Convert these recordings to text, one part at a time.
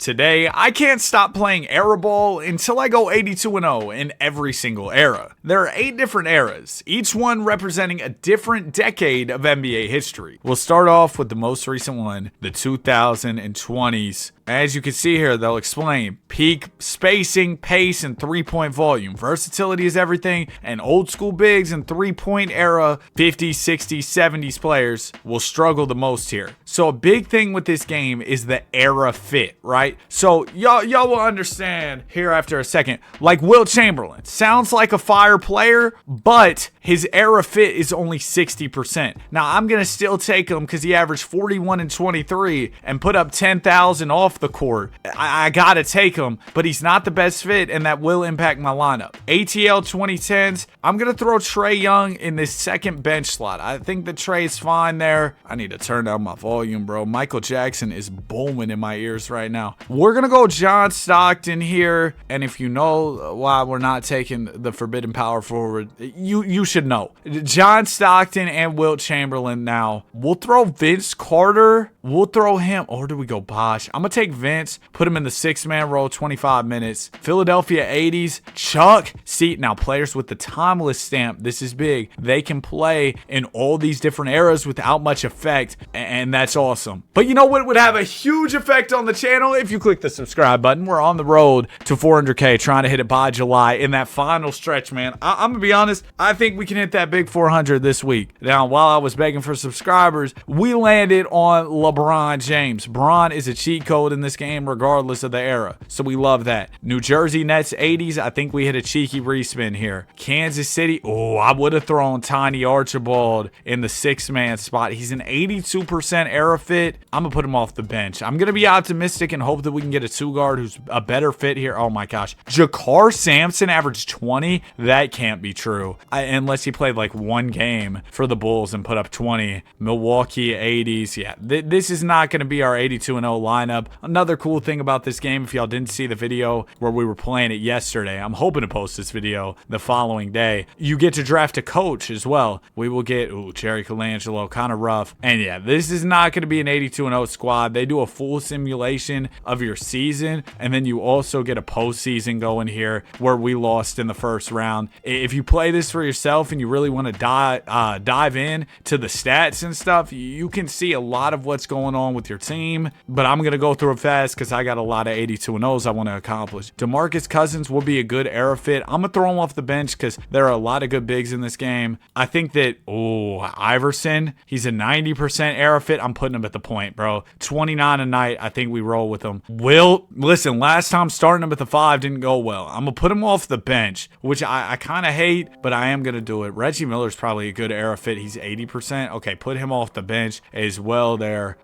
Today, I can't stop playing Era Ball until I go 82-0 in every single era. There are 8 different eras, each one representing a different decade of NBA history. We'll start off with the most recent one, the 2020s. As you can see here, they'll explain peak spacing, pace, and three-point volume. Versatility is everything, and old school bigs and three-point era 50s, 60s, 70s players will struggle the most here. So a big thing with this game is the era fit, right? So y'all will understand here after a second. Like Wilt Chamberlain, sounds like a fire player, but his era fit is only 60%. Now I'm gonna still take him because he averaged 41 and 23 and put up 10,000 off the court. I gotta take him, but he's not the best fit, and that will impact my lineup. ATL 2010s, I'm gonna throw Trae Young in this second bench slot. I think that Trae's fine there. I need to turn down my volume, bro. Michael Jackson is booming in my ears right now. We're gonna go John Stockton here, and if you know why we're not taking the Forbidden Power forward, you should know. John Stockton and Wilt Chamberlain now. We'll throw Vince Carter. We'll throw him, or do we go Bosh? I'm gonna take Vince, put him in the 6-man role, 25 minutes. Philadelphia 80s, Chuck. See, now players with the timeless stamp, this is big. They can play in all these different eras without much effect, and that's awesome. But you know what would have a huge effect on the channel? If you click the subscribe button. We're on the road to 400K, trying to hit it by July in that final stretch, man. I'm gonna be honest, I think we can hit that big 400 this week. Now, while I was begging for subscribers, we landed on LeBron James. Bron is a cheat code in this game regardless of the era, so we love that. New Jersey Nets 80s, I think we hit a cheeky respin here. Kansas City, oh, I would have thrown Tiny Archibald in the 6-man spot. He's an 82% era fit. I'm gonna put him off the bench. I'm gonna be optimistic and hope that we can get a 2-guard who's a better fit here. Oh my gosh, Jakar Sampson averaged 20. That can't be true, unless he played like one game for the Bulls and put up 20. Milwaukee 80s, yeah, this is not gonna be our 82-0 lineup. Another cool thing about this game, if y'all didn't see the video where we were playing it yesterday, I'm hoping to post this video the following day, you get to draft a coach as well. We will get, Jerry Colangelo, kind of rough. And yeah, this is not going to be an 82-0 squad. They do a full simulation of your season, and then you also get a postseason going here where we lost in the first round. If you play this for yourself and you really want to dive in to the stats and stuff, you can see a lot of what's going on with your team, but I'm going to go through it fast because I got a lot of 82-0s I want to accomplish. DeMarcus Cousins will be a good era fit. I'm going to throw him off the bench because there are a lot of good bigs in this game. I think that, Iverson, he's a 90% era fit. I'm putting him at the point, bro. 29 a night. I think we roll with him. Listen, last time starting him at the 5 didn't go well. I'm going to put him off the bench, which I kind of hate, but I am going to do it. Reggie Miller's probably a good era fit. He's 80%. Okay, put him off the bench as well there.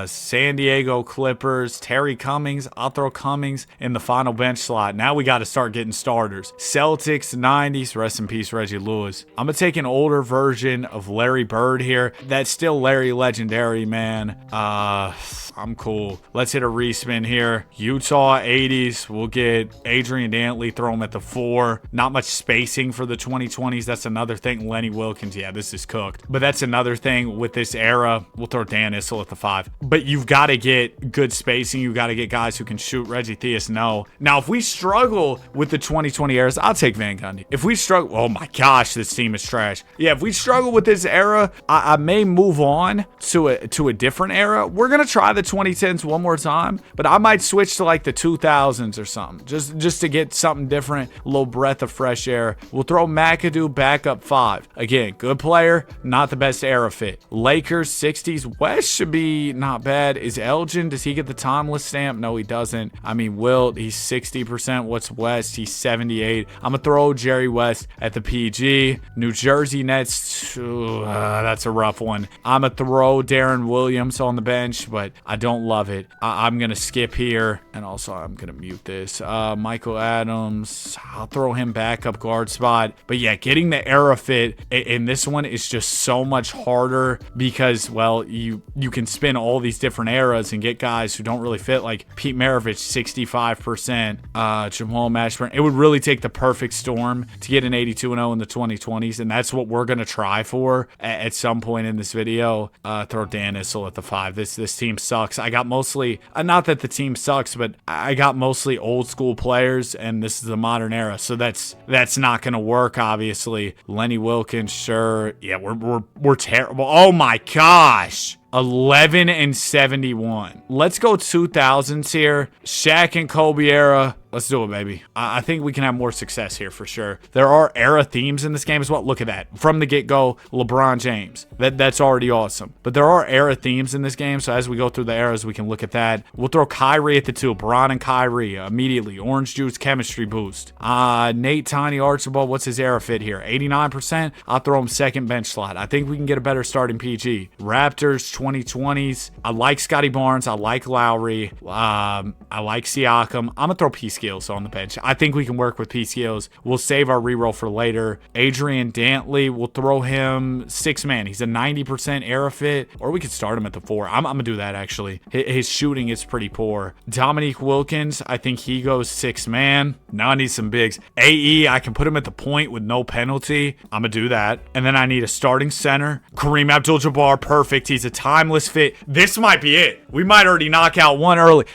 San Diego Clippers, Terry Cummings. I'll throw Cummings in the final bench slot. Now we got to start getting starters. Celtics 90s, rest in peace Reggie Lewis. I'm gonna take an older version of Larry Bird here. That's still Larry legendary, man. I'm cool. Let's hit a respin here. Utah 80s. We'll get Adrian Dantley, throw him at the 4. Not much spacing for the 2020s. That's another thing. Lenny Wilkins, yeah, this is cooked. But that's another thing with this era. We'll throw Dan Issel at the 5. But you've got to get good spacing. You got to get guys who can shoot. Reggie Theus, no. Now, if we struggle with the 2020 eras, I'll take Van Gundy. If we struggle, oh my gosh, this team is trash. Yeah, if we struggle with this era, I may move on to a different era. We're gonna try the 2010s one more time, but I might switch to like the 2000s or something, just to get something different, a little breath of fresh air. We'll throw McAdoo back up 5. Again, good player, not the best era fit. Lakers 60s. West should be not bad. Is Elgin, does he get the timeless stamp? No, he doesn't. I mean, Wilt, he's 60%. What's West? He's 78. I'm gonna throw Jerry West at the PG. New Jersey Nets, that's a rough one. I'm gonna throw Darren Williams on the bench, but I don't love it. I'm gonna skip here, and also I'm gonna mute this. Michael Adams, I'll throw him back up guard spot. But yeah, getting the era fit in this one is just so much harder because, well, you can spin all these different eras and get guys who don't don't really fit. Like Pete Maravich, 65%. Jamal Mashburn. It would really take the perfect storm to get an 82-0 in the 2020s, and that's what we're going to try for at some point in this video. Throw Dan Issel at the 5. This team sucks. I got mostly, not that the team sucks, but I got mostly old school players, and this is the modern era, so that's not going to work, obviously. Lenny Wilkins, sure. Yeah, we're terrible. Oh my gosh. 11-71. Let's go 2000s here. Shaq and Kobe era. Let's do it, baby. I think we can have more success here for sure. There are era themes in this game as well. Look at that. From the get-go, LeBron James. That's already awesome. But there are era themes in this game, so as we go through the eras, we can look at that. We'll throw Kyrie at the 2. Bron and Kyrie immediately. Orange juice chemistry boost. Nate Tiny Archibald, what's his era fit here? 89%. I'll throw him second bench slot. I think we can get a better starting PG. Raptors 2020s. I like Scotty Barnes. I like Lowry. I like Siakam. I'm going to throw P Skills on the bench. I think we can work with P Skills. We'll save our reroll for later. Adrian Dantley, we'll throw him 6-man. He's a 90% era fit, or we could start him at the 4. I'm going to do that, actually. His shooting is pretty poor. Dominique Wilkins, I think he goes 6-man. Now I need some bigs. AE, I can put him at the point with no penalty. I'm going to do that. And then I need a starting center. Kareem Abdul-Jabbar, perfect. He's a timeless fit. This might be it. We might already knock out one early.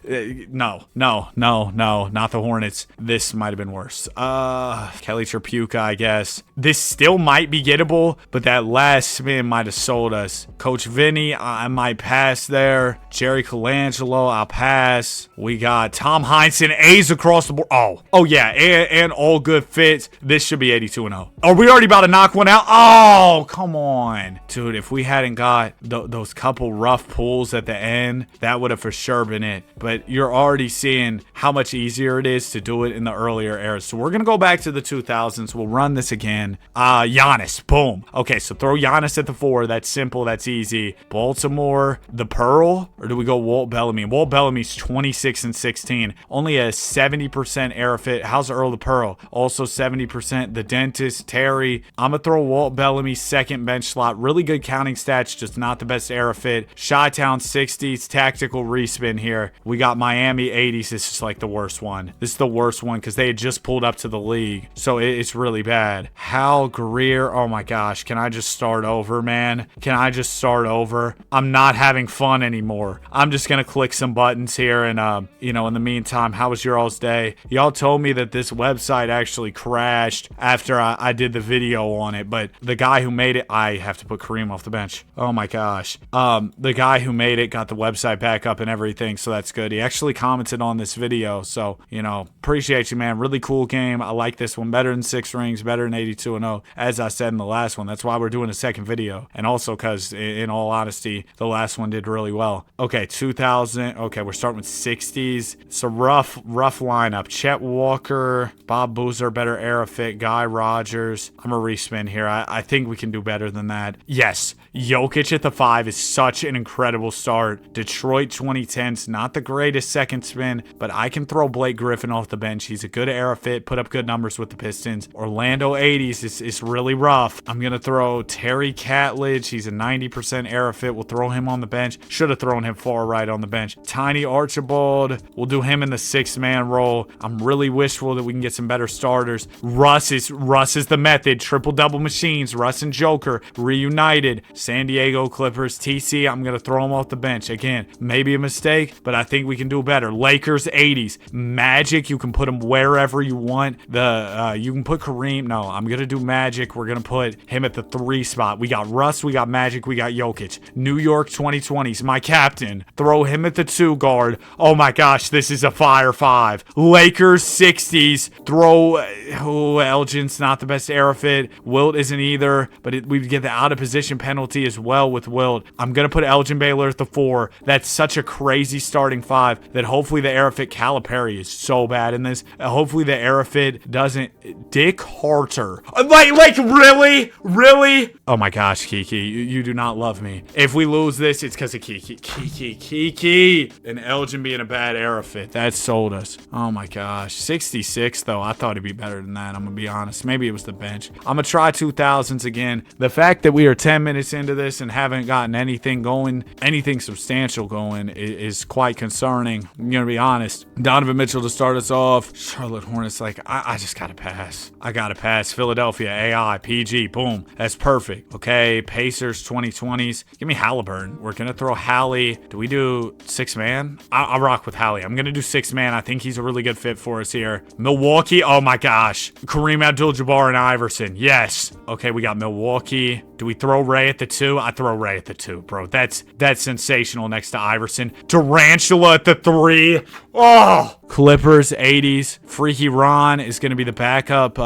No, not the Hornets. This might have been worse. Kelly Tripucka, I guess. This still might be gettable, but that last spin might have sold us. Coach Vinny, I might pass there. Jerry Colangelo, I'll pass. We got Tom Heinsohn, A's across the board. Oh yeah, and all good fits. This should be 82-0. Are we already about to knock one out? Oh, come on. Dude, if we hadn't got those couple rough pulls at the end, that would have for sure been it. But you're already seeing how much easier it is to do it in the earlier eras. So we're going to go back to the 2000s. We'll run this again. Giannis, boom. Okay, so throw Giannis at the 4. That's simple. That's easy. Baltimore, the Pearl, or do we go Walt Bellamy? Walt Bellamy's 26-16. Only a 70% era fit. How's Earl the Pearl? Also 70%. The Dentist, Terry. I'm going to throw Walt Bellamy second bench slot. Really good counting stats, just not the best era fit. Chi-Town 60s, tactical respin here. We got Miami 80s. This is like the worst one. This is the worst one because they had just pulled up to the league. So it's really bad. Hal Greer. Oh my gosh. Can I just start over, man? Can I just start over? I'm not having fun anymore. I'm just going to click some buttons here. And, in the meantime, how was your all's day? Y'all told me that this website actually crashed after I did the video on it. But the guy who made it, I have to put Kareem off the bench. Oh my gosh. The guy who made it got the website back up and everything. So that's good. He actually commented on this video. So, appreciate you, man. Really cool game. I like this one better than 6 Rings, better than 82-0. As I said in the last one, that's why we're doing a second video. And also because, in all honesty, the last one did really well. Okay, 2000. Okay, we're starting with 60s. It's a rough lineup. Chet Walker, Bob Boozer, better era fit. Guy Rogers. I'm going to respin here. I think we can do better than that. Yes, Jokic at the 5 is such an incredible start. Detroit 2010s, not the greatest second spin, but I can throw Blake Griffin off the bench. He's a good era fit, put up good numbers with the Pistons. Orlando 80s is really rough. I'm going to throw Terry Catledge. He's a 90% era fit. We'll throw him on the bench. Should have thrown him far right on the bench. Tiny Archibald. We'll do him in the 6-man role. I'm really wishful that we can get some better starters. Russ is the method. Triple-double machines. Russ and Joker reunited. San Diego Clippers. TC, I'm going to throw him off the bench. Again, maybe a mistake, but I think we can do better. Lakers 80s. Magic, you can put him wherever you want. You can put Kareem. No, I'm going to do Magic. We're going to put him at the 3 spot. We got Russ, we got Magic, we got Jokic. New York 2020s, my captain. Throw him at the 2 guard. Oh my gosh, this is a fire 5. Lakers 60s. Throw, Elgin's not the best era fit. Wilt isn't either, but we get the out of position penalty as well with Wilt. I'm going to put Elgin Baylor at the 4. That's such a crazy starting 5 that hopefully the era fit Calipari is so so bad in this. Hopefully the era fit doesn't. Dick Harter. Like really? Really? Oh my gosh, Kiki, you do not love me. If we lose this, it's because of Kiki. Kiki. And Elgin being a bad era fit. That sold us. Oh my gosh. 66 though. I thought it'd be better than that. I'm gonna be honest. Maybe it was the bench. I'm gonna try 2000s again. The fact that we are 10 minutes into this and haven't gotten anything going, anything substantial going, is quite concerning. I'm gonna be honest. Donovan Mitchell to start us off. Charlotte Hornets, like, I just gotta pass. I gotta pass. Philadelphia, AI, PG, boom. That's perfect. Okay, Pacers, 2020s. Give me Halliburton. We're gonna throw Hallie. Do we do 6-man? I'll rock with Hallie. I'm gonna do 6-man. I think he's a really good fit for us here. Milwaukee, oh my gosh. Kareem Abdul-Jabbar and Iverson. Yes. Okay, we got Milwaukee. Do we throw Ray at the 2? I throw Ray at the 2, bro. That's sensational next to Iverson. Durantula at the 3. Oh! Clippers, 80s. Freaky Ron is going to be the backup,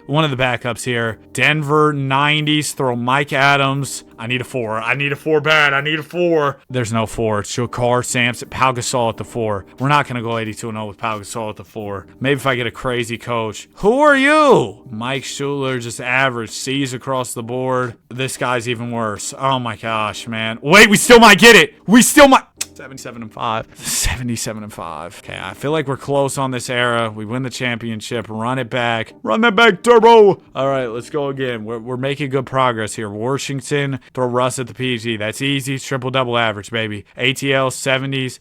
one of the backups here. Denver, 90s. Throw Mike Adams. I need a 4. I need a 4 bad. I need a 4. There's no 4. It's Shakar Sampson. Pau Gasol at the 4. We're not going to go 82-0 with Pau Gasol at the 4. Maybe if I get a crazy coach. Who are you? Mike Schuler, just average. C's across the board. This guy's even worse. Oh my gosh, man. Wait, we still might get it. We still might. 77-5. 77-5. Okay, I feel like we're close on this era. We win the championship. Run it back. Run that back, Turbo. All right, let's go again. We're making good progress here. Washington, throw Russ at the PG. That's easy. Triple-double average, baby. ATL, 70s.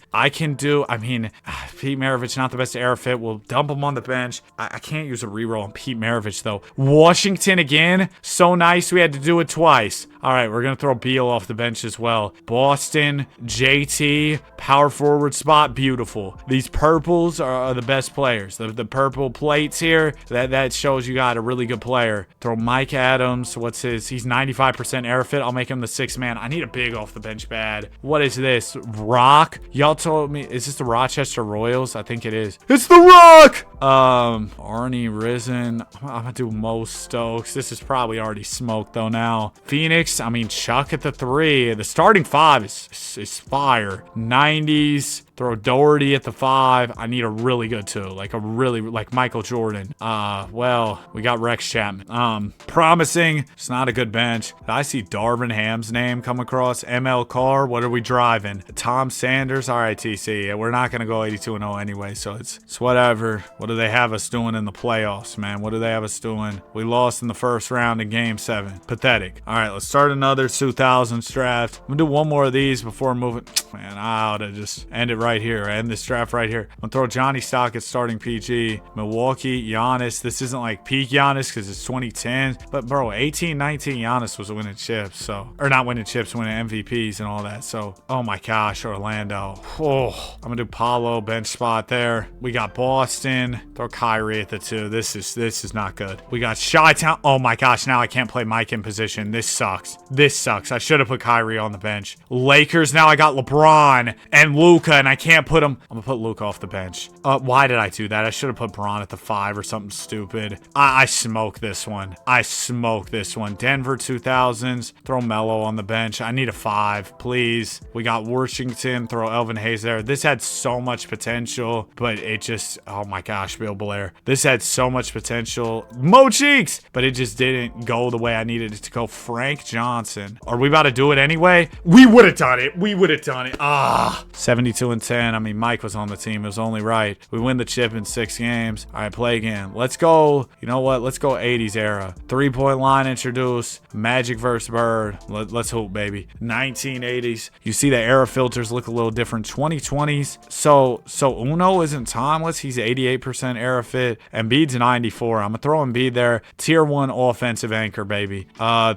Pete Maravich, not the best era fit. We'll dump him on the bench. I can't use a reroll on Pete Maravich, though. Washington again. So nice. We had to do it twice. All right, we're going to throw Beal off the bench as well. Boston, JT, power forward spot, beautiful. These purples are the best players. The purple plates here, that shows you got a really good player. Throw Mike Adams. What's his? He's 95% air fit. I'll make him the 6-man. I need a big off the bench bad. What is this? Rock? Y'all told me, is this the Rochester Royals? I think it is. It's the Rock! Arnie Risen. I'm gonna do Mo Stokes. This is probably already smoked though now. Phoenix, Chuck at the 3. The starting 5 is fire. 90s. Throw Doherty at the 5. I need a really good 2. Like Michael Jordan. Well, we got Rex Chapman. Promising. It's not a good bench. I see Darvin Ham's name come across. ML Carr. What are we driving? Tom Sanders. All right, TC. We're not going to go 82-0 anyway, so it's whatever. What do they have us doing in the playoffs, man? What do they have us doing? We lost in the first round in Game 7. Pathetic. All right, let's start another 2000s draft. I'm going to do one more of these before moving. Man, I ought to just end it right here. End this draft right here. I'm gonna throw Johnny Stock at starting PG. Milwaukee, Giannis. This isn't like peak Giannis because it's 2010. But bro, 18, 19 Giannis was winning chips. So, or not winning chips, winning MVPs and all that. So, oh my gosh, Orlando. Oh, I'm gonna do Paulo bench spot there. We got Boston. Throw Kyrie at the 2. This is not good. We got Chi-Town. Oh my gosh, now I can't play Mike in position. This sucks. This sucks. I should have put Kyrie on the bench. Lakers. Now I got LeBron and Luka, and I can't put him. I'm gonna put Luka off the bench. Why did I do that? I should have put Braun at the 5 or something stupid. I smoked this one. Denver 2000s. Throw Melo on the bench. I need a 5, please. We got Washington. Throw Elvin Hayes there. This had so much potential, but it just, oh my gosh, Bill Blair. This had so much potential. Mo Cheeks! But it just didn't go the way I needed it to go. Frank Johnson. Are we about to do it anyway? We would have done it. 72-10. Mike was on the team. It was only right. We win the chip in 6 games. All right, play again. Let's go. You know what? Let's go 80s era. 3-point line introduced. Magic versus Bird. Let's hope, baby. 1980s. You see the era filters look a little different. 2020s. So Uno isn't timeless. He's 88% era fit. Embiid's 94. I'm gonna throw Embiid there. Tier 1 offensive anchor, baby.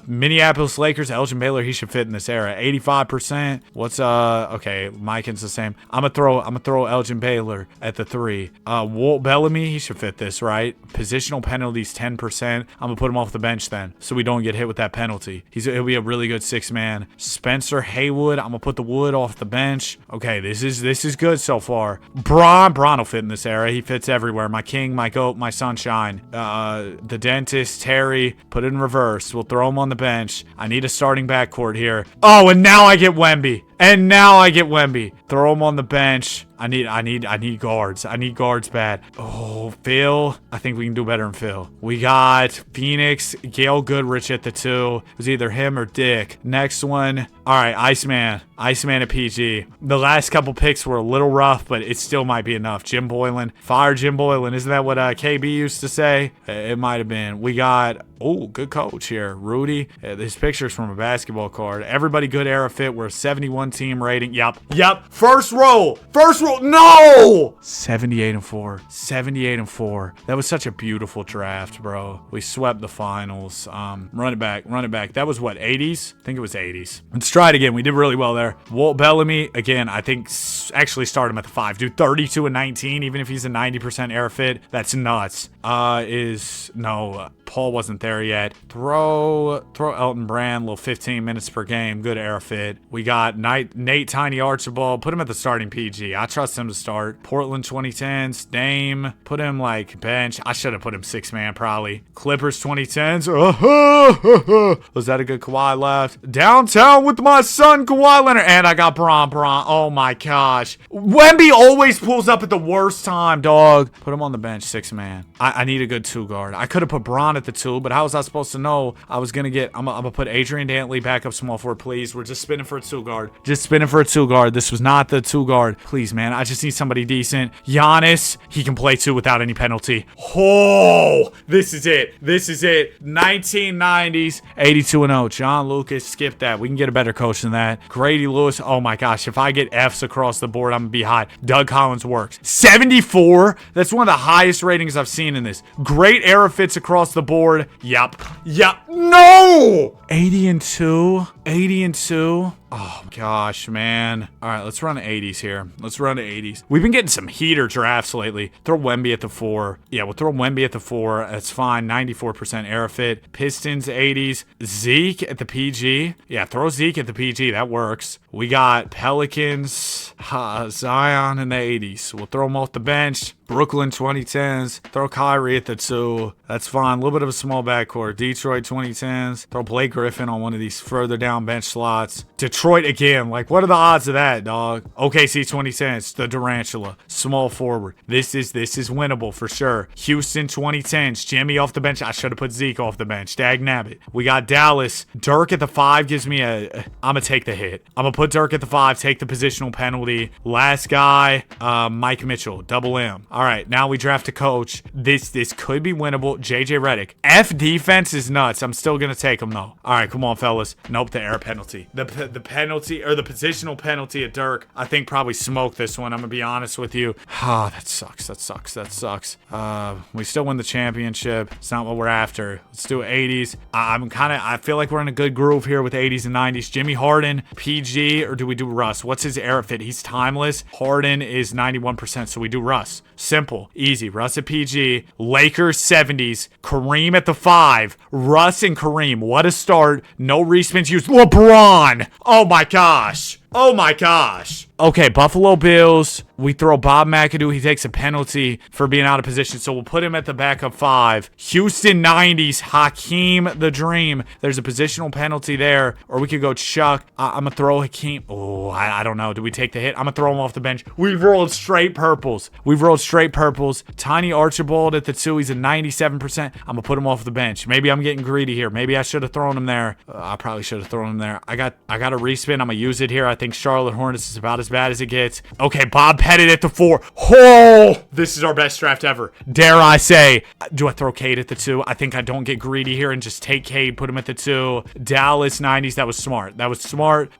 Minneapolis Lakers. Elgin Baylor. He should fit in this era. 85%. What's okay? Mike's the same. I'm gonna throw Elgin Baylor at the 3. Walt Bellamy, he should fit this, right? Positional penalties 10%. I'm gonna put him off the bench then, so we don't get hit with that penalty. He'll be a really good 6-man. Spencer Haywood, I'm gonna put the Wood off the bench. Okay, this is good so far. Braun will fit in this era. He fits everywhere. My king, my goat, my sunshine. The dentist, Terry, put it in reverse. We'll throw him on the bench. I need a starting backcourt here. Oh, and now I get Wemby. Throw him on the bench. I need guards. I need guards bad. Oh, Phil. I think we can do better than Phil. We got Phoenix, Gail Goodrich at the 2. It was either him or Dick. Next one. All right, Iceman. Iceman at PG. The last couple picks were a little rough, but it still might be enough. Jim Boylan. Fire Jim Boylan. Isn't that what KB used to say? It might have been. We got, oh, good coach here. Rudy. This picture's from a basketball card. Everybody good era fit. We're a 71 team rating. Yep. First roll. No! 78-4. 78-4. That was such a beautiful draft, bro. We swept the finals. Run it back. That was what, 80s? I think it was 80s. Let's try it again. We did really well there. Walt Bellamy, again, I think actually start him at the 5. Dude, 32 and 19, even if he's a 90% air fit. That's nuts. Paul wasn't there yet. Throw Elton Brand, little 15 minutes per game. Good air fit. We got Nate Tiny Archibald. Put him at the starting PG. I trust him to start. Portland 2010s. Dame. Put him like bench. I should have put him 6-man probably. Clippers 2010s. Was that a good Kawhi left? Downtown with my son Kawhi Leonard. And I got Bron. Oh my gosh. Wemby always pulls up at the worst time, dog. Put him on the bench, 6-man. I need a good 2 guard. I could have put Bron at the 2, but how was I supposed to know I was gonna get? I'm gonna put Adrian Dantley back up small forward, please. We're just spinning for a 2 guard. This was not the 2 guard. Please, man. I just need somebody decent. Giannis, he can play 2 without any penalty. Oh, this is it. 1990s, 82-0. John Lucas, skip that. We can get a better coach than that. Grady Lewis, oh my gosh. If I get Fs across the board, I'm gonna be hot. Doug Collins works. 74. That's one of the highest ratings I've seen in this. Great era fits across the board. Yep. No! 80-2. Oh gosh, man. All right, let's run the 80s here. We've been getting some heater drafts lately. Throw Wemby at the 4. Yeah, we'll throw Wemby at the 4. That's fine. 94% air fit. Pistons 80s. Zeke at the PG. Yeah, throw Zeke at the PG. That works. We got Pelicans. Zion in the 80s. We'll throw him off the bench. Brooklyn 2010s. Throw Kyrie at the 2. That's fine. A little bit of a small backcourt. Detroit 2010s. Throw Blake Griffin on one of these further down bench slots. Detroit again. Like, what are the odds of that, dog? OKC 2010s. The Durantula. Small forward. This is winnable for sure. Houston 2010s. Jimmy off the bench. I should have put Zeke off the bench. Dag nabbit. We got Dallas. Dirk at the 5 gives me I'm going to take the hit. I'm going to put Dirk at the 5. Take the positional penalty. Last guy, Mike Mitchell. Double M. All right, now we draft a coach. This could be winnable. JJ Redick. F defense is nuts. I'm still gonna take him though. All right, come on, fellas. Nope, the air penalty. The penalty or the positional penalty at Dirk. I think probably smoked this one. I'm gonna be honest with you. Ah, that sucks. We still win the championship. It's not what we're after. Let's do 80s. I feel like we're in a good groove here with 80s and 90s. Jimmy Harden, PG, or do we do Russ? What's his air fit? He's timeless. Harden is 91%, so we do Russ. Simple, easy. Russ at PG. Lakers 70s. Kareem at the 5. Russ and Kareem. What a start. No respins used. LeBron. Oh my gosh. Okay, Buffalo Bills. We throw Bob McAdoo. He takes a penalty for being out of position, so we'll put him at the backup 5. Houston 90s. Hakeem the Dream. There's a positional penalty there, or we could go Chuck. I'm going to throw Hakeem. Oh, I don't know. Do we take the hit? I'm going to throw him off the bench. We've rolled straight purples. Tiny Archibald at the 2. He's a 97%. I'm going to put him off the bench. Maybe I'm getting greedy here. Maybe I should have thrown him there. I probably should have thrown him there. I got a respin. I'm going to use it here. I think Charlotte Hornets is about as bad as it gets. Okay, Bob Pettit at the 4. Oh, this is our best draft ever. Dare I say, do I throw Cade at the 2? I think I don't get greedy here and just take Cade, put him at the 2. Dallas 90s. That was smart.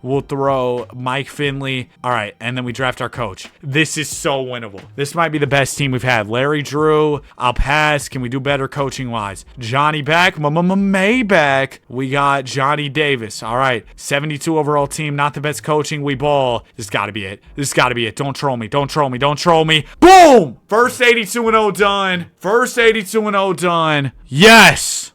We'll throw Mike Finley. All right, and then we draft our coach. This is so winnable. This might be the best team we've had. Larry Drew. I'll pass. Can we do better coaching wise? Johnny back. May back. We got Johnny Davis. All right, 72 overall team. Not the best coaching. We ball. This has got to be it. Don't troll me. Boom! First 82-0 done. Yes.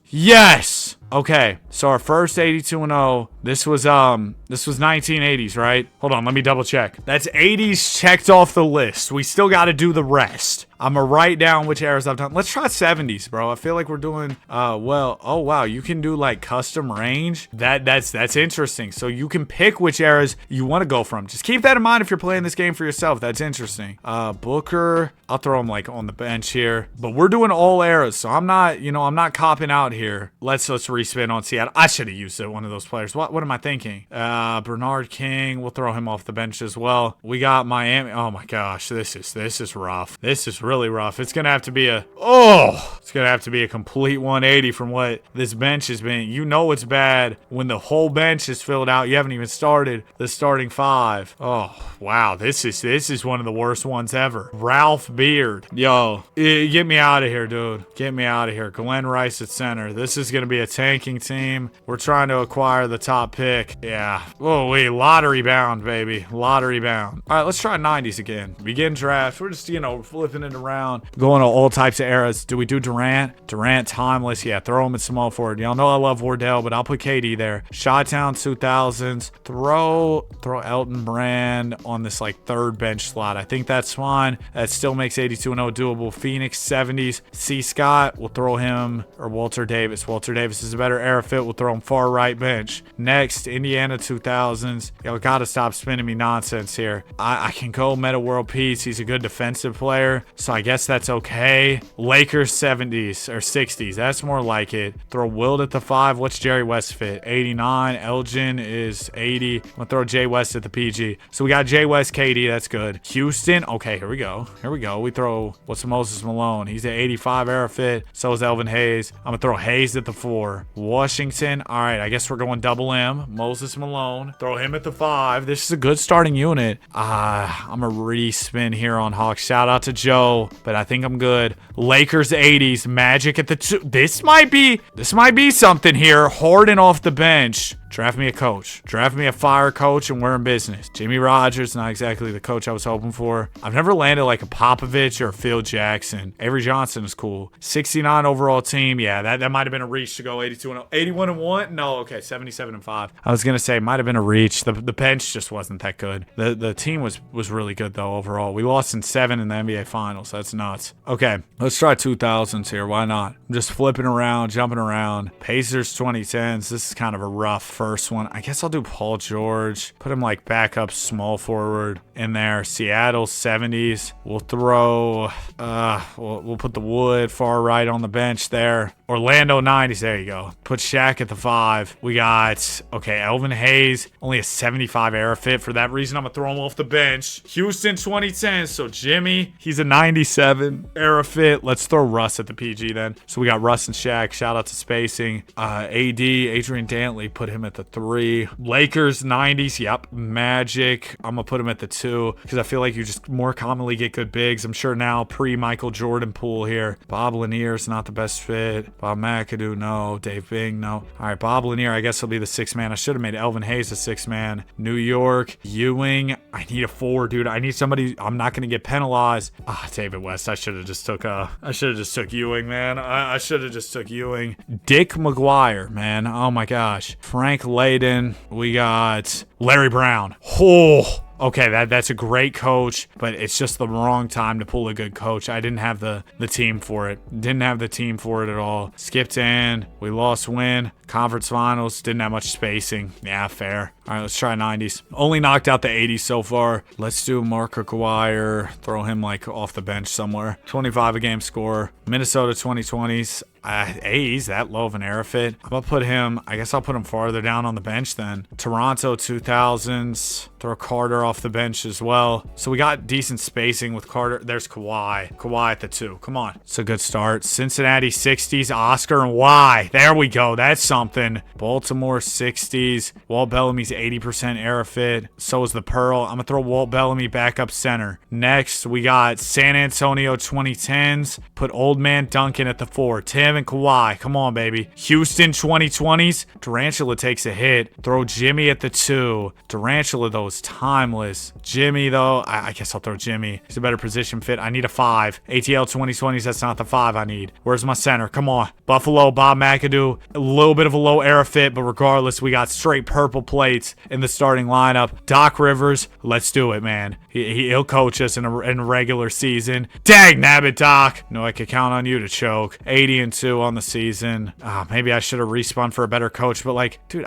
Okay, so our first 82-0. This was 1980s, right? Hold on, let me double check. That's 80s checked off the list. We still got to do the rest. I'm gonna write down which eras I've done. Let's try 70s, bro. I feel like we're doing well. Oh wow, you can do like custom range. That's interesting. So you can pick which eras you want to go from. Just keep that in mind if you're playing this game for yourself. That's interesting. Booker, I'll throw him like on the bench here. But we're doing all eras, so I'm not, I'm not copping out here. Let's respin on Seattle. I should have used it, one of those players. What am I thinking? Bernard King, we'll throw him off the bench as well. We got Miami. Oh my gosh, this is rough. This is really rough. It's gonna have to be a complete 180 from what this bench has been. You know it's bad when the whole bench is filled out. You haven't even started the starting five. Oh wow, this is one of the worst ones ever. Ralph Beard, yo, get me out of here, dude. Get me out of here. Glenn Rice at center. This is gonna be a tanking team. We're trying to acquire the top pick. Yeah. Oh wait, lottery bound, baby. Lottery bound. All right, let's try 90s again. Begin draft. We're just flipping it around, going to all types of eras. Do we do Durant? Durant, timeless. Yeah, throw him at small forward. Y'all know I love Wardell, but I'll put KD there. Chi-Town 2000s. Throw Elton Brand on this like third bench slot. I think that's fine. That still makes 82-0 doable. Phoenix 70s. C. Scott, we'll throw him, or Walter Davis. Walter Davis is a better era fit. We'll throw him far right bench. Next, Indiana 2000s. Y'all gotta stop spinning me nonsense here. I can go Meta World Peace. He's a good defensive player, so I guess that's okay. Lakers 70s or 60s. That's more like it. Throw Wilt at the 5. What's Jerry West fit? 89. Elgin is 80. I'm gonna throw Jay West at the PG. So we got Jay West, KD. That's good. Houston. Okay, here we go. We throw, what's Moses Malone? He's an 85 era fit. So is Elvin Hayes. I'm gonna throw Hayes at the 4. Washington. All right, I guess we're going double M. Moses Malone. Throw him at the 5. This is a good starting unit. I'm gonna re-spin here on Hawks. Shout out to Joe, but I think I'm good. Lakers 80s. Magic at the 2. This might be something here. Harden off the bench. Draft me a coach. Draft me a fire coach and we're in business. Jimmy Rogers, not exactly the coach I was hoping for. I've never landed like a Popovich or a Phil Jackson. Avery Johnson is cool. 69 overall team. Yeah, that might have been a reach to go 82-0. 81-1? No, okay, 77-5. I was going to say, might have been a reach. The bench just wasn't that good. The team was really good, though, overall. We lost in 7 in the NBA Finals. That's nuts. Okay, let's try 2000s here. Why not? I'm just flipping around, jumping around. Pacers 2010s. This is kind of a rough first one. I guess I'll do Paul George. Put him like backup small forward in there. Seattle 70s. We'll throw, we'll put the Wood far right on the bench there. Orlando 90s. There you go. Put Shaq at the 5. We got, okay, Elvin Hayes. Only a 75 era fit. For that reason, I'm going to throw him off the bench. Houston 2010. So Jimmy, he's a 97 era fit. Let's throw Russ at the PG then. So we got Russ and Shaq. Shout out to spacing. AD, Adrian Dantley, put him at the 3. Lakers 90s. Yep. Magic. I'm going to put him at the 2 because I feel like you just more commonly get good bigs. I'm sure now pre-Michael Jordan pool here. Bob Lanier's not the best fit. Bob McAdoo, no. Dave Bing, no. All right, Bob Lanier, I guess he'll be the 6th man. I should have made Elvin Hayes a 6th man. New York, Ewing. I need a 4, dude. I need somebody. I'm not going to get penalized. David West. I should have just took Ewing, man. I should have just took Ewing. Dick McGuire, man. Oh my gosh. Frank Layden. We got Larry Brown. Oh. Okay, that's a great coach, but it's just the wrong time to pull a good coach. I didn't have the team for it. Didn't have the team for it at all. Skipped in. We lost win. Conference finals. Didn't have much spacing. Yeah, fair. All right, let's try 90s. Only knocked out the 80s so far. Let's do Mark Aguirre. Throw him like off the bench somewhere. 25 a game score. Minnesota 2020s. He's that low of an era fit. I'm gonna put him, I guess I'll put him farther down on the bench then. Toronto 2000s. Throw Carter off the bench as well. So we got decent spacing with Carter. There's Kawhi. Kawhi at the 2. Come on. It's a good start. Cincinnati 60s. Oscar and Y. There we go. That's something. Baltimore 60s. Walt Bellamy's 80% era fit. So is the Pearl. I'm gonna throw Walt Bellamy back up center. Next, we got San Antonio 2010s. Put Old Man Duncan at the 4. Tim him and Kawhi. Come on, baby. Houston 2020s. Durantula takes a hit. Throw Jimmy at the 2. Durantula, though, is timeless. Jimmy, though, I guess I'll throw Jimmy. He's a better position fit. I need a 5. ATL 2020s, that's not the 5 I need. Where's my center? Come on. Buffalo, Bob McAdoo. A little bit of a low era fit, but regardless, we got straight purple plates in the starting lineup. Doc Rivers, let's do it, man. He'll coach us in a regular season. Dang nabbit, Doc. No, I could count on you to choke. 80-2 on the season. Maybe I should have respun for a better coach, but like, dude,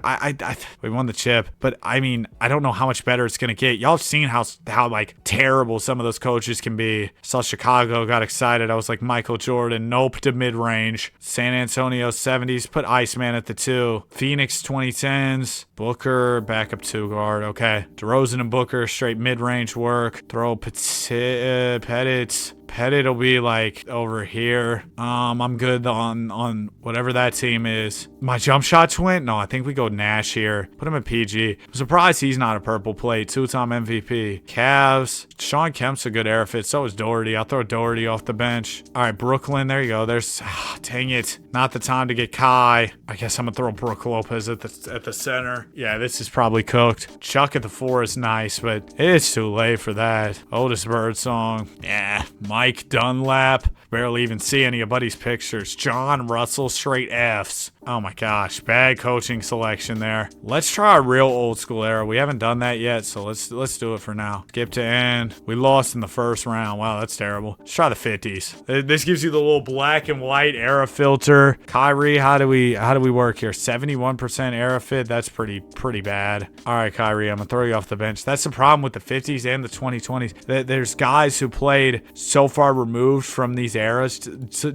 we won the chip, but I mean, I don't know how much better it's gonna get. Y'all have seen how like terrible some of those coaches can be. Saw Chicago, got excited. I was like Michael Jordan. Nope to mid-range. San Antonio 70s, put Iceman at the 2. Phoenix 2010s. Booker, backup 2 guard. Okay. DeRozan and Booker, straight mid-range work. Throw Pettit. Pettit will be like over here. I'm good on whatever that team is. My jump shot twin? No, I think we go Nash here. Put him at PG. I'm surprised he's not a purple plate. 2-time MVP. Cavs. Sean Kemp's a good air fit. So is Doherty. I'll throw Doherty off the bench. All right, Brooklyn. There you go. There's, dang it. Not the time to get Kai. I guess I'm gonna throw Brook Lopez at the center. Yeah, this is probably cooked. Chuck at the 4 is nice, but it's too late for that. Otis Birdsong. Yeah, Mike Dunlap. Barely even see any of Buddy's pictures. John Russell, straight Fs. Oh my gosh, bad coaching selection there. Let's try a real old school era. We haven't done that yet, so let's do it for now. Skip to end. We lost in the first round. Wow, that's terrible. Let's try the 50s. This gives you the little black and white era filter. Kyrie, how do we work here? 71% era fit. That's pretty bad. All right, Kyrie, I'm gonna throw you off the bench. That's the problem with the 50s and the 2020s. There's guys who played so far removed from these eras.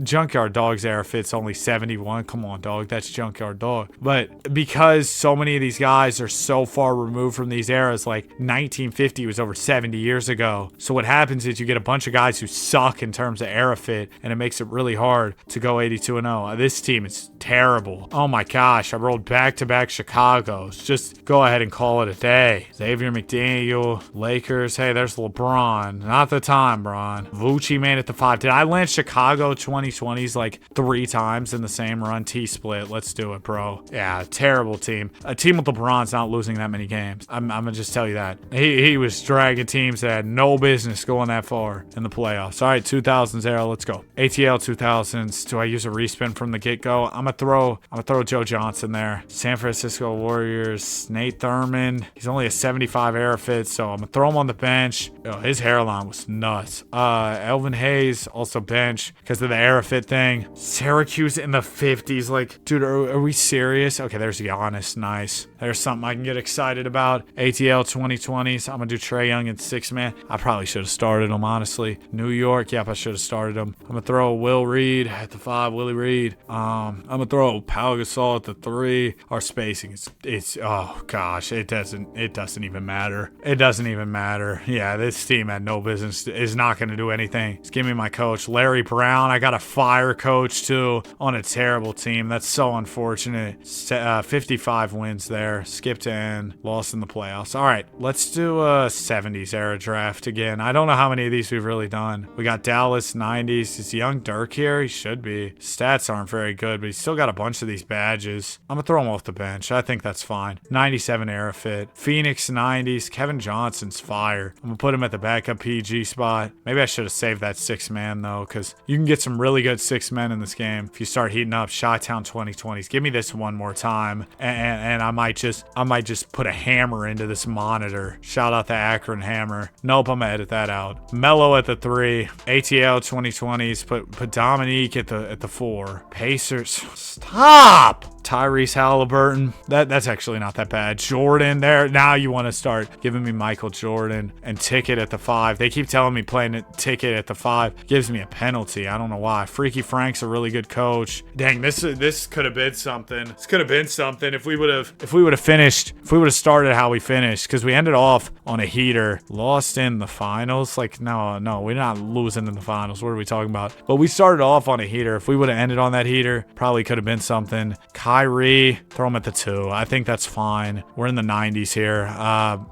Junkyard Dog's era fit's only 71. Come on, dog. That's Junkyard Dog. But because so many of these guys are so far removed from these eras, like 1950 was over 70 years ago. So what happens is you get a bunch of guys who suck in terms of era fit, and it makes it really hard to go 82-0. This team is terrible. Oh my gosh, I rolled back-to-back Chicago's. Just go ahead and call it a day. Xavier McDaniel, Lakers. Hey, there's LeBron. Not the time, Bron. Vucci man at the 5. Did I land Chicago 2020s like 3 times in the same run? T-split. Let's do it, bro. Yeah, terrible team. A team with LeBron's not losing that many games. I'm gonna just tell you that. He was dragging teams that had no business going that far in the playoffs. All right, 2000s era, let's go. ATL 2000s. Do I use a respin from the get-go? I'm gonna throw Joe Johnson there. San Francisco Warriors. Nate Thurman. He's only a 75 era fit, so I'm gonna throw him on the bench. Oh, his hairline was nuts. Elvin Hayes, also bench because of the era fit thing. Syracuse in the 50s. Like, dude, are we serious? Okay, there's Giannis. Nice. There's something I can get excited about. ATL 2020s. I'm gonna do Trae Young in 6-man. I probably should have started him, honestly. New York. Yep, I should have started him. I'm gonna throw Will Reed at the 5. Willie Reed. I'm gonna throw Pau Gasol at the 3. Our spacing it's oh gosh, it doesn't even matter. It doesn't even matter. Yeah, this team had no business. Is not gonna do anything. Just give me my coach, Larry Brown. I got a fire coach too on a terrible team. That's so unfortunate. 55 wins there. Skip to end. Lost in the playoffs. All right, let's do a 70s era draft again. I don't know how many of these we've really done. We got Dallas 90s. Is Young Dirk here? He should be. Stats aren't very good, but he's still got a bunch of these badges. I'm gonna throw him off the bench. I think that's fine. 97 era fit. Phoenix 90s. Kevin Johnson's fire. I'm gonna put him at the backup PG spot. Maybe I should have saved that 6-man though, because you can get some really good 6-men in this game if you start heating up. Chi-Town 2020s. Give me this one more time, and I might just put a hammer into this monitor. Shout out the Akron Hammer. Nope, I'm gonna edit that out. Melo at the 3. ATL 2020s. Put Dominique at the 4. Pacers. Stop. Tyrese Halliburton. That's actually not that bad. Jordan there. Now you want to start giving me Michael Jordan and Ticket at the 5. They keep telling me playing it Ticket at the 5 gives me a penalty. I don't know why. Freaky Frank's a really good coach. Dang, this could have been something. This could have been something if we would have started how we finished, because we ended off on a heater. Lost in the finals. Like, no, we're not losing in the finals. What are we talking about? But we started off on a heater. If we would have ended on that heater, probably could have been something. Kyrie, throw him at the 2. I think that's fine. We're in the 90s here.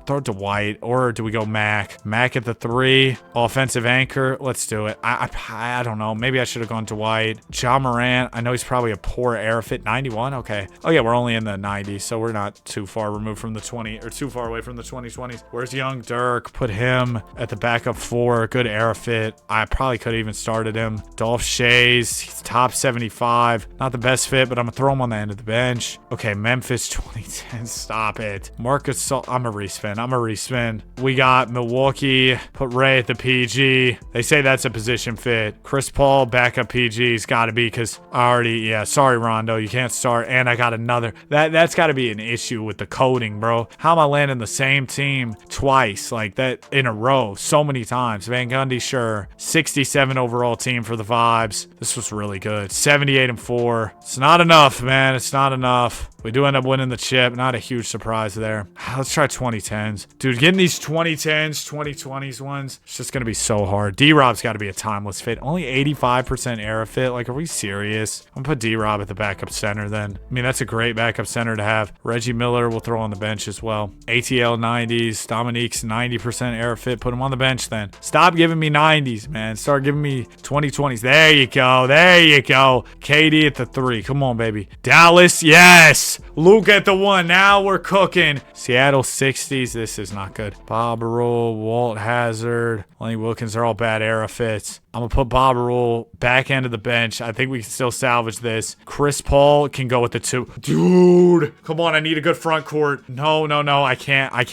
Throw it to White, or do we go Mac? Mac at the 3, offensive anchor. Let's do it. I don't know. Maybe I should have gone to White. Ja Morant, I know he's probably a poor era fit. 91, okay. Oh yeah, we're only in the 90s, so we're not too far removed from the 20, or too far away from the 2020s. Where's young Dirk? Put him at the backup 4. Good era fit. I probably could have even started him. Dolph Shays, he's top 75. Not the best fit, but I'm gonna throw him on the end of the bench. Okay, Memphis 2010. Stop it. Marcus, I'm a respin. We got Milwaukee. Put Ray at the PG. They say that's a position fit. Chris Paul, backup PG's got to be, because I already, yeah, sorry, Rondo, you can't start. And I got another. That's got to be an issue with the coding, bro. How am I landing the same team twice, like that, in a row, so many times? Van Gundy, sure. 67 overall team for the Vibes. This was really good. 78-4. It's not enough, man. It's not enough. We do end up winning the chip. Not a huge surprise there. Let's try 2010s. Dude, getting these 2010s, 2020s ones, it's just going to be so hard. D-Rob's got to be a timeless fit. Only 85% era fit. Like, are we serious? I'm going to put D-Rob at the backup center then. I mean, that's a great backup center to have. Reggie Miller we'll throw on the bench as well. ATL 90s. Dominique's 90% era fit. Put him on the bench then. Stop giving me 90s, man. Start giving me 2020s. There you go. There you go. KD at the 3. Come on, baby. Dallas, yes. Luke at the 1. Now we're cooking. Seattle 60s. This is not good. Bob Rule, Walt Hazard, Lenny Wilkins are all bad era fits. I'm going to put Bob Rule back end of the bench. I think we can still salvage this. Chris Paul can go with the 2. Dude, come on. I need a good front court. No. I can't. I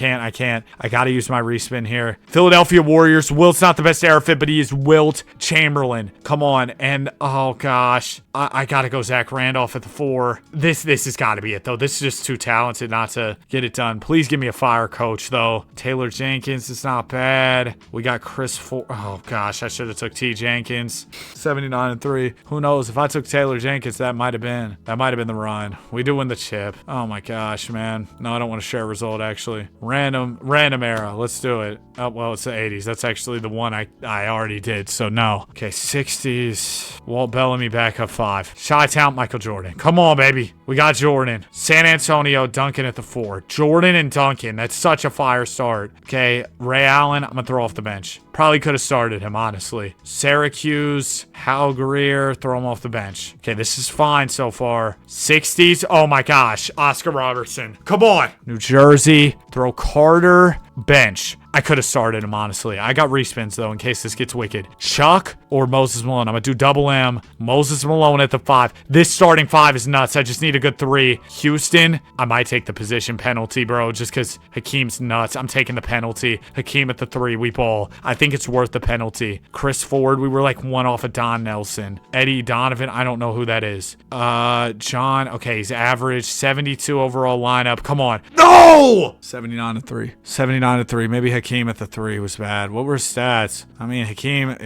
got to use my respin here. Philadelphia Warriors. Wilt's not the best era fit, but he is Wilt Chamberlain. Come on. And, oh, gosh. I got to go Zach Randolph at the 4. This has got to be it, though. This is just too talented not to get it done. Please give me a fire coach, though. Taylor Jenkins is not bad. We got Chris Ford. Oh, gosh. I should have took T. Jenkins. 79-3. Who knows? If I took Taylor Jenkins, that might have been the run. We do win the chip. Oh, my gosh, man. No, I don't want to share a result, actually. Random era. Let's do it. Oh, well, it's the 80s. That's actually the one I already did, so no. Okay, 60s. Walt Bellamy back up 5. Chi-Town, Michael Jordan. Come on, baby. We got Jordan. San Antonio, Duncan at the 4. Jordan and Duncan. That's such a fire start. Okay, Ray Allen, I'm going to throw off the bench. Probably could have started him, honestly. Syracuse, Hal Greer, throw him off the bench. Okay, this is fine so far. 60s, oh my gosh. Oscar Robertson. Come on. New Jersey, throw Carter, bench. I could have started him, honestly. I got respins, though, in case this gets wicked. Chuck or Moses Malone? I'm going to do double M. Moses Malone at the 5. This starting 5 is nuts. I just need a good 3. Houston, I might take the position penalty, bro, just because Hakeem's nuts. I'm taking the penalty. Hakeem at the 3. We ball. I think it's worth the penalty. Chris Ford, we were like 1 off of Don Nelson. Eddie Donovan, I don't know who that is. John, okay, he's average. 72 overall lineup. Come on. No! 79-3. 79-3. Maybe Hakeem at the 3 was bad. What were his stats? I mean, Hakeem,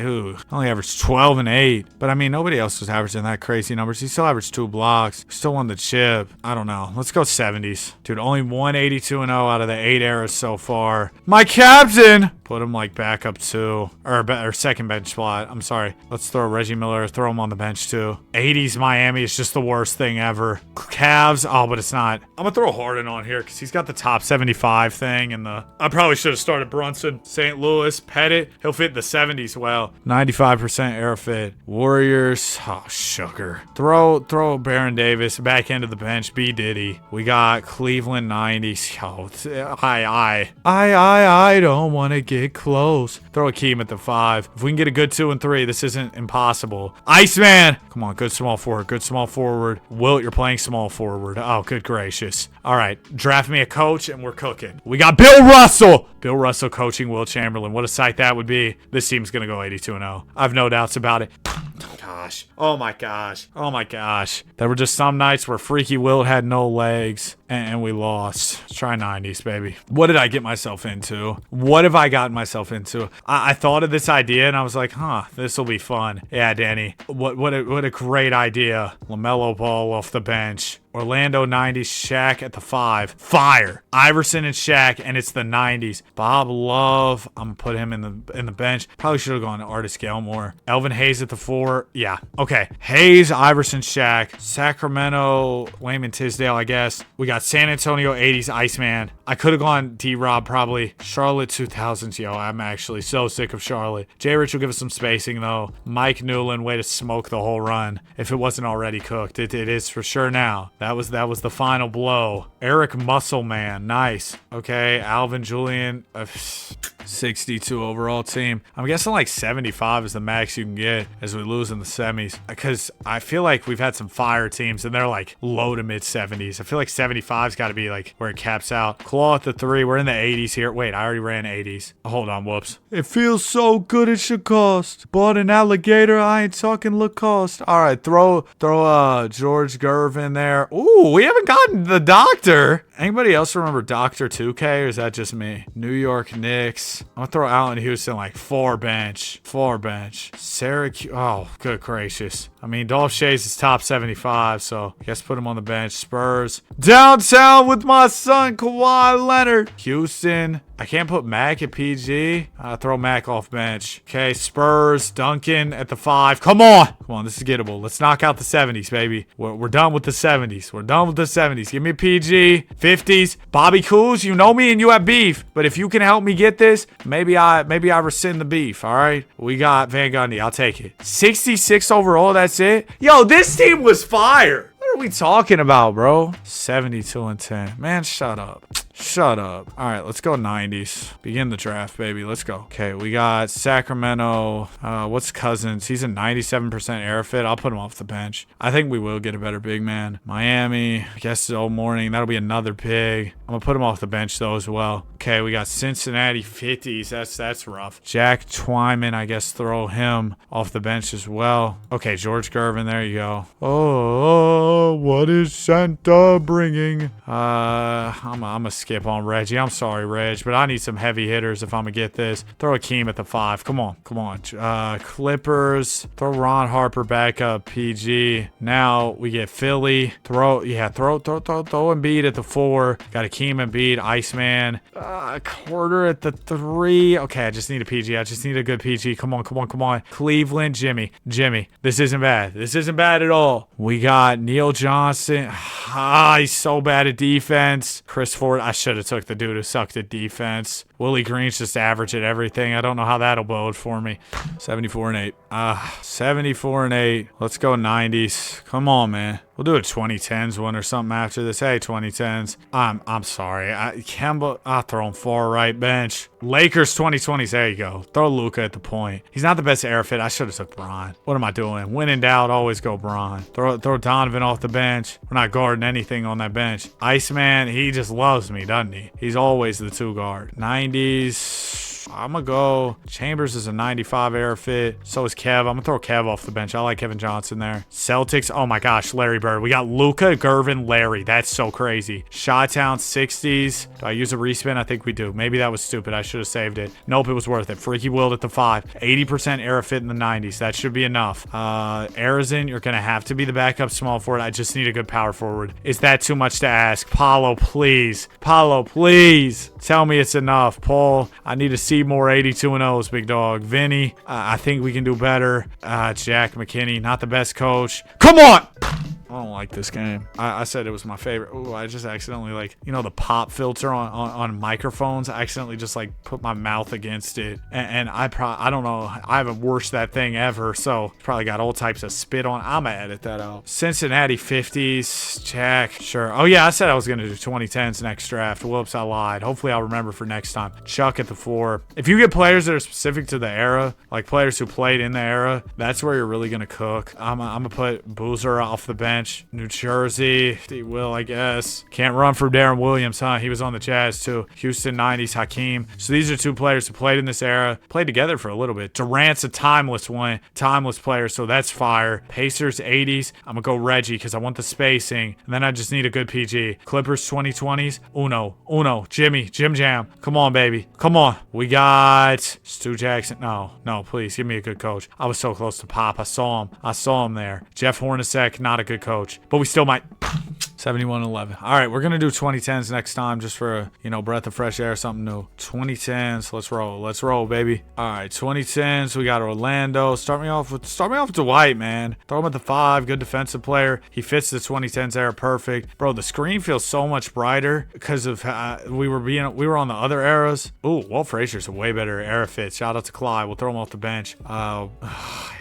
only averaged 12 and 8. But I mean, nobody else was averaging that crazy numbers. He still averaged 2 blocks. Still won the chip. I don't know. Let's go 70s. Dude, only 182-0 out of the 8 eras so far. My captain! Put him like backup 2. Or second bench spot. I'm sorry. Let's throw Reggie Miller. Throw him on the bench too. 80s Miami is just the worst thing ever. Cavs. Oh, but it's not. I'm going to throw Harden on here because he's got the top 75 thing. And I probably should have started Brunson. St. Louis. Pettit. He'll fit the 70s well. 95% air fit. Warriors. Oh, sugar. Throw Baron Davis back into the bench. B. Diddy. We got Cleveland 90s. Oh, I don't want to get close. Throw Akeem at the 5. If we can get a good 2 and 3, this isn't impossible. Iceman! Come on, good small forward. Good small forward. Wilt, you're playing small forward. Oh, good gracious. All right, draft me a coach and we're cooking. We got Bill Russell! Bill Russell coaching Wilt Chamberlain. What a sight that would be. This team's going to go 82-0. I have no doubts about it. Gosh. Oh my gosh. Oh my gosh. There were just some nights where Freaky Wilt had no legs and we lost. Let's try 90s, baby. What did I get myself into? What have I gotten myself into? I thought of this idea and I was like, this will be fun. Yeah, Danny. What a great idea. LaMelo Ball off the bench. Orlando 90s, Shaq at the 5. Fire. Iverson and Shaq, and it's the 90s. Bob Love, I'm gonna put him in the bench. Probably should have gone to Artis Gilmore. Elvin Hayes at the 4. Yeah. Okay. Hayes, Iverson, Shaq. Sacramento, Wayman Tisdale, I guess. We got San Antonio 80s, Iceman. I could have gone D-Rob probably. Charlotte 2000s. Yo, I'm actually so sick of Charlotte. Jay Rich will give us some spacing though. Mike Newland, way to smoke the whole run. If it wasn't already cooked, it is for sure now. That was the final blow. Eric Musselman, nice. Okay, Alvin Julian, 62 overall team. I'm guessing like 75 is the max you can get as we lose in the semis, because I feel like we've had some fire teams and they're like low to mid 70s. I feel like 75's got to be like where it caps out. Claw at the 3. We're in the 80s here. Wait, I already ran 80s. Hold on, whoops. It feels so good it should cost. Bought an alligator. I ain't talking Lacoste. All right, throw George Gerv in there. Ooh, we haven't gotten the doctor. Anybody else remember Dr. 2K, or is that just me? New York Knicks. I'm gonna throw Allen Houston like 4 bench. Syracuse. Oh, good gracious. I mean, Dolph Shays is top 75, so I guess put him on the bench. Spurs. Downtown with my son, Kawhi Leonard. Houston. I can't put Mac at PG. Throw Mac off bench. Okay, Spurs. Duncan at the 5. Come on, this is gettable. Let's knock out the 70s, baby. We're done with the 70s. Give me a PG. 50s. Bobby Coos, you know me and you have beef. But if you can help me get this, maybe I rescind the beef, all right? We got Van Gundy. I'll take it. 66 overall, that's it? Yo, this team was fire. What are we talking about, bro? 72 and 10. Man, shut up. All right, let's go 90s. Begin the draft, baby. Let's go. Okay, we got Sacramento. What's Cousins? He's a 97% air fit. I'll put him off the bench. I think we will get a better big man. Miami. I guess so. Morning. That'll be another big. I'm gonna put him off the bench though as well. Okay, we got Cincinnati 50s. That's rough. Jack Twyman. I guess throw him off the bench as well. Okay, George Gervin. There you go. Oh, what is Santa bringing? I'm gonna skip on Reggie. I'm sorry, Reg, but I need some heavy hitters if I'm gonna get this. Throw Akeem at the 5. Come on. Clippers. Throw Ron Harper back up. PG. Now we get Philly. Throw Embiid at the 4. Got Akeem, Embiid, Iceman. Quarter at the 3. Okay, I just need a PG. I just need a good PG. Come on. Cleveland, Jimmy. This isn't bad. This isn't bad at all. We got Neil Johnson. He's so bad at defense. Chris Ford. I should have took the dude who sucked at defense. Willie Green's just average at everything. I don't know how that'll bode for me. 74 and 8. 74 and 8. Let's go 90s. Come on, man. We'll do a 2010s one or something after this. Hey, 2010s. I'm sorry. Kemba, I'll throw him far right bench. Lakers 2020s. There you go. Throw Luka at the point. He's not the best air fit. I should have took Bron. What am I doing? When in doubt, always go Bron. Throw Donovan off the bench. We're not guarding anything on that bench. Iceman, he just loves me, doesn't he? He's always the 2 guard. 90s. I'm gonna go. Chambers is a 95 air fit. So is Kev. I'm gonna throw Kev off the bench. I like Kevin Johnson there. Celtics. Oh my gosh, Larry Bird. We got Luka, Gervin, Larry. That's so crazy. Chi-Town 60s. Do I use a respin? I think we do. Maybe that was stupid. I should have saved it. Nope, it was worth it. Freaky Wild at the 5. 80% air fit in the 90s. That should be enough. Arizin, you're gonna have to be the backup small forward. I just need a good power forward. Is that too much to ask? Paulo, please. Tell me it's enough. Paul, I need to see more 82 and 0s, big dog. Vinny, I think we can do better. Jack McKinney, not the best coach. Come on! I don't like this game. I said it was my favorite. Ooh, I just accidentally, like, you know, the pop filter on microphones. I accidentally just, like, put my mouth against it. And I don't know. I haven't washed that thing ever. So, probably got all types of spit on. I'm going to edit that out. Cincinnati 50s. Jack. Sure. Oh, yeah. I said I was going to do 2010s next draft. Whoops, I lied. Hopefully, I'll remember for next time. Chuck at the 4. If you get players that are specific to the era, like players who played in the era, that's where you're really going to cook. I'm going to put Boozer off the bench. New Jersey, D. Will, I guess. Can't run from Darren Williams, huh? He was on the Jazz, too. Houston 90s, Hakeem. So these are 2 players who played in this era. Played together for a little bit. Durant's a timeless player, so that's fire. Pacers 80s. I'm gonna go Reggie because I want the spacing. And then I just need a good PG. Clippers 2020s. Uno. Jim Jam. Come on, baby. Come on. We got Stu Jackson. No, please. Give me a good coach. I was so close to Pop. I saw him there. Jeff Hornacek, not a good coach. But we still might. 71-11. All right, we're going to do 2010s next time just for a, breath of fresh air, something new. 2010s, let's roll. Let's roll, baby. All right, 2010s, we got Orlando. Start me off with Dwight, man. Throw him at the 5, good defensive player. He fits the 2010s era perfect. Bro, the screen feels so much brighter because of we were on the other eras. Ooh, Walt Frazier's a way better era fit. Shout out to Clyde. We'll throw him off the bench.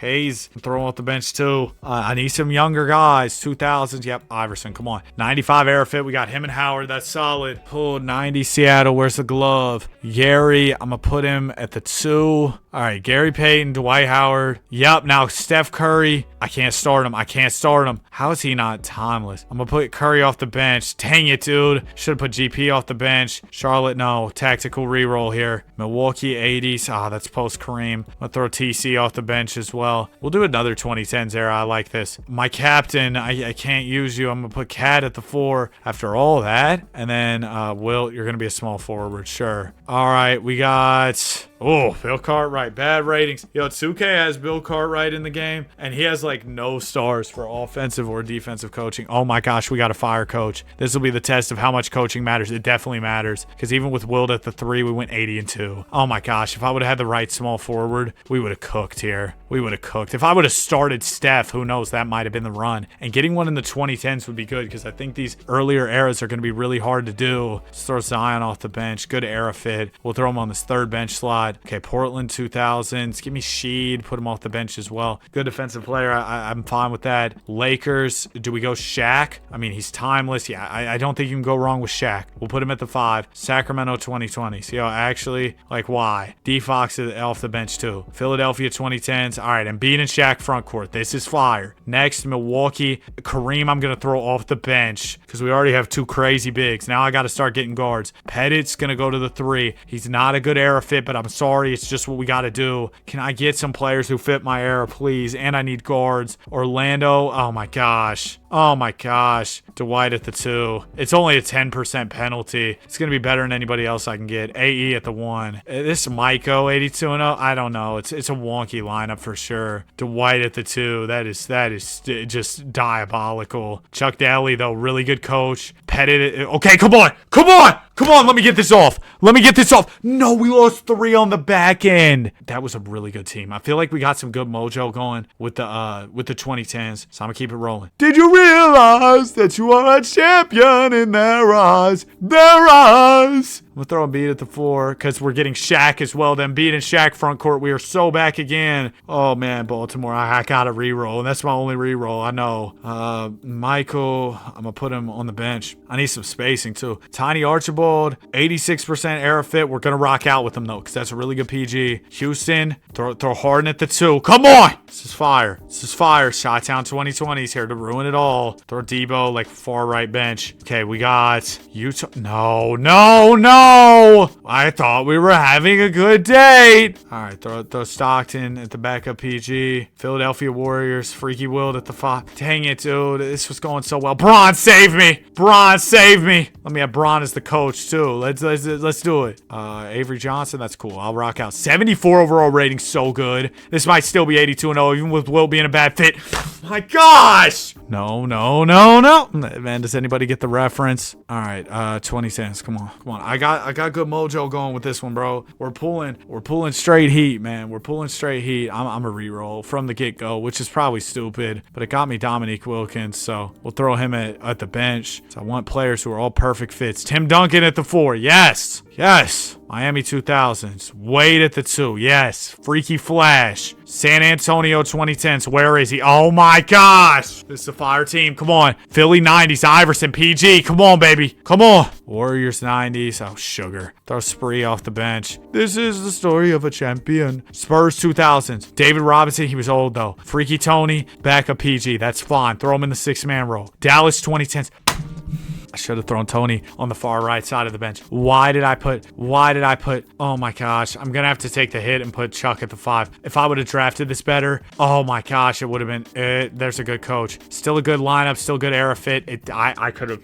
Hayes, throw him off the bench too. I need some younger guys. 2000s, yep, Iverson, come on. 95 era fit, we got him and Howard. That's solid. Oh, 90 Seattle, where's the glove? Gary, I'm gonna put him at the 2. All right, Gary Payton, Dwight Howard. Yep, now Steph Curry. I can't start him. How is he not timeless? I'm gonna put Curry off the bench. Dang it, dude. Should have put GP off the bench. Charlotte, no. Tactical reroll here. Milwaukee 80s. That's post Kareem. I'm gonna throw TC off the bench as well. We'll do another 2010s era. I like this. My captain, I can't use you. I'm gonna put Cat at the 4 after all that. And then Wilt, you're gonna be a small forward, sure. All right, we got... Oh, Bill Cartwright, bad ratings. Yo, 2K has Bill Cartwright in the game, and he has like no stars for offensive or defensive coaching. Oh my gosh, we got to fire coach. This will be the test of how much coaching matters. It definitely matters, because even with Wilt at the 3, we went 80-2. Oh my gosh, if I would have had the right small forward, we would have cooked here. We would have cooked. If I would have started Steph, who knows, that might have been the run. And getting one in the 2010s would be good, because I think these earlier eras are going to be really hard to do. Let's throw Zion off the bench. Good era fit. We'll throw him on this 3rd bench slot. Okay, Portland 2000s. Give me Sheed. Put him off the bench as well. Good defensive player. I'm fine with that. Lakers. Do we go Shaq? I mean, he's timeless. Yeah, I don't think you can go wrong with Shaq. We'll put him at the 5. Sacramento 2020s. Yo, actually, like, why? D-Fox is off the bench too. Philadelphia 2010s. All right, Embiid and Shaq front court. This is fire. Next, Milwaukee. Kareem, I'm going to throw off the bench because we already have 2 crazy bigs. Now I got to start getting guards. Pettit's going to go to the 3. He's not a good era fit, but I'm sorry. It's just what we got to do. Can I get some players who fit my era, please? And I need guards. Orlando. Oh my gosh. Oh my gosh. Dwight at the 2. It's only a 10% penalty. It's going to be better than anybody else I can get. AE at the 1. This Myko 82-0. I don't know. It's a wonky lineup for sure. Dwight at the 2. That is just diabolical. Chuck Daly, though, really good coach. Pettit. Okay, come on. Let me get this off. No, we lost 3 on the back end. That was a really good team. I feel like we got some good mojo going with the 2010s. So I'm gonna keep it rolling. Did you realize that you are a champion in their eyes? I'm gonna throw Embiid at the 4 because we're getting Shaq as well. Then Embiid and Shaq front court. We are so back again. Oh man, Baltimore. I gotta reroll, and that's my only reroll. I know. Michael, I'm gonna put him on the bench. I need some spacing too. Tiny Archibald, 86% era fit. We're gonna rock out with him though, because that's a really good PG. Houston, throw Harden at the 2. Come on! This is fire. Chi-Town 2020s here to ruin it all. Throw Debo like far right bench. Okay, we got Utah. No! I thought we were having a good date. All right, throw Stockton at the backup PG. Philadelphia Warriors, Freaky Wilt at the 5. Dang it, dude. This was going so well. Bron, save me. Let me have Bron as the coach too. Let's do it. Avery Johnson, that's cool. I'll rock out. 74 overall rating, so good. This might still be 82-0, even with Wilt being a bad fit. My gosh! No. Man, does anybody get the reference? All right, 2010s. Come on. I got good mojo going with this one, bro. We're pulling straight heat, man. I'm a reroll from the get-go, which is probably stupid, but it got me Dominique Wilkins, so we'll throw him at the bench. So I want players who are all perfect fits. Tim Duncan at the 4. Yes. Miami 2000s. Wade at the 2. Yes. Freaky Flash. San Antonio 2010s. Where is he? Oh my gosh. This is a fire team. Come on. Philly 90s. Iverson. PG. Come on, baby. Come on. Warriors 90s. Oh, sugar. Throw Spree off the bench. This is the story of a champion. Spurs 2000s. David Robinson. He was old, though. Freaky Tony. Backup PG. That's fine. Throw him in the 6-man role. Dallas 2010s. I should have thrown Tony on the far right side of the bench. Why did I put, oh my gosh, I'm going to have to take the hit and put Chuck at the 5. If I would have drafted this better, oh my gosh, it would have been, there's a good coach. Still a good lineup, still good era fit. I could have,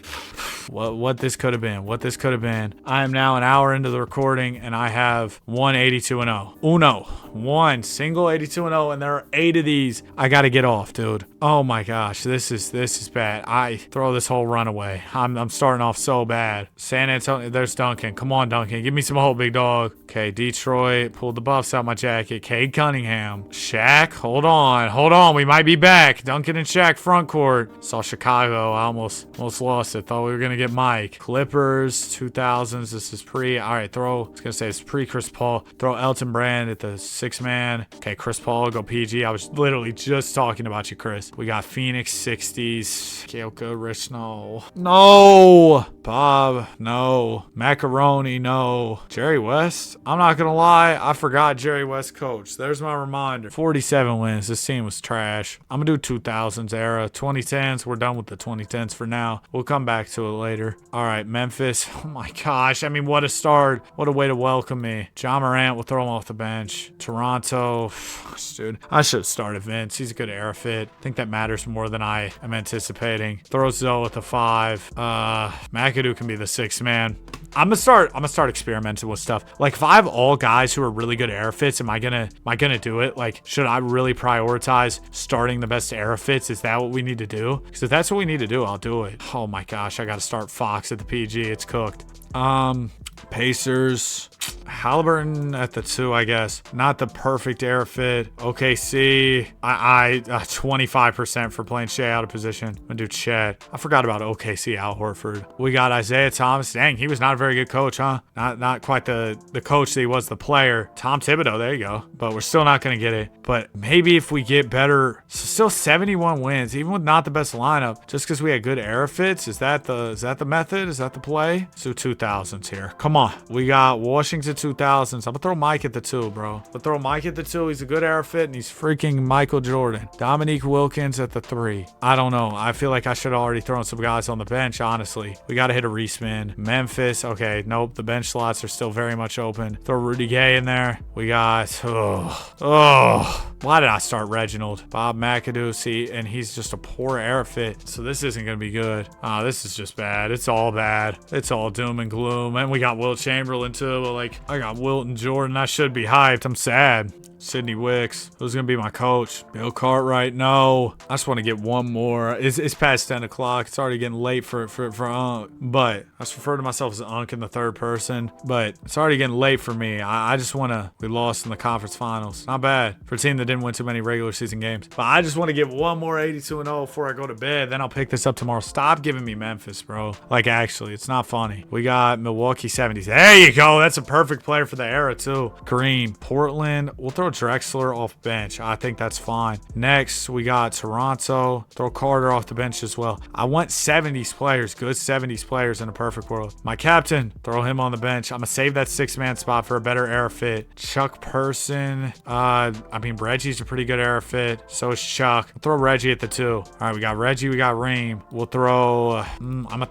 what this could have been. I am now an hour into the recording and I have 182-0. One single 82-0, and there are 8 of these. I got to get off, dude. Oh my gosh, this is bad. I throw this whole run away. I'm starting off so bad. San Antonio, there's Duncan. Come on, Duncan. Give me some hope, big dog. Okay, Detroit. Pulled the buffs out my jacket. Cade Cunningham. Shaq, hold on. Hold on. We might be back. Duncan and Shaq front court. Saw Chicago. I almost lost it. Thought we were going to get Mike. Clippers, 2000s. This is pre. All right, throw. I was going to say it's pre Chris Paul. Throw Elton Brand at the 6-man. Okay, Chris Paul, go PG. I was literally just talking about you, Chris. We got Phoenix 60s. Kyoka, Rich, no. No. Bob, no. Macaroni, no. Jerry West? I'm not gonna lie, I forgot Jerry West coach. There's my reminder. 47 wins. This team was trash. I'm gonna do 2000s era. 2010s, we're done with the 2010s for now. We'll come back to it later. All right, Memphis. Oh my gosh. I mean, what a start. What a way to welcome me. John Morant, we'll throw him off the bench. Toronto. Dude, I should have started Vince. He's a good era fit. I think that matters more than I am anticipating. Throw Zoe at the 5. McAdoo can be the 6th man. I'm gonna start experimenting with stuff. Like, if I have all guys who are really good era fits, am I gonna do it? Like, should I really prioritize starting the best era fits? Is that what we need to do? Because if that's what we need to do, I'll do it. Oh my gosh, I gotta start Fox at the PG. It's cooked. Pacers. Halliburton at the 2, I guess. Not the perfect era fit. OKC. I 25% for playing Shea out of position. I'm gonna do Chet. I forgot about OKC, Al Horford. We got Isaiah Thomas. Dang, he was not a very good coach, huh? Not quite the coach that he was the player. Tom Thibodeau, there you go. But we're still not gonna get it. But maybe if we get better, still 71 wins, even with not the best lineup, just because we had good era fits. Is that the method? Is that the play? So 2000s here. Come on. We got Washington 2000s. I'm gonna throw Mike at the 2, bro. But throw Mike at the 2. He's a good era fit, and he's freaking Michael Jordan. Dominique Wilkins at the 3. I don't know. I feel like I should have already thrown some guys on the bench, honestly. We gotta hit a respin. Memphis. Okay, nope. The bench slots are still very much open. Throw Rudy Gay in there. We got... Why did I start Reginald? Bob McAdoo, see, and he's just a poor era fit. So this isn't going to be good. This is just bad. It's all bad. It's all doom and gloom. And we got Wilt Chamberlain too. But like, I got Wilt and Jordan. I should be hyped. I'm sad. Sidney Wicks. Who's going to be my coach? Bill Cartwright. No. I just want to get one more. It's past 10 o'clock. It's already getting late for Unk. But I just refer to myself as Unk in the third person. But it's already getting late for me. I just want to... We lost in the conference finals. Not bad for a team that didn't win too many regular season games. But I just want to get one more 82-0 before I go to bed. Then I'll pick this up tomorrow. Stop giving me Memphis, bro. Like, actually, it's not funny. We got Milwaukee 70s. There you go. That's a perfect player for the era, too. Green. Portland. We'll throw Drexler off bench. I think that's fine. Next, we got Toronto. Throw Carter off the bench as well. I want 70s players. Good 70s players in a perfect world. My captain. Throw him on the bench. I'm going to save that 6-man spot for a better era fit. Chuck Person. I mean, Reggie's a pretty good era fit. So is Chuck. Throw Reggie at the 2. All right, we got Reggie. We got Ream. We'll throw... I'm gonna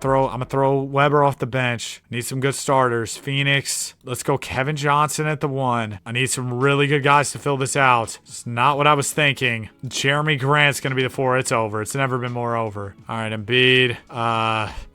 throw Weber off the bench. Need some good starters. Phoenix. Let's go Kevin Johnson at the 1. I need some really good guys to fill this out. It's not what I was thinking. Jeremy Grant's gonna be the 4. It's over. It's never been more over. All right, Embiid.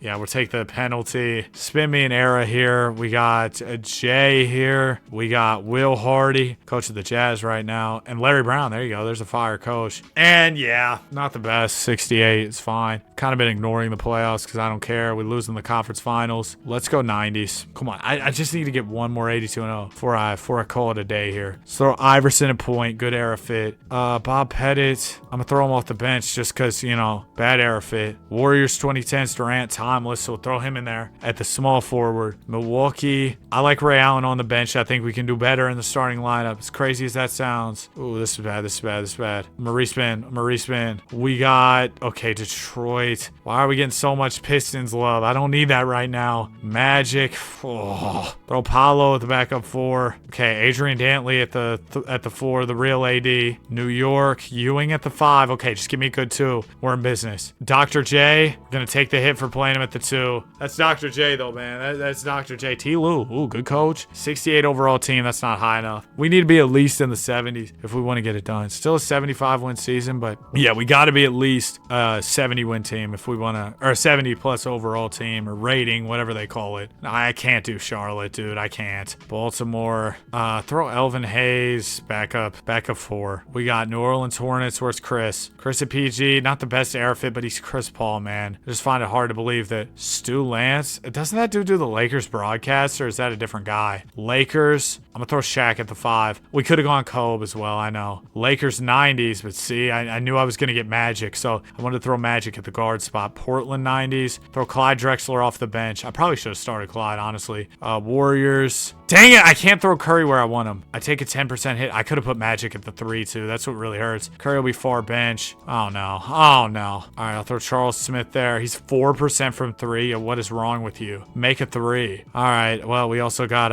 Yeah, we'll take the penalty. Spin me an era here. We got Jay here. We got Will Hardy, coach of the Jazz right now, and Larry Brown. There you go. There's a fire coach. And yeah, not the best. 68. It's fine. Kind of been ignoring the playoffs because I don't care. We lose in the conference finals. Let's go 90s. Come on. I just need to get one more 82-0 before I call it a day here. So Iverson at point. Good era fit. Bob Pettit. I'm going to throw him off the bench just because, you know, bad era fit. Warriors 2010s. Durant timeless. So we'll throw him in there at the small forward. Milwaukee. I like Ray Allen on the bench. I think we can do better in the starting lineup. As crazy as that sounds. Ooh, this is bad. This is bad. This is bad. Maurice Ben. We got, okay, Detroit. Why are we getting so much Pistons love? I don't need that right now. Magic. Oh. Throw Paolo at the backup 4. Okay, Adrian Dantley at the 4, the real AD. New York. Ewing at the 5. Okay, just give me a good 2. We're in business. Dr. J. Gonna take the hit for playing him at the 2. That's Dr. J though, man. That's Dr. J. T. Lue. Ooh, good coach. 68 overall team. That's not high enough. We need to be at least in the 70s if we want to want to get it done. Still a 75 win season, but yeah, we got to be at least a 70 win team if we want to, or a 70 plus overall team or rating, whatever they call it. I can't do Charlotte, dude. I can't. Baltimore, throw Elvin Hayes back up 4. We got New Orleans Hornets. Where's Chris? Chris at PG, not the best air fit, but he's Chris Paul, man. I just find it hard to believe that Stu Lance, doesn't that dude do the Lakers broadcast, or is that a different guy? Lakers, I'm gonna throw Shaq at the 5. We could have gone Kobe as well, I know. Lakers 90s, but see, I knew I was gonna get Magic, so I wanted to throw Magic at the guard spot. Portland 90s, throw Clyde Drexler off the bench. I probably should have started Clyde, honestly. Warriors, dang it, I can't throw Curry where I want him. I take a 10% hit. I could have put Magic at the 3 too. That's what really hurts. Curry will be far bench. Oh no. Oh no. All right, I'll throw Charles Smith there. He's 4% from 3. What is wrong with you? Make a 3. All right. Well, we also got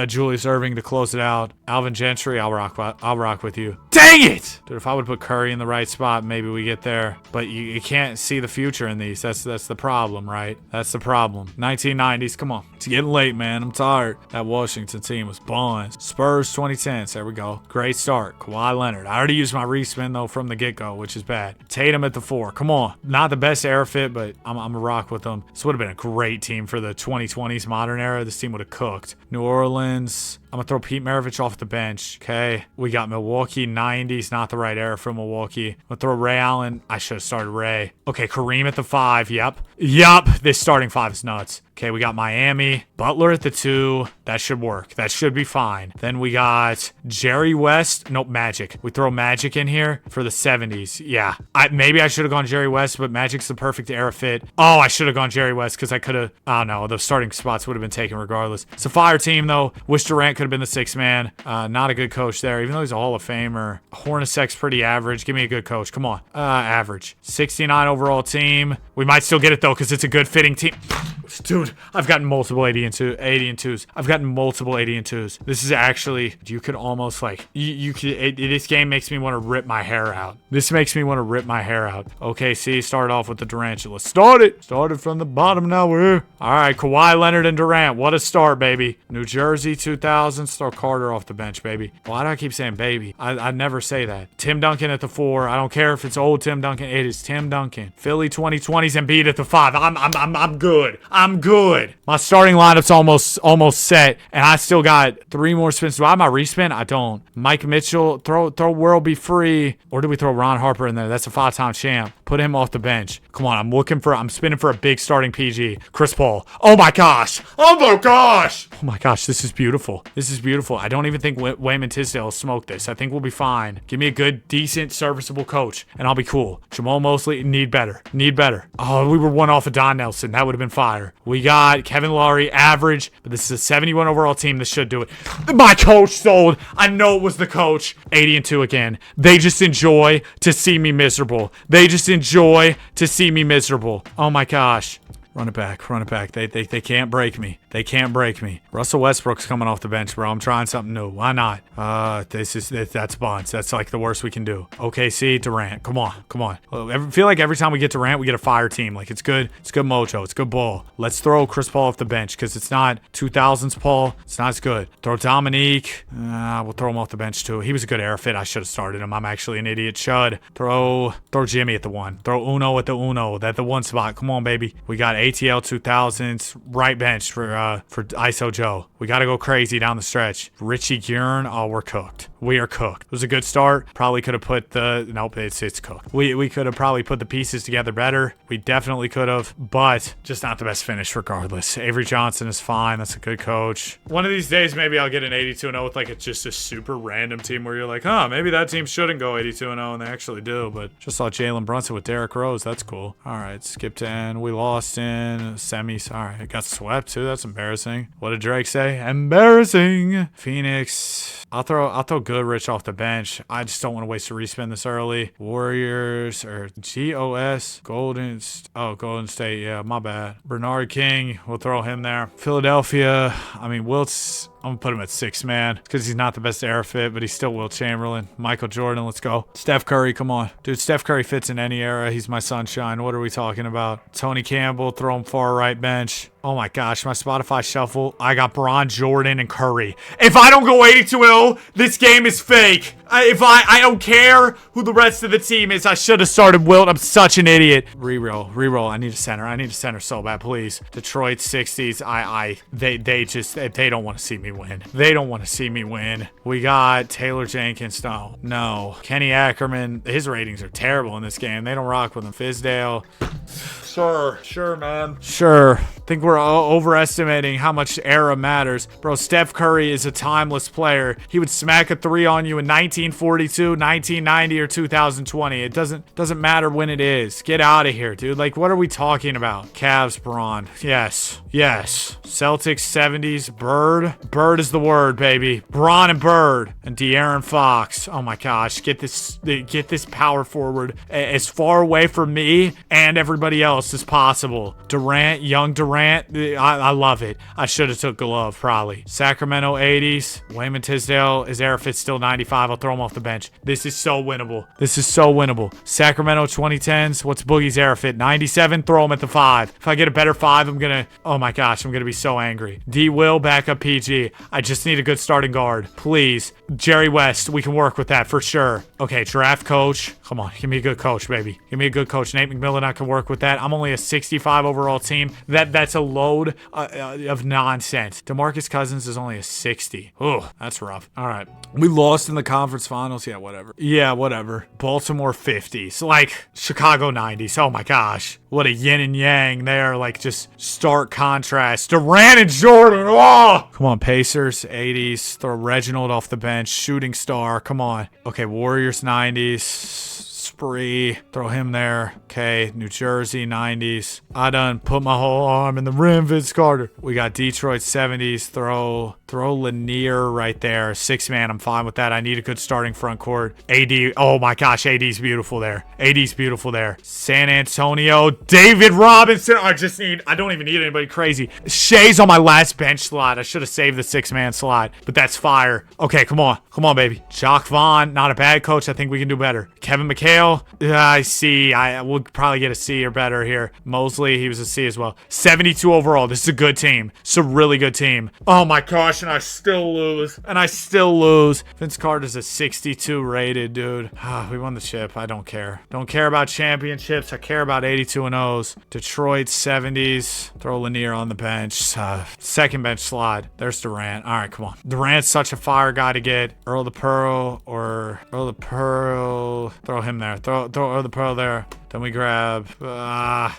Julius Erving to close it out. Alvin Gentry, I'll rock with you. Dang it! Dude, if I would put Curry in the right spot, maybe we get there. But you can't see the future in these. That's the problem, right? That's the problem. 1990s, come on. It's getting late, man. I'm tired. That Washington team was buns. Spurs 2010s. There we go. Great start. Kawhi Leonard. I already used my respin, though, from the get-go, which is bad. Tatum at the 4. Come on. Not the best air fit, but I'm a rock with them. This would have been a great team for the 2020s modern era. This team would have cooked. New Orleans. I'm going to throw Pete Maravich off the bench. Okay. We got Milwaukee 90s. Not the right era for Milwaukee. I'm going to throw Ray Allen. I should have started Ray. Okay. Kareem at the 5. Yep. This starting 5 is nuts. Okay, we got Miami, Butler at the 2. That should work. That should be fine. Then we got Jerry West. Nope, Magic. We throw Magic in here for the 70s. Yeah, maybe I should have gone Jerry West, but Magic's the perfect era fit. Oh, I should have gone Jerry West because I could have, I don't know, the starting spots would have been taken regardless. It's a fire team, though. Wish Durant could have been the 6th man. Not a good coach there, even though he's a Hall of Famer. Hornacek's pretty average. Give me a good coach. Come on. Average. 69 overall team. We might still get it, though, because it's a good fitting team. Dude, I've gotten multiple 80 and 2s. I've gotten multiple 80 and 2s. This is actually, you could almost like, this game makes me want to rip my hair out. This makes me want to rip my hair out. Okay, see, start off with the Durantula. Started from the bottom, now we're here. All right, Kawhi Leonard and Durant. What a start, baby. New Jersey 2000s, throw Carter off the bench, baby. Why do I keep saying baby? I never say that. Tim Duncan at the 4. I don't care if it's old Tim Duncan. It is Tim Duncan. Philly 2020s and Embiid at the 5. I'm good. I'm good. My starting lineup's almost set, and I still got 3 more spins. Do I have my respin? I don't. Mike Mitchell, throw World Be Free. Or do we throw Ron Harper in there? That's a 5-time champ. Put him off the bench. Come on, I'm spinning for a big starting PG. Chris Paul. Oh my gosh. This is beautiful. I don't even think Wayman Tisdale will smoke this. I think we'll be fine. Give me a good, decent, serviceable coach, and I'll be cool. Jamal Mosley, need better. Oh, we were 1 off of Don Nelson. That would have been fire. We got Kevin Lowry, average, but this is a 71 overall team. This should do it. My coach sold. I know it was the coach. 80 and 2 again. They just enjoy to see me miserable. Oh my gosh. Run it back. They can't break me. Russell Westbrook's coming off the bench, bro. I'm trying something new. Why not? That's buns. That's like the worst we can do. OKC, Durant. Come on. I feel like every time we get Durant, we get a fire team. Like, it's good. It's good mojo. It's good ball. Let's throw Chris Paul off the bench because it's not 2000s Paul. It's not as good. Throw Dominique. We'll throw him off the bench too. He was a good air fit. I should have started him. I'm actually an idiot. Chud. Throw Jimmy at the 1. Throw Uno at the 1. At the 1 spot. Come on, baby. We got ATL 2000s right bench for ISO Joe. We got to go crazy down the stretch. Richie Guerin. Oh, we're cooked. We are cooked. It was a good start. Probably could have put nope, it's cooked. We could have probably put the pieces together better. We definitely could have, but just not the best finish regardless. Avery Johnson is fine. That's a good coach. One of these days, maybe I'll get an 82-0 with like it's just a super random team where you're like, maybe that team shouldn't go 82-0, and they actually do. But just saw Jalen Brunson with Derrick Rose. That's cool. All right, skip to end. We lost in semis. All right, it got swept too. That's embarrassing. What did Drake say? Embarrassing. Phoenix. I'll throw Goodrich off the bench. I just don't want to waste a respin this early. Warriors or GOS. Golden State. Yeah, my bad. Bernard King. We'll throw him there. Philadelphia. I mean, Wilt's I'm gonna put him at 6 man because he's not the best era fit, but he's still Will Chamberlain. Michael Jordan, let's go. Steph Curry, come on. Dude, Steph Curry fits in any era. He's my sunshine. What are we talking about? Tony Campbell, throw him far right bench. Oh my gosh, my Spotify shuffle. I got Bron, Jordan, and Curry. If I don't go 82-0, this game is fake. I don't care who the rest of the team is. I should have started Wilt. I'm such an idiot. Reroll. I need a center so bad, please. Detroit 60s. They don't want to see me win. They don't want to see me win. We got Taylor Jenkins. No. Kenny Ackerman. His ratings are terrible in this game. They don't rock with him. Fizdale. Sure, man. Sure. Think we're overestimating how much era matters. Bro, Steph Curry is a timeless player. He would smack a 3 on you in 1942, 1990, or 2020. It doesn't matter when it is. Get out of here, dude. Like, what are we talking about? Cavs, Braun. Yes. Celtics, 70s, Bird is the word, baby. Braun and Bird. And De'Aaron Fox. Oh my gosh. Get this power forward as far away from me and everybody else as possible. Young Durant. I love it. I should have took Glove, probably. Sacramento 80s. Wayman Tisdale. His era fit's still 95. I'll throw him off the bench. This is so winnable. Sacramento 2010s. What's Boogie's era fit? 97. Throw him at the 5. If I get a better 5, I'm gonna... Oh my gosh, I'm gonna be so angry. D. Will, backup PG. I just need a good starting guard. Please. Jerry West. We can work with that for sure. Okay, draft coach. Come on. Give me a good coach, baby. Give me a good coach. Nate McMillan, I can work with that. I'm only a 65 overall team. That's a load of nonsense. DeMarcus Cousins is only a 60. Oh, that's rough. All right. We lost in the conference finals. Yeah, whatever. Baltimore 50s. Like, Chicago 90s. Oh my gosh. What a yin and yang there. Like, just stark contrast. Durant and Jordan. Oh! Come on, Pacers 80s. Throw Reginald off the bench. Shooting star. Come on. Okay, Warriors 90s. Spree, throw him there. Okay, New Jersey 90s. I done put my whole arm in the rim, Vince Carter. We got Detroit 70s. Throw Lanier right there. 6 man, I'm fine with that. I need a good starting front court. AD, oh my gosh, AD's beautiful there. San Antonio, David Robinson. I don't even need anybody crazy. Shea's on my last bench slot. I should have saved the 6 man slot, but that's fire. Okay, come on, baby. Jacque Vaughn, not a bad coach. I think we can do better. Kevin McHale. I see. I will probably get a C or better here. Mosley, he was a C as well. 72 overall. This is a good team. It's a really good team. Oh my gosh, and I still lose. Vince Carter's a 62 rated, dude. We won the chip. I don't care. Don't care about championships. I care about 82-0s. Detroit 70s. Throw Lanier on the bench. Second bench slot. There's Durant. All right, come on. Durant's such a fire guy to get. Earl the Pearl. Throw him there. Throw Earl the Pearl there. Then we grab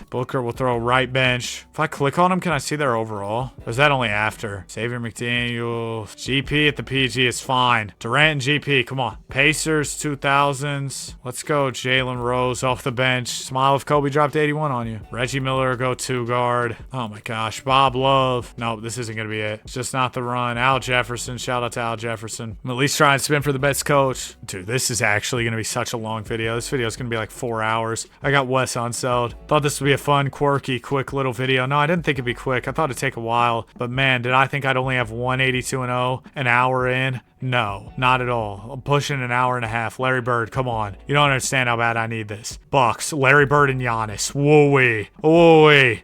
Booker. Will throw right bench. If I click on him, can I see their overall? Or is that only after? Xavier McDaniel. GP at the PG is fine. Durant and GP, come on. Pacers 2000s. Let's go Jalen Rose off the bench. Smile if Kobe dropped 81 on you. Reggie Miller, go 2 guard. Oh my gosh. Bob Love. No, this isn't going to be it. It's just not the run. Al Jefferson. Shout out to Al Jefferson. I'm at least trying to spin for the best coach. Dude, this is actually going to be such a long video. This video is going to be like 4 hours. I got Wes Unseld. Thought this would be a fun, quirky, quick little video. No, I didn't think it'd be quick. I thought it'd take a while. But man, did I think I'd only have 182-0 an hour in? No, not at all. I'm pushing an hour and a half. Larry Bird, come on. You don't understand how bad I need this. Bucks, Larry Bird and Giannis. Whoa-wee.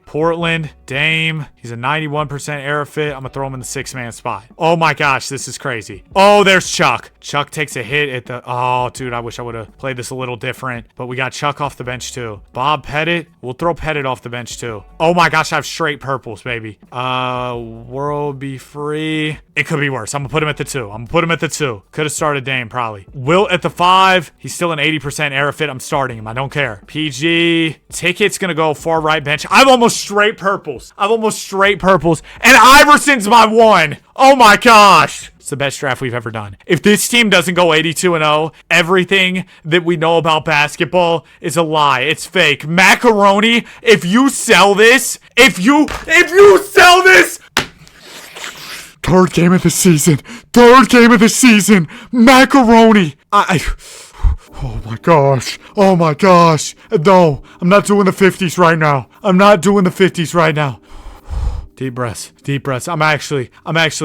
Portland, Dame. He's a 91% era fit. I'm going to throw him in the 6 man spot. Oh my gosh, this is crazy. Oh, there's Chuck. Chuck takes a hit at the... Oh, dude, I wish I would have played this a little different. But we got Chuck off the bench too. Bob Pettit. We'll throw Pettit off the bench too. Oh my gosh, I have straight purples, baby. World be free. It could be worse. I'm going to put him at the 2. Could have started Dame, probably. Wilt at the 5. He's still an 80% era fit. I'm starting him. I don't care. PG. Ticket's going to go far right bench. I'm almost straight purples. And Iverson's my 1. Oh my gosh. It's the best draft we've ever done. If this team doesn't go 82-0, everything that we know about basketball is a lie. It's fake. Macaroni, if you sell this, Third game of the season. Macaroni. Oh my gosh. No, I'm not doing the 50s right now. Deep breaths. Deep breaths. I'm actually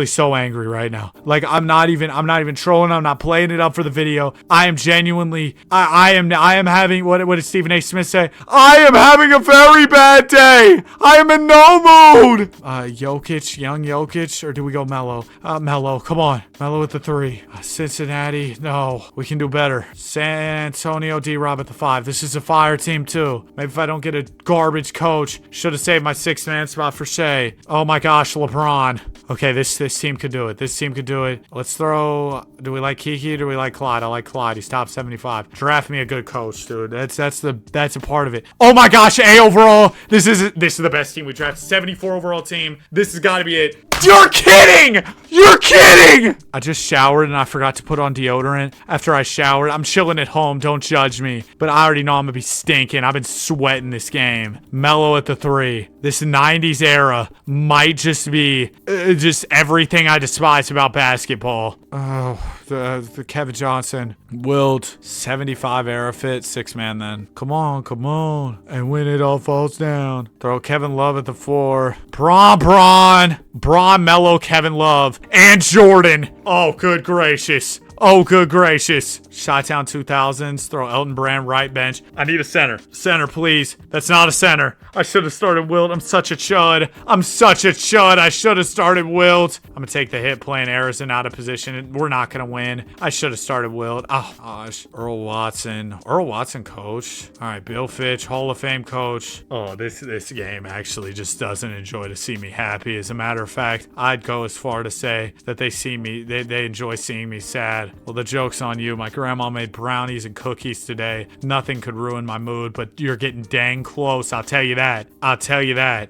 so angry right now. Like, I'm not even trolling. I'm not playing it up for the video. I am genuinely, I am having, what did Stephen A. Smith say? I am having a very bad day. I am in no mood. Jokic, young Jokic, or do we go Melo? Melo, come on. Melo with the 3. Cincinnati, no. We can do better. San Antonio, D-Rob at the 5. This is a fire team too. Maybe if I don't get a garbage coach, should have saved my 6-man spot for Shea. Oh my gosh, LeBron. Okay, this team could do it. This team could do it. Let's throw, do we like Kiki or do we like Clyde? I like Clyde. He's top 75. Draft me a good coach, dude. That's a part of it. Oh my gosh, A overall. This is the best team we drafted. 74 overall team. This has got to be it. You're kidding! You're kidding! I just showered and I forgot to put on deodorant after I showered. I'm chilling at home. Don't judge me. But I already know I'm gonna be stinking. I've been sweating this game. Melo at the 3. This 90s era might just be just everything I despise about basketball. Oh, the Kevin Johnson. Wilt. 75 era fit. 6-man then. Come on. And when it all falls down. Throw Kevin Love at the 4. Braun, Melo, Kevin Love, and Jordan. Oh, good gracious. Chi-Town 2000s. Throw Elton Brand right bench. I need a center. Center, please. That's not a center. I should have started Wilt. I'm such a chud. I should have started Wilt. I'm going to take the hit playing Arizona out of position. We're not going to win. I should have started Wilt. Oh, gosh. Earl Watson, coach. All right, Bill Fitch, Hall of Fame coach. Oh, this game actually just doesn't enjoy to see me happy. As a matter of fact, I'd go as far to say that they enjoy seeing me sad. Well, the joke's on you. My grandma made brownies and cookies today. Nothing could ruin my mood, but you're getting dang close. I'll tell you that.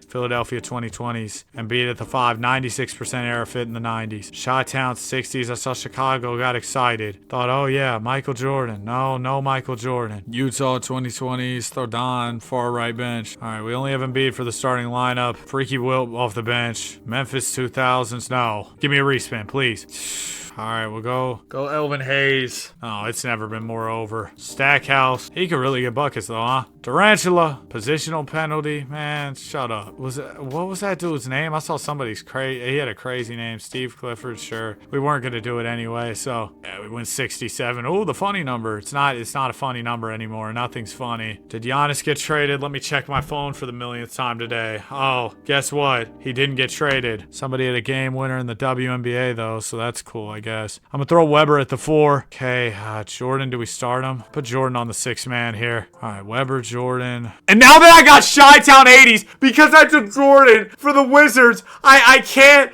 Philadelphia 2020s. Embiid at the 5. 96% error fit in the 90s. Chi-Town 60s. I saw Chicago. Got excited. Thought, oh yeah, Michael Jordan. No Michael Jordan. Utah 2020s. Throw Don. Far right bench. All right, we only have Embiid for the starting lineup. Freaky Wilt off the bench. Memphis 2000s. No. Give me a respin, please. All right, we'll go Elvin Hayes. Oh, it's never been more over. Stackhouse. He could really get buckets though, huh? Tarantula. Positional penalty. Man, shut up. What was that dude's name? I saw somebody's crazy. He had a crazy name. Steve Clifford. Sure. We weren't gonna do it anyway, so yeah, we went 67. Oh, the funny number. It's not a funny number anymore. Nothing's funny. Did Giannis get traded? Let me check my phone for the millionth time today. Oh, guess what? He didn't get traded. Somebody had a game winner in the WNBA though, so that's cool, I guess. I'm gonna throw Weber at the 4. Okay, Jordan, do we start him? Put Jordan on the 6-man here. All right, Weber, Jordan. And now that I got Chi-Town 80s, because I took Jordan for the Wizards, I can't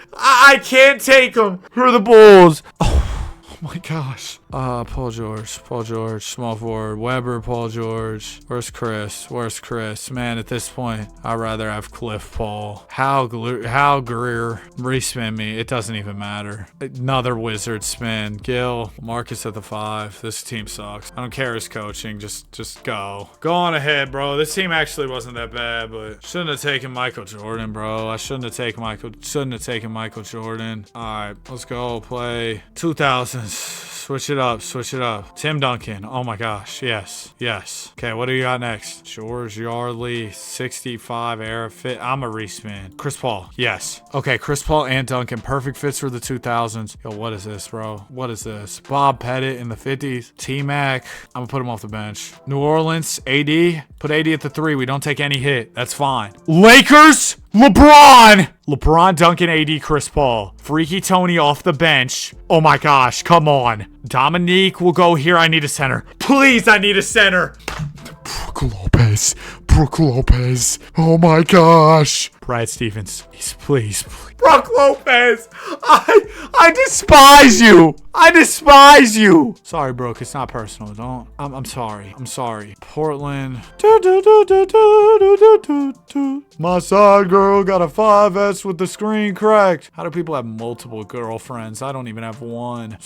take him for the Bulls. Oh my gosh. Paul George, small forward. Weber, Paul George. Where's Chris? Man, at this point, I'd rather have Cliff Paul. Hal Greer, respin me. It doesn't even matter. Another Wizard spin. Gil, Marcus at the 5. This team sucks. I don't care his coaching. Just go. Go on ahead, bro. This team actually wasn't that bad, but shouldn't have taken Michael Jordan, bro. I shouldn't have taken Michael Jordan. All right, let's go play 2000s. Switch it up. Tim Duncan. Oh my gosh. Yes. Okay, what do you got next? George Yardley, 65 era fit. I'm a respin. Chris Paul. Yes. Okay, Chris Paul and Duncan. Perfect fits for the 2000s. Yo, what is this, bro? What is this? Bob Pettit in the 50s. T-Mac. I'm gonna put him off the bench. New Orleans, AD. Put AD at the 3. We don't take any hit. That's fine. Lakers, LeBron, Duncan, AD, Chris Paul. Freaky Tony off the bench. Oh my gosh, come on. Dominique will go here. I need a center. Please, I need a center. Brook Lopez. Oh my gosh. Brad Stevens. Please. Brook Lopez. I despise you. Sorry, Brook. It's not personal. I'm sorry. Portland. My side girl got a 5S with the screen cracked. How do people have multiple girlfriends? I don't even have one.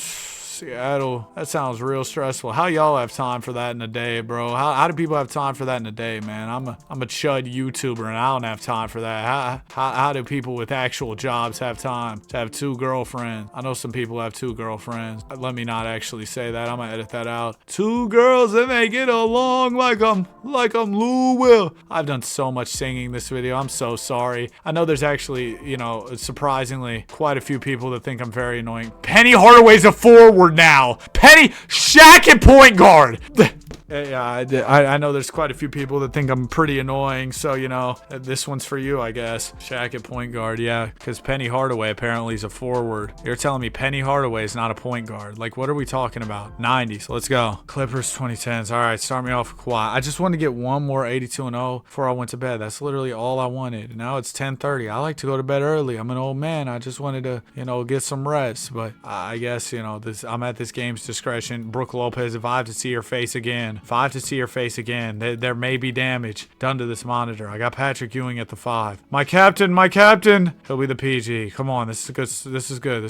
Seattle. That sounds real stressful. How y'all have time for that in a day, bro? How do people have time for that in a day, man? I'm a chud YouTuber and I don't have time for that. How do people with actual jobs have time to have 2 girlfriends? I know some people have 2 girlfriends. Let me not actually say that. I'm gonna edit that out. 2 girls and they get along like I'm Lou Will. I've done so much singing this video. I'm so sorry. I know there's actually, you know, surprisingly quite a few people that think I'm very annoying. Penny Hardaway's a forward now. Penny Shaq at point guard. Yeah, I know there's quite a few people that think I'm pretty annoying, so, you know, this one's for you, I guess. Shaq at point guard, yeah, because Penny Hardaway apparently is a forward. You're telling me Penny Hardaway is not a point guard. Like, what are we talking about? 90s, let's go. Clippers 2010s. All right, start me off with Kawhi. I just wanted to get one more 82-0 before I went to bed. That's literally all I wanted. Now it's 10:30. I like to go to bed early. I'm an old man. I just wanted to, you know, get some rest, but I guess, you know, I'm at this game's discretion. Brooke Lopez, if I have to see your face again, there may be damage done to this monitor. I got Patrick Ewing at the 5. My captain. He'll be the PG. Come on, this is good.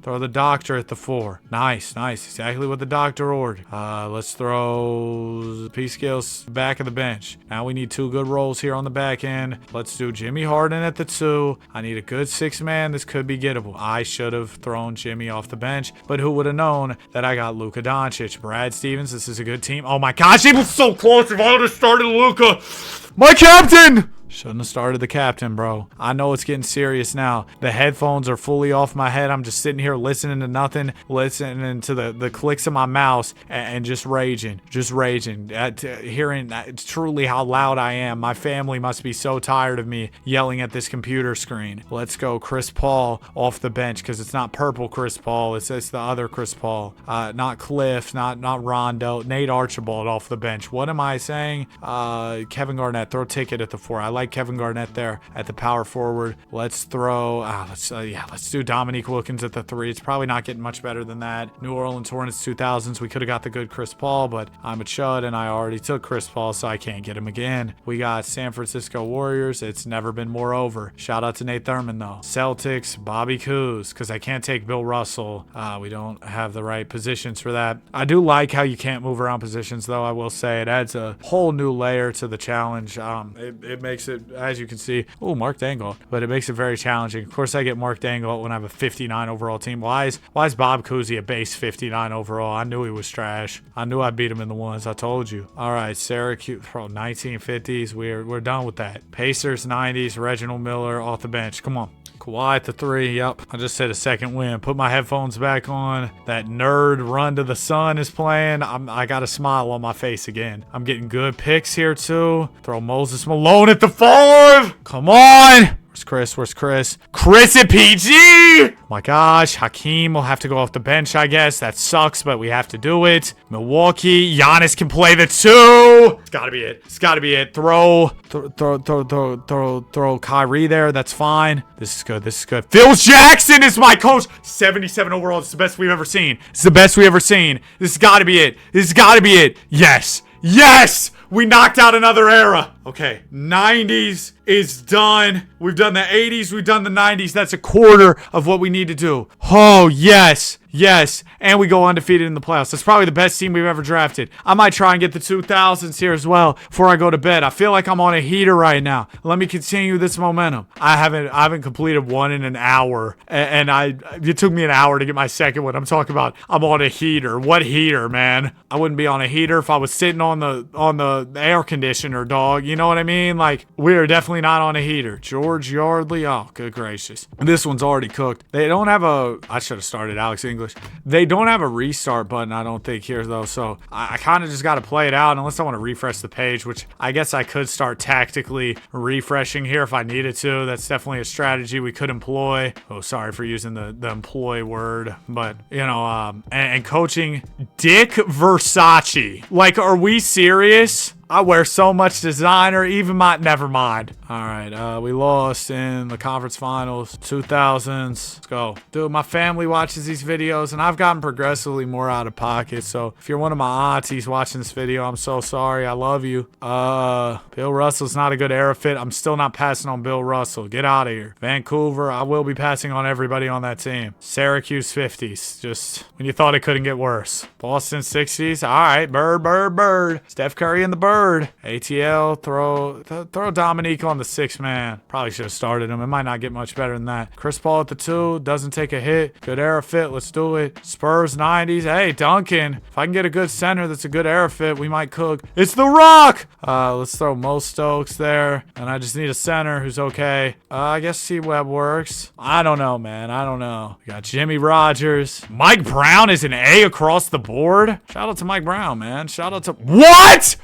Throw the doctor at the 4. Nice. Exactly what the doctor ordered. Let's throw P Scales back of the bench. Now we need 2 good rolls here on the back end. Let's do Jimmy Harden at the 2. I need a good 6-man. This could be gettable. I should have thrown Jimmy off the bench, but who would have known that I got Luka Doncic. Brad Stevens, this is a good team. Oh my gosh, he was so close. If I would have started Luka. My captain! Shouldn't have started the captain, bro. I know it's getting serious now. The headphones are fully off my head. I'm just sitting here listening to nothing, listening to the clicks of my mouse and just raging. Hearing truly how loud I am. My family must be so tired of me yelling at this computer screen. Let's go Chris Paul off the bench because it's not purple Chris Paul. It's the other Chris Paul. Not Cliff, not Rondo. Nate Archibald off the bench. What am I saying? Kevin Garnett, throw Ticket at the 4. I like Kevin Garnett there at the power forward. Let's throw, let's do Dominique Wilkins at the 3. It's probably not getting much better than that. New Orleans Hornets 2000s. We could have got the good Chris Paul, but I'm a chud and I already took Chris Paul, so I can't get him again. We got San Francisco Warriors. It's never been more over. Shout out to Nate Thurman though. Celtics, Bobby Coos, because I can't take Bill Russell. We don't have the right positions for that. I do like how you can't move around positions though. I will say it adds a whole new layer to the challenge. It makes it, as you can see, Mark Dangle, but it makes it very challenging. Of course, I get Mark Dangle when I have a 59 overall team. Why is Bob Cousy a base 59 overall? I knew he was trash. I knew I'd beat him in the ones. I told you. All right, Syracuse, 1950s. We're done with that. Pacers 90s. Reginald Miller off the bench. Come on. Kawhi at the 3, yep. I just said a second win. Put my headphones back on. That nerd Run to the Sun is playing. I got a smile on my face again. I'm getting good picks here too. Throw Moses Malone at the 5. Come on. Where's Chris? Chris at PG! My gosh, Hakeem will have to go off the bench, I guess. That sucks, but we have to do it. Milwaukee, Giannis can play the 2. It's gotta be it. Throw Kyrie there. That's fine. This is good. Phil Jackson is my coach. 77 overall. It's the best we've ever seen. This has gotta be it. Yes! We knocked out another era. Okay, 90s is done. We've done the 80s, we've done the 90s. That's a quarter of what we need to do. Oh, yes. And we go undefeated in the playoffs. That's probably the best team we've ever drafted. I might try and get the 2000s here as well before I go to bed. I feel like I'm on a heater right now. Let me continue this momentum. I haven't completed one in an hour, and it took me an hour to get my second one. I'm talking about I'm on a heater. What heater, man? I wouldn't be on a heater if I was sitting on the air conditioner, dog. You know what I mean? Like, we're definitely not on a heater. George Yardley. Oh, good gracious. This one's already cooked. They don't have I should have started Alex English. They don't have a restart button, I don't think, here, though. So I kind of just got to play it out unless I want to refresh the page, which I guess I could start tactically refreshing here if I needed to. That's definitely a strategy we could employ. Oh, sorry for using the employ word. But, you know, and coaching Dick Versace. Like, are we serious? I wear so much designer, even never mind. All right, we lost in the conference finals, 2000s. Let's go. Dude, my family watches these videos, and I've gotten progressively more out of pocket. So if you're one of my aunties watching this video, I'm so sorry. I love you. Bill Russell's not a good era fit. I'm still not passing on Bill Russell. Get out of here. Vancouver, I will be passing on everybody on that team. Syracuse 50s. Just when you thought it couldn't get worse. Boston 60s. All right, bird. Steph Curry and the bird. ATL, throw Dominique on the 6-man. Probably should have started him. It might not get much better than that. Chris Paul at the 2. Doesn't take a hit. Good era fit. Let's do it. Spurs 90s. Hey, Duncan. If I can get a good center that's a good era fit, we might cook. It's The Rock. Let's throw Mo Stokes there. And I just need a center who's okay. I guess C-Web works. I don't know, man. I don't know. We got Jimmy Rogers. Mike Brown is an A across the board. Shout out to Mike Brown, man. Shout out to... What?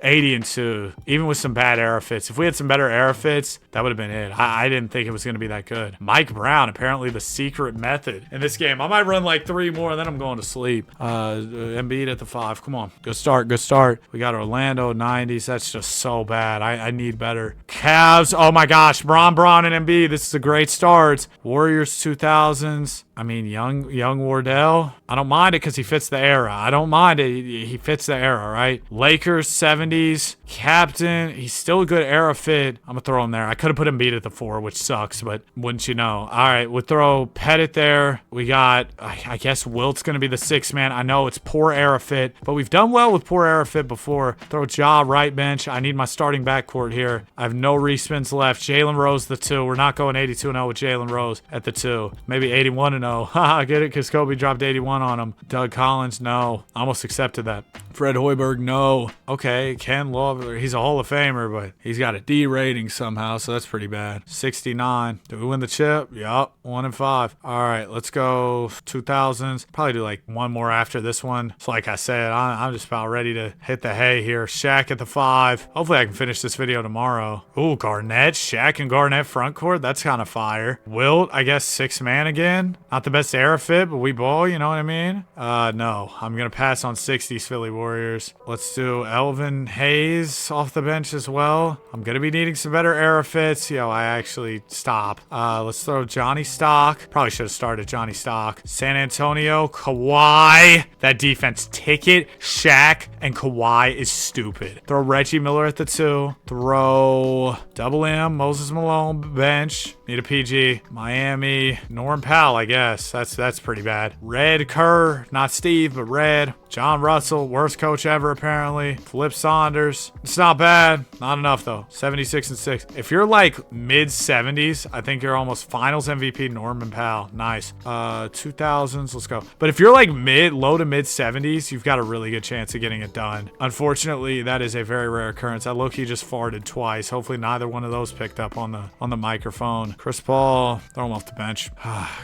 80-2, even with some bad era fits. If we had some better era fits, that would have been it. I didn't think it was going to be that good. Mike Brown, apparently the secret method in this game. I might run like 3 more, and then I'm going to sleep. Embiid at the 5. Come on. Good start. We got Orlando 90s. That's just so bad. I need better. Cavs. Oh my gosh. Braun and Embiid. This is a great start. Warriors 2000s. I mean, young Wardell. I don't mind it because he fits the era. I don't mind it. He fits the era, right? Lakers 70s. Captain. He's still a good era fit. I'm going to throw him there. I could have put Embiid at the 4, which sucks, but wouldn't you know? All right, we'll throw Pettit there. We got, I guess Wilt's going to be the 6-man. I know it's poor era fit, but we've done well with poor era fit before. Throw Ja right bench. I need my starting backcourt here. I have no respins left. Jalen Rose the 2. We're not going 82-0 with Jalen Rose at the 2. Maybe 81-0. Haha, get it? Because Kobe dropped 81 on him. Doug Collins, no. I almost accepted that. Fred Hoiberg, no. Okay, Ken Love, he's a Hall of Famer, but he's got a D rating somehow, so that's pretty bad. 69. Did we win the chip? Yup. 1-5. All right, let's go 2000s. Probably do like one more after this one. So like I said, I'm just about ready to hit the hay here. Shaq at the 5. Hopefully I can finish this video tomorrow. Ooh, Garnett. Shaq and Garnett front court. That's kind of fire. Wilt, I guess 6-man again. Not the best era fit, but we ball, you know what I mean? No. I'm going to pass on 60s Philly Warriors. Let's do Elvin Hayes off the bench as well. I'm going to be needing some better era fits. Yo, I actually stop. Let's throw Johnny Stock. Probably should have started Johnny Stock. San Antonio, Kawhi. That defense, ticket, Shaq, and Kawhi is stupid. Throw Reggie Miller at the 2. Throw Double M, Moses Malone, bench. Need a PG. Miami, Norm Powell, I guess. That's pretty bad. Red Kerr, not Steve, but Red. John Russell, worst coach ever apparently. Flip Saunders. It's not bad. Not enough though. 76-6. If you're like mid 70s, I think you're almost finals MVP Norman Powell. Nice. 2000s, let's go. But if you're like low to mid 70s, you've got a really good chance of getting it done. Unfortunately, that is a very rare occurrence. I low-key just farted twice. Hopefully neither one of those picked up on the microphone. Chris Paul, throw him off the bench.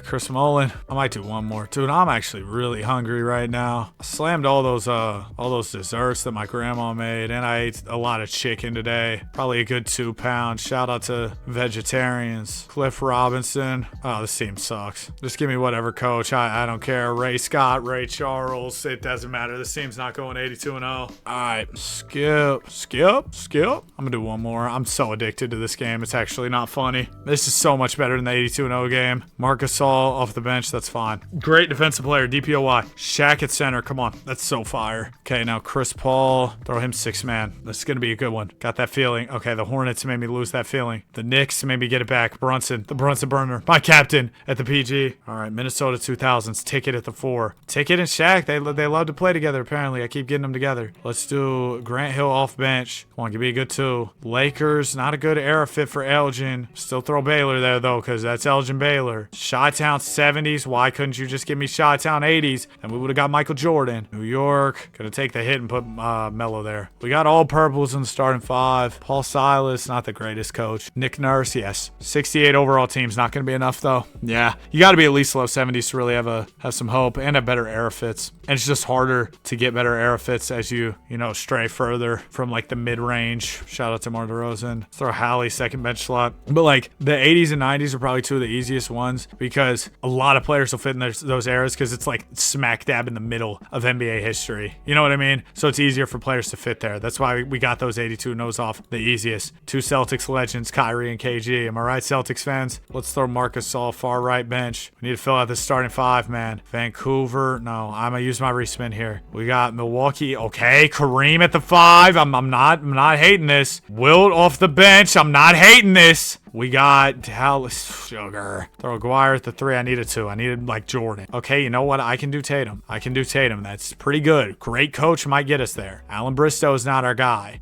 Chris Mullin. I might do one more. Dude, I'm actually really hungry right now. I slammed all those desserts that my grandma made, and I ate a lot of chicken today. Probably a good 2 pounds. Shout out to vegetarians. Cliff Robinson. Oh, this team sucks. Just give me whatever coach. I don't care. Ray Scott, Ray Charles. It doesn't matter. This team's not going 82-0. All right. Skip. I'm gonna do one more. I'm so addicted to this game. It's actually not funny. This is so much better than the 82-0 game. Marc Gasol off the bench. That's fine. Great defensive player. DPOY. Shaq at center. Come on. That's so fire. Okay, now Chris Paul. Throw him 6-man. This is going to be a good one. Got that feeling. Okay, the Hornets made me lose that feeling. The Knicks made me get it back. Brunson. The Brunson burner. My captain at the PG. All right, Minnesota 2000s. Ticket at the 4. Ticket and Shaq. They love to play together, apparently. I keep getting them together. Let's do Grant Hill off bench. Come on, give me a good 2. Lakers. Not a good era fit for Elgin. Still throw Baylor there, though, because that's Elgin Baylor. Chi-Town 70s. Why couldn't you just give me Chi-Town 80s? And we would have got Michael Jordan. New York. Gonna take the hit and put Melo there. We got all purples in the starting 5. Paul Silas, not the greatest coach. Nick Nurse, yes. 68 overall team's not gonna be enough though. Yeah, you got to be at least low 70s to really have some hope and have better era fits. And it's just harder to get better era fits as you stray further from like the mid-range. Shout out to Mar DeRozan. Throw Hallie second bench slot. But like the 80s and 90s are probably 2 of the easiest ones because a lot of players will fit in those eras because it's like smack dab in the middle of NBA history. You know what I mean? So it's easier for players to fit there. there. That's why we got those 82 no's off the easiest. 2 Celtics legends, Kyrie and KG. Am I right, Celtics fans? Let's throw Marcus All far right bench. We need to fill out this starting 5, man. Vancouver. No, I'm gonna use my respin here. We got Milwaukee. Okay, Kareem at the 5. I'm not hating this. Wilt off the bench. I'm not hating this. We got Dallas Sugar. Throw Aguirre at the 3. I needed 2. I needed like Jordan. Okay, you know what? I can do Tatum. I can do Tatum. That's pretty good. Great coach might get us there. Alan Bristow is not our guy.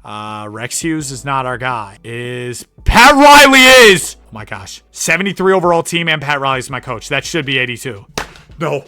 Rex Hughes is not our guy. Is Pat Riley is? Oh my gosh. 73 overall team and Pat Riley is my coach. That should be 82. No.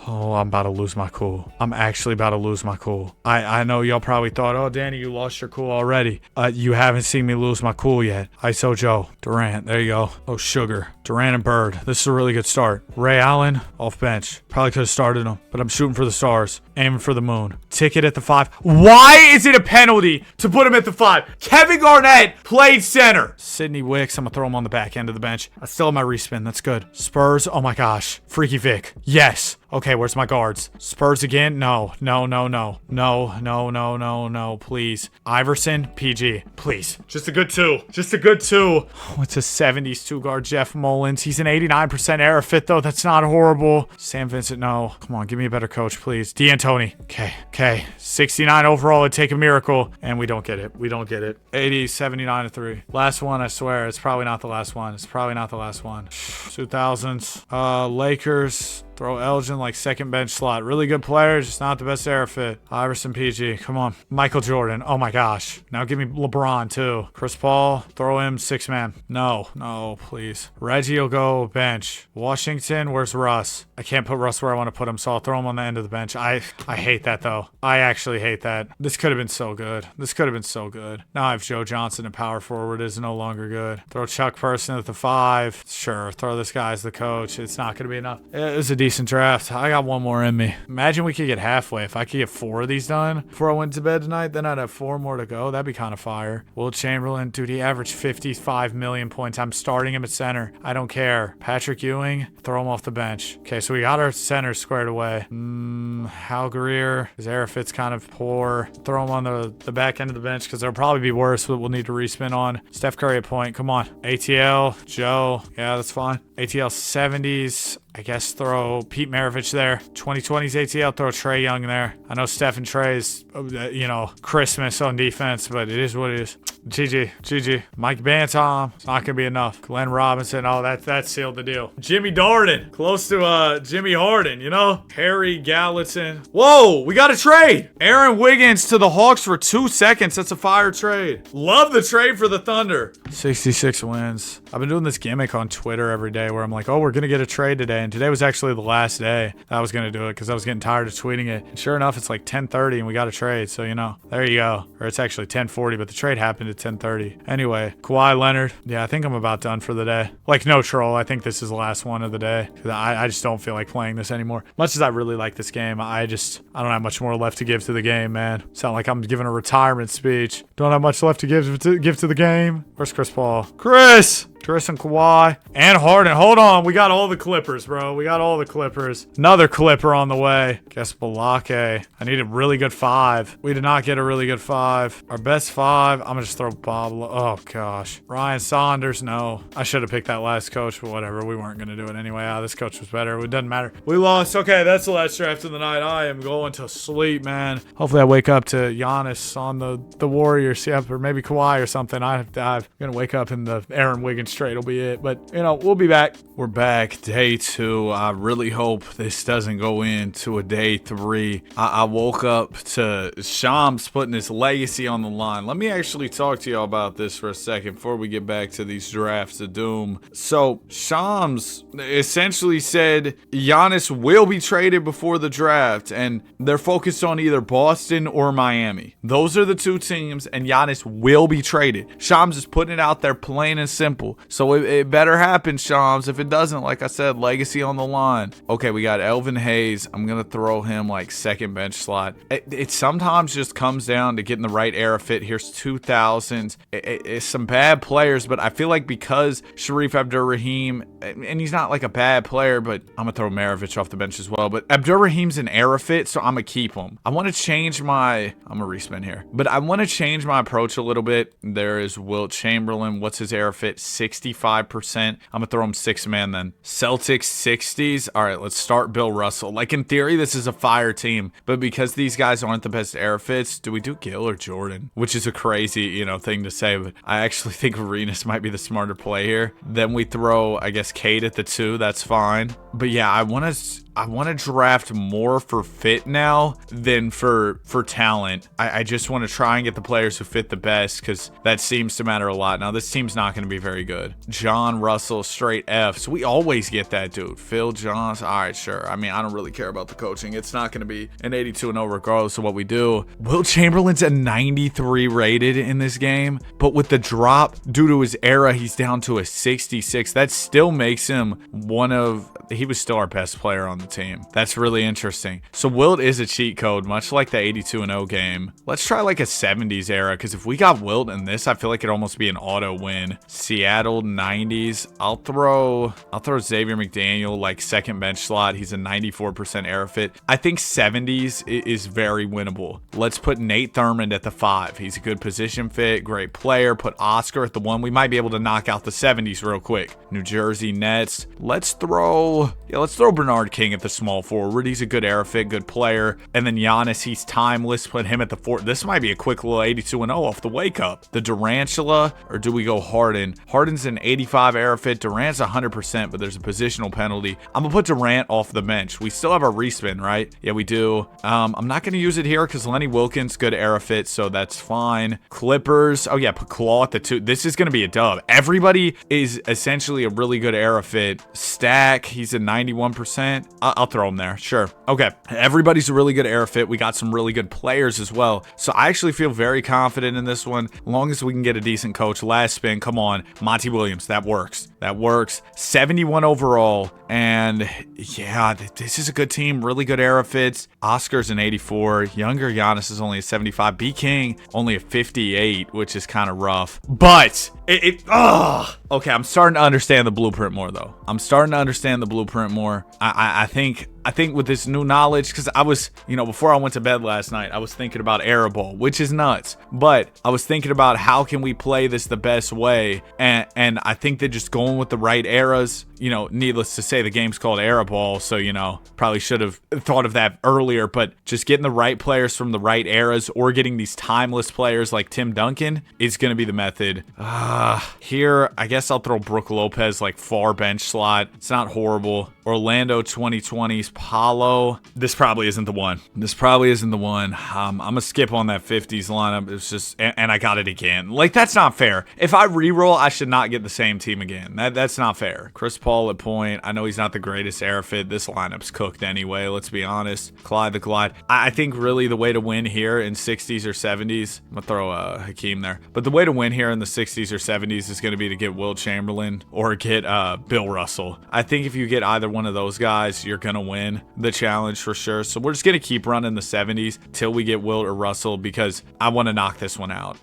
Oh, I'm about to lose my cool. I'm actually about to lose my cool. I know y'all probably thought, oh, Danny, you lost your cool already. You haven't seen me lose my cool yet. ISO Joe. Durant. There you go. Oh, Sugar. Durant and Bird. This is a really good start. Ray Allen, off bench. Probably could have started him, but I'm shooting for the stars. Aiming for the moon. Ticket at the 5. Why is it a penalty to put him at the 5? Kevin Garnett played center. Sidney Wicks. I'm going to throw him on the back end of the bench. I still have my respin. That's good. Spurs. Oh, my gosh. Freaky Vic. Yes. Okay, where's my guards? Spurs again? No, no, no, no. No, no, no, no, no, please. Iverson, PG, please. Just a good 2. Just a good 2. What's a 70s 2-guard Jeff Mullins? He's an 89% error fit, though. That's not horrible. Sam Vincent, no. Come on, give me a better coach, please. D'Antoni. Okay. 69 overall. It'd take a miracle. And we don't get it. We don't get it. 80, 79 to 3. Last one, I swear. It's probably not the last one. It's probably not the last one. 2000s. Lakers. Throw Elgin like second bench slot. Really good player, just not the best era fit. Iverson, PG. Come on. Michael Jordan. Oh my gosh. Now give me LeBron too. Chris Paul. Throw him 6-man. No, please. Reggie will go bench. Washington. Where's Russ? I can't put Russ where I want to put him, so I'll throw him on the end of the bench. I hate that though. I actually hate that. This could have been so good. This could have been so good. Now I have Joe Johnson at power forward. Is no longer good. Throw Chuck Person at the 5. Sure. Throw this guy as the coach. It's not going to be enough. It was a decent draft. I got one more in me. Imagine we could get halfway. If I could get 4 of these done before I went to bed tonight, then I'd have 4 more to go. That'd be kind of fire. Will Chamberlain, dude, he averaged 55 million points. I'm starting him at center. I don't care. Patrick Ewing, throw him off the bench. Okay, so we got our center squared away. Hal Greer, his air fit's kind of poor. Throw him on the back end of the bench because there'll probably be worse, but we'll need to respin on. Steph Curry at point. Come on. ATL, Joe. Yeah, that's fine. ATL 70s. I guess throw Pete Maravich there. 2020's ATL, throw Trae Young there. I know Steph and Trey's, Christmas on defense, but it is what it is. GG. Mike Bantom, it's not going to be enough. Glenn Robinson, that sealed the deal. Jimmy Darden, close to Jimmy Harden, Harry Gallatin. Whoa, we got a trade. Aaron Wiggins to the Hawks for 2 seconds. That's a fire trade. Love the trade for the Thunder. 66 wins. I've been doing this gimmick on Twitter every day where I'm like, oh, we're going to get a trade today. And today was actually the last day that I was going to do it because I was getting tired of tweeting it. And sure enough, it's like 10:30 and we got a trade. So, there you go. Or it's actually 10:40, but the trade happened at 10:30. Anyway, Kawhi Leonard. Yeah, I think I'm about done for the day. Like, no troll. I think this is the last one of the day. I just don't feel like playing this anymore. Much as I really like this game, I don't have much more left to give to the game, man. Sound like I'm giving a retirement speech. Don't have much left to give to the game. Where's Chris Paul? Chris and Kawhi and Harden. Hold on. We got all the Clippers, bro. We got all the Clippers. Another Clipper on the way. Guess Balake. I need a really good 5. We did not get a really good 5. Our best 5. I'm going to just throw Bob. Oh, gosh. Ryan Saunders. No. I should have picked that last coach, but whatever. We weren't going to do it anyway. This coach was better. It doesn't matter. We lost. Okay, that's the last draft of the night. I am going to sleep, man. Hopefully I wake up to Giannis on the Warriors. Yep, or maybe Kawhi or something. I'm going to wake up in the Aaron Wiggins trade will be it, but we'll be back. We're back, day 2. I really hope this doesn't go into a day 3. I woke up to Shams putting his legacy on the line. Let me actually talk to y'all about this for a second before we get back to these drafts of doom. So Shams essentially said Giannis will be traded before the draft, and they're focused on either Boston or Miami. Those are the 2 teams, and Giannis will be traded. Shams is putting it out there plain and simple. So it better happen, Shams. If it doesn't, like I said, legacy on the line. Okay, we got Elvin Hayes. I'm going to throw him like second bench slot. It sometimes just comes down to getting the right era fit. Here's 2000s. It's some bad players, but I feel like because Sharif Abdur-Rahim, and he's not like a bad player, but I'm going to throw Maravich off the bench as well. But Abdur-Rahim's an era fit, so I'm going to keep him. I want to change my, I'm going to respin here, but I want to change my approach a little bit. There is Wilt Chamberlain. What's his era fit? 65%. I'm going to throw him 6-man then. Celtics 60s. All right, let's start Bill Russell. Like in theory, this is a fire team, but because these guys aren't the best era fits, do we do Gil or Jordan? Which is a crazy, thing to say, but I actually think Arenas might be the smarter play here. Then we throw, I guess, Cade at the 2. That's fine. But yeah, I want to draft more for fit now than for talent. I just want to try and get the players who fit the best because that seems to matter a lot. Now, this team's not going to be very good. John Russell, straight Fs. We always get that, dude. Phil Johnson. All right, sure. I mean, I don't really care about the coaching. It's not going to be an 82-0 regardless of what we do. Wilt Chamberlain's a 93 rated in this game, but with the drop due to his era, he's down to a 66. That still makes him he was still our best player on the team. That's really interesting. So Wilt is a cheat code, much like the 82-0 game. Let's try like a 70s era, because if we got Wilt in this, I feel like it'd almost be an auto win. Seattle 90s. I'll throw Xavier McDaniel like second bench slot. He's a 94% era fit. I think 70s is very winnable. Let's put Nate Thurmond at the 5. He's a good position fit, great player. Put Oscar at the 1. We might be able to knock out the 70s real quick. New Jersey Nets. Let's throw Bernard King at the small forward. He's a good era fit, good player. And then Giannis, he's timeless. Put him at the 4. This might be a quick little 82-0 off the wake up. The Durantula, or do we go Harden? Harden's an 85 era fit. Durant's 100%, but there's a positional penalty. I'm gonna put Durant off the bench. We still have our respin, right? Yeah, we do. I'm not gonna use it here because Lenny Wilkins, good era fit, so that's fine. Clippers. Oh yeah, put Claw at the 2. This is gonna be a dub. Everybody is essentially a really good era fit. Stack, he's a 91%. I'll throw him there. Sure. Okay. Everybody's a really good era fit. We got some really good players as well. So I actually feel very confident in this one. As long as we can get a decent coach. Last spin. Come on. Monty Williams. That works. That works. 71 overall. And yeah, this is a good team. Really good era fits. Oscar's an 84. Younger Giannis is only a 75. B King only a 58, which is kind of rough. But okay, I'm starting to understand the blueprint more though. I think with this new knowledge, because I was, before I went to bed last night, I was thinking about Era Ball, which is nuts. But I was thinking about how can we play this the best way. And I think that just going with the right eras, needless to say, the game's called Era Ball. So, probably should have thought of that earlier. But just getting the right players from the right eras or getting these timeless players like Tim Duncan is going to be the method. Here, I guess I'll throw Brook Lopez like far bench slot. It's not horrible. Orlando 2020s, Paulo. This probably isn't the one. I'm going to skip on that 50s lineup. It's just, and I got it again. Like, that's not fair. If I reroll, I should not get the same team again. That's not fair. Chris Paul at point. I know he's not the greatest era fit. This lineup's cooked anyway, let's be honest. Clyde the Glide. I think really the way to win here in 60s or 70s, I'm going to throw Hakeem there. But the way to win here in the 60s or 70s is going to be to get Wilt Chamberlain or get Bill Russell. I think if you get either one of those guys, you're going to win the challenge for sure. So we're just going to keep running the 70s till we get Wilt or Russell because I want to knock this one out.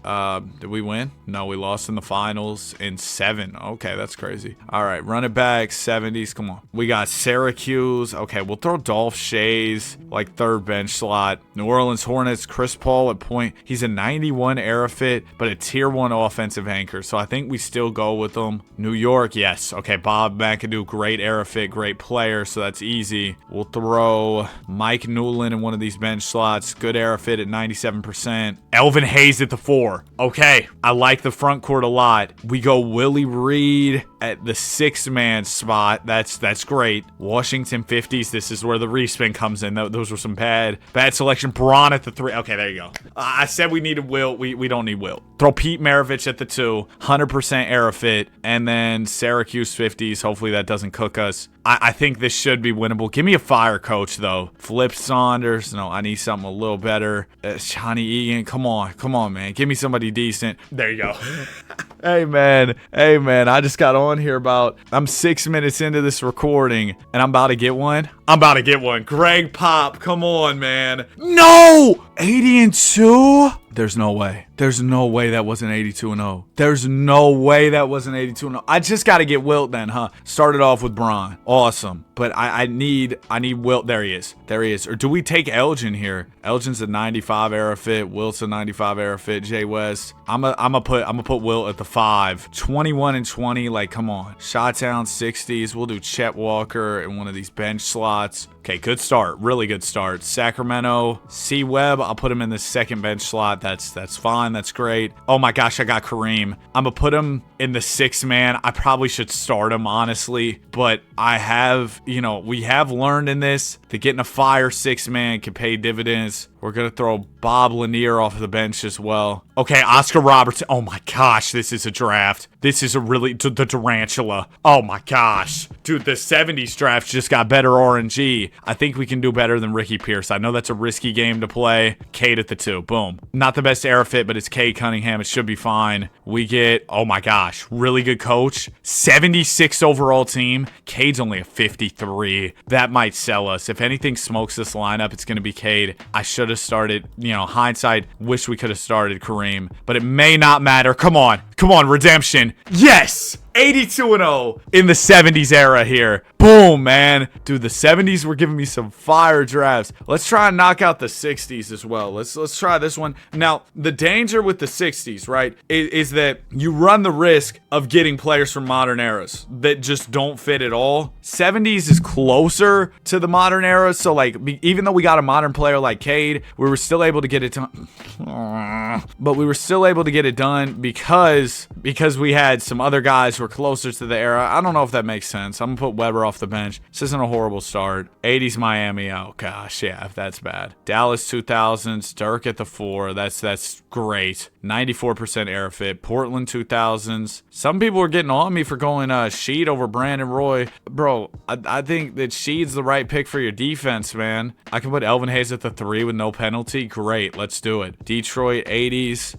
Did we win? No, we lost in the finals in 7. Okay, that's crazy. All right, run it back, 70s. Come on. We got Syracuse. Okay, we'll throw Dolph Shays like third bench slot. New Orleans Hornets, Chris Paul at point. He's a 91 era fit, but a tier 1 offensive anchor. So I think we still go with him. New York, yes. Okay, Bob McAdoo, great era fit, great player, so that's easy. We'll throw Mike Newland in one of these bench slots. Good era fit at 97%. Elvin Hayes at the 4. Okay, I like the front court a lot. We go Willie Reed at the 6-man spot. That's great. Washington 50s. This is where the respin comes in. Those were some bad selection. Braun at the 3. Okay, there you go. I said we needed Wilt. We don't need Wilt. Throw Pete Maravich at the 2. 100% era fit. And then Syracuse 50s. Hopefully that doesn't cook us. I think this should be winnable. Give me a fire coach, though. Flip Saunders. No, I need something a little better. Johnny Egan. Come on, man. Give me somebody decent. There you go. Hey man, I just got on here I'm 6 minutes into this recording and I'm about to get one. Greg Pop, come on, man. No! 80-2? There's no way. There's no way that wasn't 82-0. There's no way that wasn't 82-0. I just got to get Wilt then, huh? Started off with Braun. Awesome. But I need Wilt. There he is. Or do we take Elgin here? Elgin's a 95 era fit. Wilt's a 95 era fit. Jay West. I'm gonna put Wilt at the 5. 21-20. Like, come on. Shot down 60s. We'll do Chet Walker in one of these bench slots. Okay, good start. Really good start. Sacramento. C. Webb. I'll put him in the second bench slot. That's fine. That's great. Oh my gosh, I got Kareem. I'm gonna put him in the 6th man. I probably should start him, honestly. But I have, we have learned in this that getting a fire 6th man can pay dividends. We're going to throw Bob Lanier off the bench as well. Okay, Oscar Robertson. Oh my gosh, this is a draft. This is the tarantula. Oh my gosh. Dude, the 70s draft just got better RNG. I think we can do better than Ricky Pierce. I know that's a risky game to play. Cade at the 2. Boom. Not the best era fit, but it's Cade Cunningham. It should be fine. We get, oh my gosh, really good coach. 76 overall team. Cade's only a 53. That might sell us. If anything smokes this lineup, it's going to be Cade. I should have started, hindsight, wish we could have started Kareem, but it may not matter. Come on, redemption. Yes! 82-0 in the 70s era here. Boom, man. Dude, the 70s were giving me some fire drafts. Let's try and knock out the 60s as well. Let's try this one. Now, the danger with the 60s, right, is that you run the risk of getting players from modern eras that just don't fit at all. 70s is closer to the modern era, so like even though we got a modern player like Cade, we were still able to get it done. But we were still able to get it done because we had some other guys who were closer to the era. I don't know if that makes sense. I'm gonna put Weber off the bench. This isn't a horrible start. 80s Miami. Oh gosh, yeah, if that's bad. Dallas 2000s. Dirk at the 4. That's great. 94% air fit. Portland 2000s. Some people were getting on me for going Sheed over Brandon Roy. Bro, I think that Sheed's the right pick for your defense, man. I can put Elvin Hayes at the 3 with no penalty. Great, let's do it. Detroit 80s.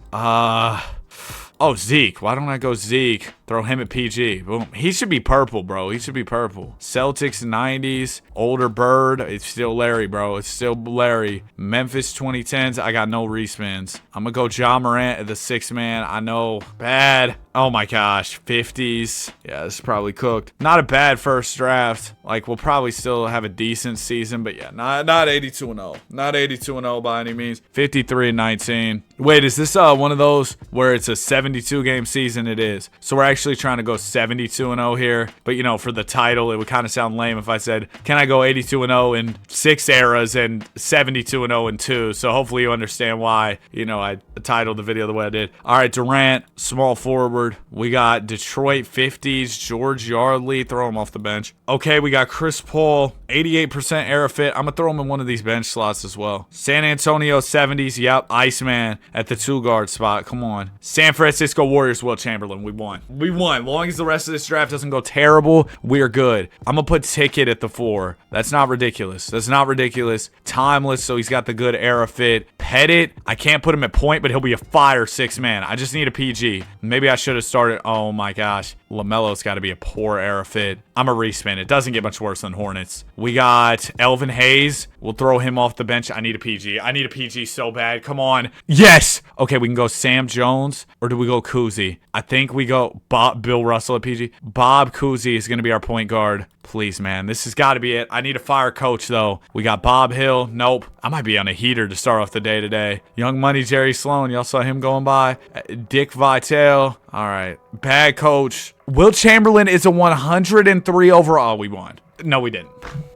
Oh, Zeke. Why don't I go Zeke? Throw him at PG. Boom. He should be purple, bro. He should be purple. Celtics 90s. Older Bird. It's still Larry, bro. It's still Larry. Memphis 2010s. I got no respins. I'm going to go Ja Morant at the 6th man. I know. Bad. Oh my gosh. 50s. Yeah, this is probably cooked. Not a bad first draft. Like, we'll probably still have a decent season, but yeah, not 82-0. Not 82-0 by any means. 53-19. Wait, is this one of those where it's a 72 game season? It is. So we're actually trying to go 72-0 here, but for the title, it would kind of sound lame if I said, can I go 82-0 in 6 eras and 72-0 in 2? So hopefully you understand why, I titled the video the way I did. All right, Durant, small forward. We got Detroit 50s, George Yardley, throw him off the bench. Okay, we got Chris Paul, 88% era fit. I'm gonna throw him in one of these bench slots as well. San Antonio 70s, yep, Iceman at the 2 guard spot. Come on. San Francisco Warriors, Wilt Chamberlain. We won. Long as the rest of this draft doesn't go terrible, we're good. I'm gonna put Ticket at the 4. That's not ridiculous. Timeless, so he's got the good era fit. Pettit, I can't put him at point, but he'll be a fire 6 man. I just need a PG. Maybe I should have started. Oh my gosh. LaMelo's got to be a poor era fit. I'm a respin. It doesn't get much worse than Hornets. We got Elvin Hayes. We'll throw him off the bench. I need a PG. I need a PG so bad. Come on. Yes. Okay, we can go Sam Jones, or do we go Kuzi? I think we go Bill Russell at PG. Bob Cousy is going to be our point guard. Please, man. This has got to be it. I need a fire coach, though. We got Bob Hill. Nope. I might be on a heater to start off the day today. Young Money Jerry Sloan. Y'all saw him going by. Dick Vitale. All right. Bad coach. Wilt Chamberlain is a 103 overall. We won. No, we didn't.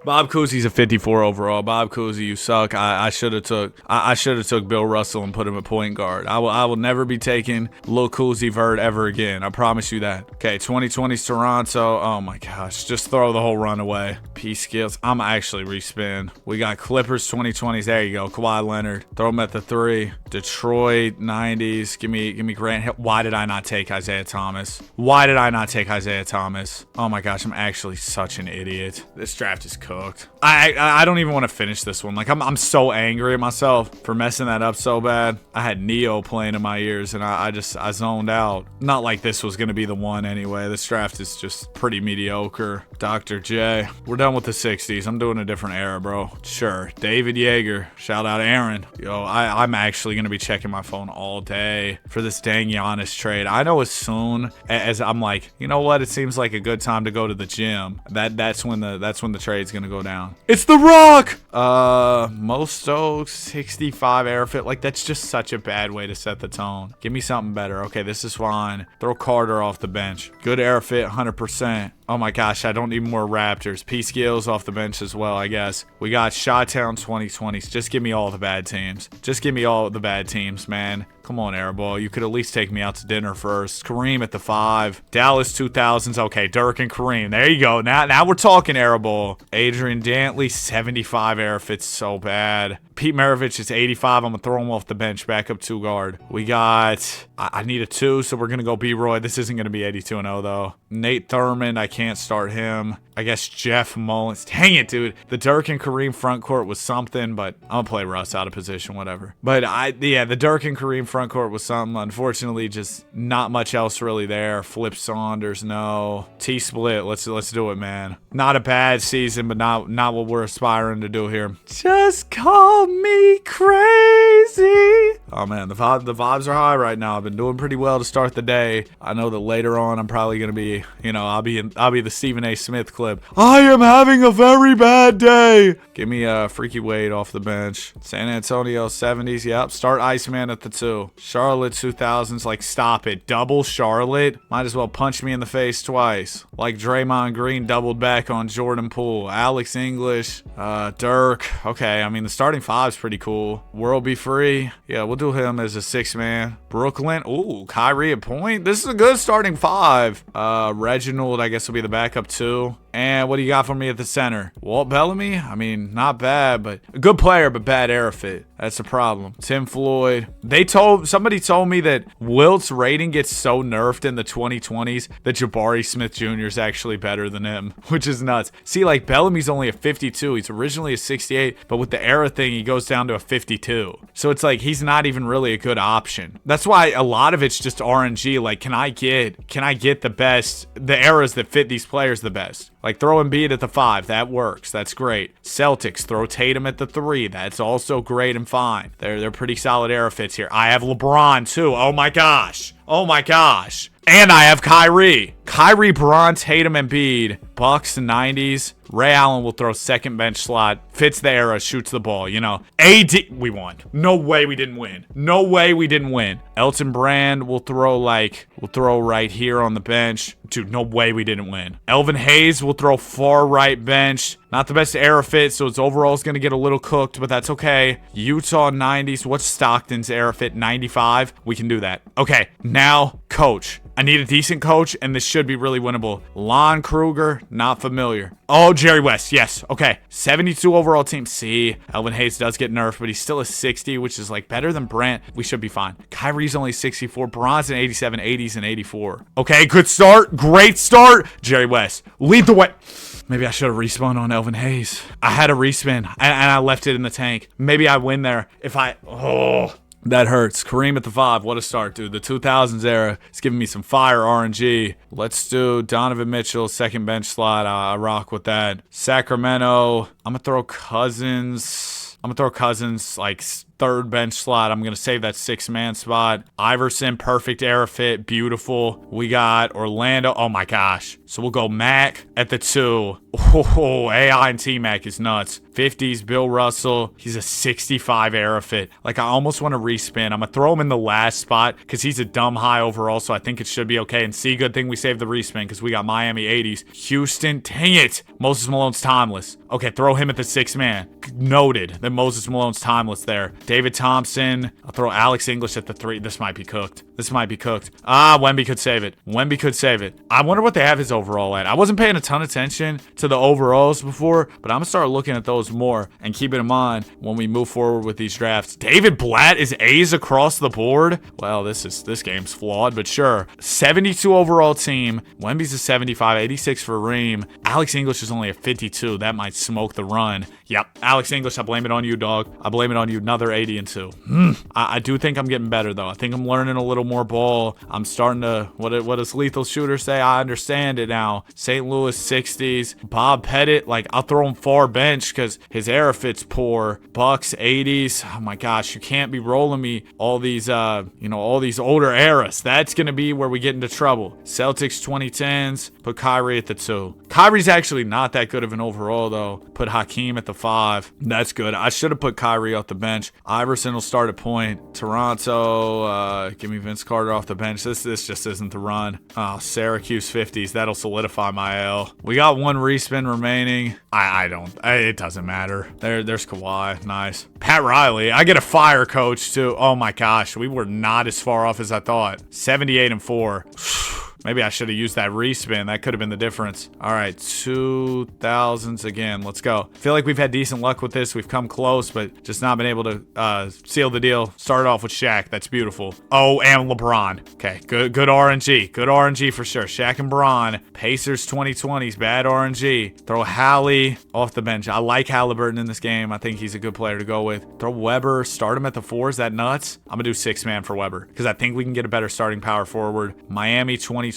Bob Cousy's a 54 overall. Bob Cousy, you suck. I should have took Bill Russell and put him at point guard. I will never be taking Lil Cousy Vert ever again. I promise you that. Okay, 2020's Toronto. Oh my gosh, just throw the whole run away. P skills. I'm actually respin. We got Clippers 2020s. There you go. Kawhi Leonard. Throw him at the 3. Detroit 90s. Give me Grant Hill. Why did I not take Isaiah Thomas? Oh my gosh, I'm actually such an idiot. This draft is cooked. cooked. I don't even want to finish this one. Like, I'm so angry at myself for messing that up so bad. I had Neo playing in my ears, and I zoned out. Not like this was going to be the one anyway. This draft is just pretty mediocre. Dr. J. We're done with the 60s. I'm doing a different era, bro. Sure. David Yeager. Shout out Aaron. Yo, I'm actually going to be checking my phone all day for this dang Giannis trade. I know as soon as I'm like, you know what? It seems like a good time to go to the gym. That's when the trade's going to go down. It's The Rock! Mo Stokes, 65 air fit. Like, that's just such a bad way to set the tone. Give me something better. Okay, this is fine. Throw Carter off the bench. Good air fit, 100%. Oh my gosh, I don't need more Raptors. P Skills off the bench as well, I guess. We got Chi-Town 2020s. Just give me all the bad teams. Just give me all the bad teams, man. Come on, Airball. You could at least take me out to dinner first. Kareem at the 5. Dallas 2000s. Okay, Dirk and Kareem. There you go. Now we're talking Airball. Adrian Dantley, 75 air fits so bad. Pete Maravich is 85. I'm going to throw him off the bench. Backup 2 guard. We got... I need a 2, so we're going to go B-Roy. This isn't going to be 82-0, though. Nate Thurmond, I can't start him. I guess Jeff Mullins. Dang it, dude. The Dirk and Kareem front court was something, but I'm going to play Russ out of position, whatever. But the Dirk and Kareem front court was something. Unfortunately, just not much else really there. Flip Saunders, no. T-Split, let's do it, man. Not a bad season, but not what we're aspiring to do here. Just call me crazy. Oh, man, the vibes are high right now. I've been doing pretty well to start the day. I know that later on I'm probably going to be, I'll be the Stephen A. Smith clip. I am having a very bad day. Give me Freaky Wade off the bench. San Antonio 70s. Yep. Start Iceman at the 2. Charlotte 2000s. Like, stop it. Double Charlotte. Might as well punch me in the face twice. Like Draymond Green doubled back on Jordan Poole. Alex English. Dirk. Okay. I mean, the starting 5's pretty cool. World Be Free. Yeah, we'll do him as a 6-man. Brooklyn. Ooh, Kyrie at point. This is a good starting 5. Reginald, I guess, will be the backup 2. And what do you got for me at the center? Walt Bellamy? I mean, not bad, but a good player, but bad air fit. That's the problem. Tim Floyd. Somebody told me that Wilt's rating gets so nerfed in the 2020s that Jabari Smith Jr. is actually better than him, which is nuts. See, like, Bellamy's only a 52. He's originally a 68, but with the era thing, he goes down to a 52. So it's like he's not even really a good option. That's why a lot of it's just RNG. Like, can I get the eras that fit these players the best? Like, throw Embiid at the 5. That works. That's great. Celtics, throw Tatum at the 3. That's also great and fine. They're pretty solid era fits here. I have LeBron, too. Oh, my gosh. Oh, my gosh. And I have Kyrie. Kyrie, Bron, Tatum, Embiid. Bucks 90s. Ray Allen will throw second bench slot. Fits the era, shoots the ball, AD, we won. No way we didn't win. No way we didn't win. Elton Brand will throw right here on the bench. Dude, no way we didn't win. Elvin Hayes will throw far right bench. Not the best era fit, so his overall is going to get a little cooked, but that's okay. Utah 90s. What's Stockton's era fit? 95? We can do that. Okay, now coach. I need a decent coach, and this should be really winnable. Lon Kruger, not familiar. Oh, Jerry West, yes. Okay, 72 overall team. See, Elvin Hayes does get nerfed, but he's still a 60, which is like better than Brant. We should be fine. Kyrie's only 64. Bron's an 87, 80s, and 84. Okay, good start. Great start. Jerry West, lead the way. Maybe I should have respawned on Elvin Hayes. I had a respin, and I left it in the tank. Maybe I win there if I... Oh... That hurts. Kareem at the 5. What a start, dude. The 2000s era is giving me some fire RNG. Let's do Donovan Mitchell, second bench slot. I rock with that. Sacramento. I'm going to throw Cousins. Like third bench slot. I'm going to save that 6-man spot. Iverson, perfect era fit. Beautiful. We got Orlando. Oh, my gosh. So we'll go Mac at the 2. Oh, AI and T-Mac is nuts. 50s, Bill Russell. He's a 65 era fit. Like, I almost want to respin. I'm going to throw him in the last spot because he's a dumb high overall, so I think it should be okay. And see, good thing we saved the respin because we got Miami 80s. Houston, dang it. Moses Malone's timeless. Okay, throw him at the 6-man. Noted that Moses Malone's timeless there. David Thompson. I'll throw Alex English at the 3. This might be cooked. This might be cooked. Ah, Wemby could save it. Wemby could save it. I wonder what they have his overall at. I wasn't paying a ton of attention to the overalls before, but I'm going to start looking at those more and keep it in mind when we move forward with these drafts. David Blatt is A's across the board. Well, this game's flawed, but sure. 72 overall team. Wemby's a 75, 86 for Reem. Alex English is only a 52. That might smoke the run. Yep, Alex English, I blame it on you, dog. I blame it on you. Another 80 and 2. I do think I'm getting better, though. I think I'm learning a little more ball. I'm starting to, what does Lethal Shooter say? I understand it now. St. Louis 60s. Bob Pettit, like, I'll throw him far bench because his era fit's poor. Bucks 80s. Oh my gosh, you can't be rolling me all these, all these older eras. That's going to be where we get into trouble. Celtics 2010s. Put Kyrie at the 2. Kyrie's actually not that good of an overall, though. Put Hakeem at the 5. That's good. I should have put Kyrie off the bench. Iverson will start at point. Toronto, give me Vince Carter off the bench. This just isn't the run. Oh, Syracuse 50s. That'll solidify my L. We got one respin remaining. It doesn't matter. There's Kawhi. Nice. Pat Riley. I get a fire coach, too. Oh, my gosh. We were not as far off as I thought. 78 and 4. Maybe I should have used that respin. That could have been the difference. All right, 2000s again. Let's go. I feel like we've had decent luck with this. We've come close, but just not been able to seal the deal. Started off with Shaq. That's beautiful. Oh, and LeBron. Okay, good RNG. Good RNG for sure. Shaq and Bron. Pacers 2020s. Bad RNG. Throw Hallie off the bench. I like Halliburton in this game. I think he's a good player to go with. Throw Weber. Start him at the 4. Is that nuts? I'm going to do 6-man for Weber because I think we can get a better starting power forward. Miami 2020s.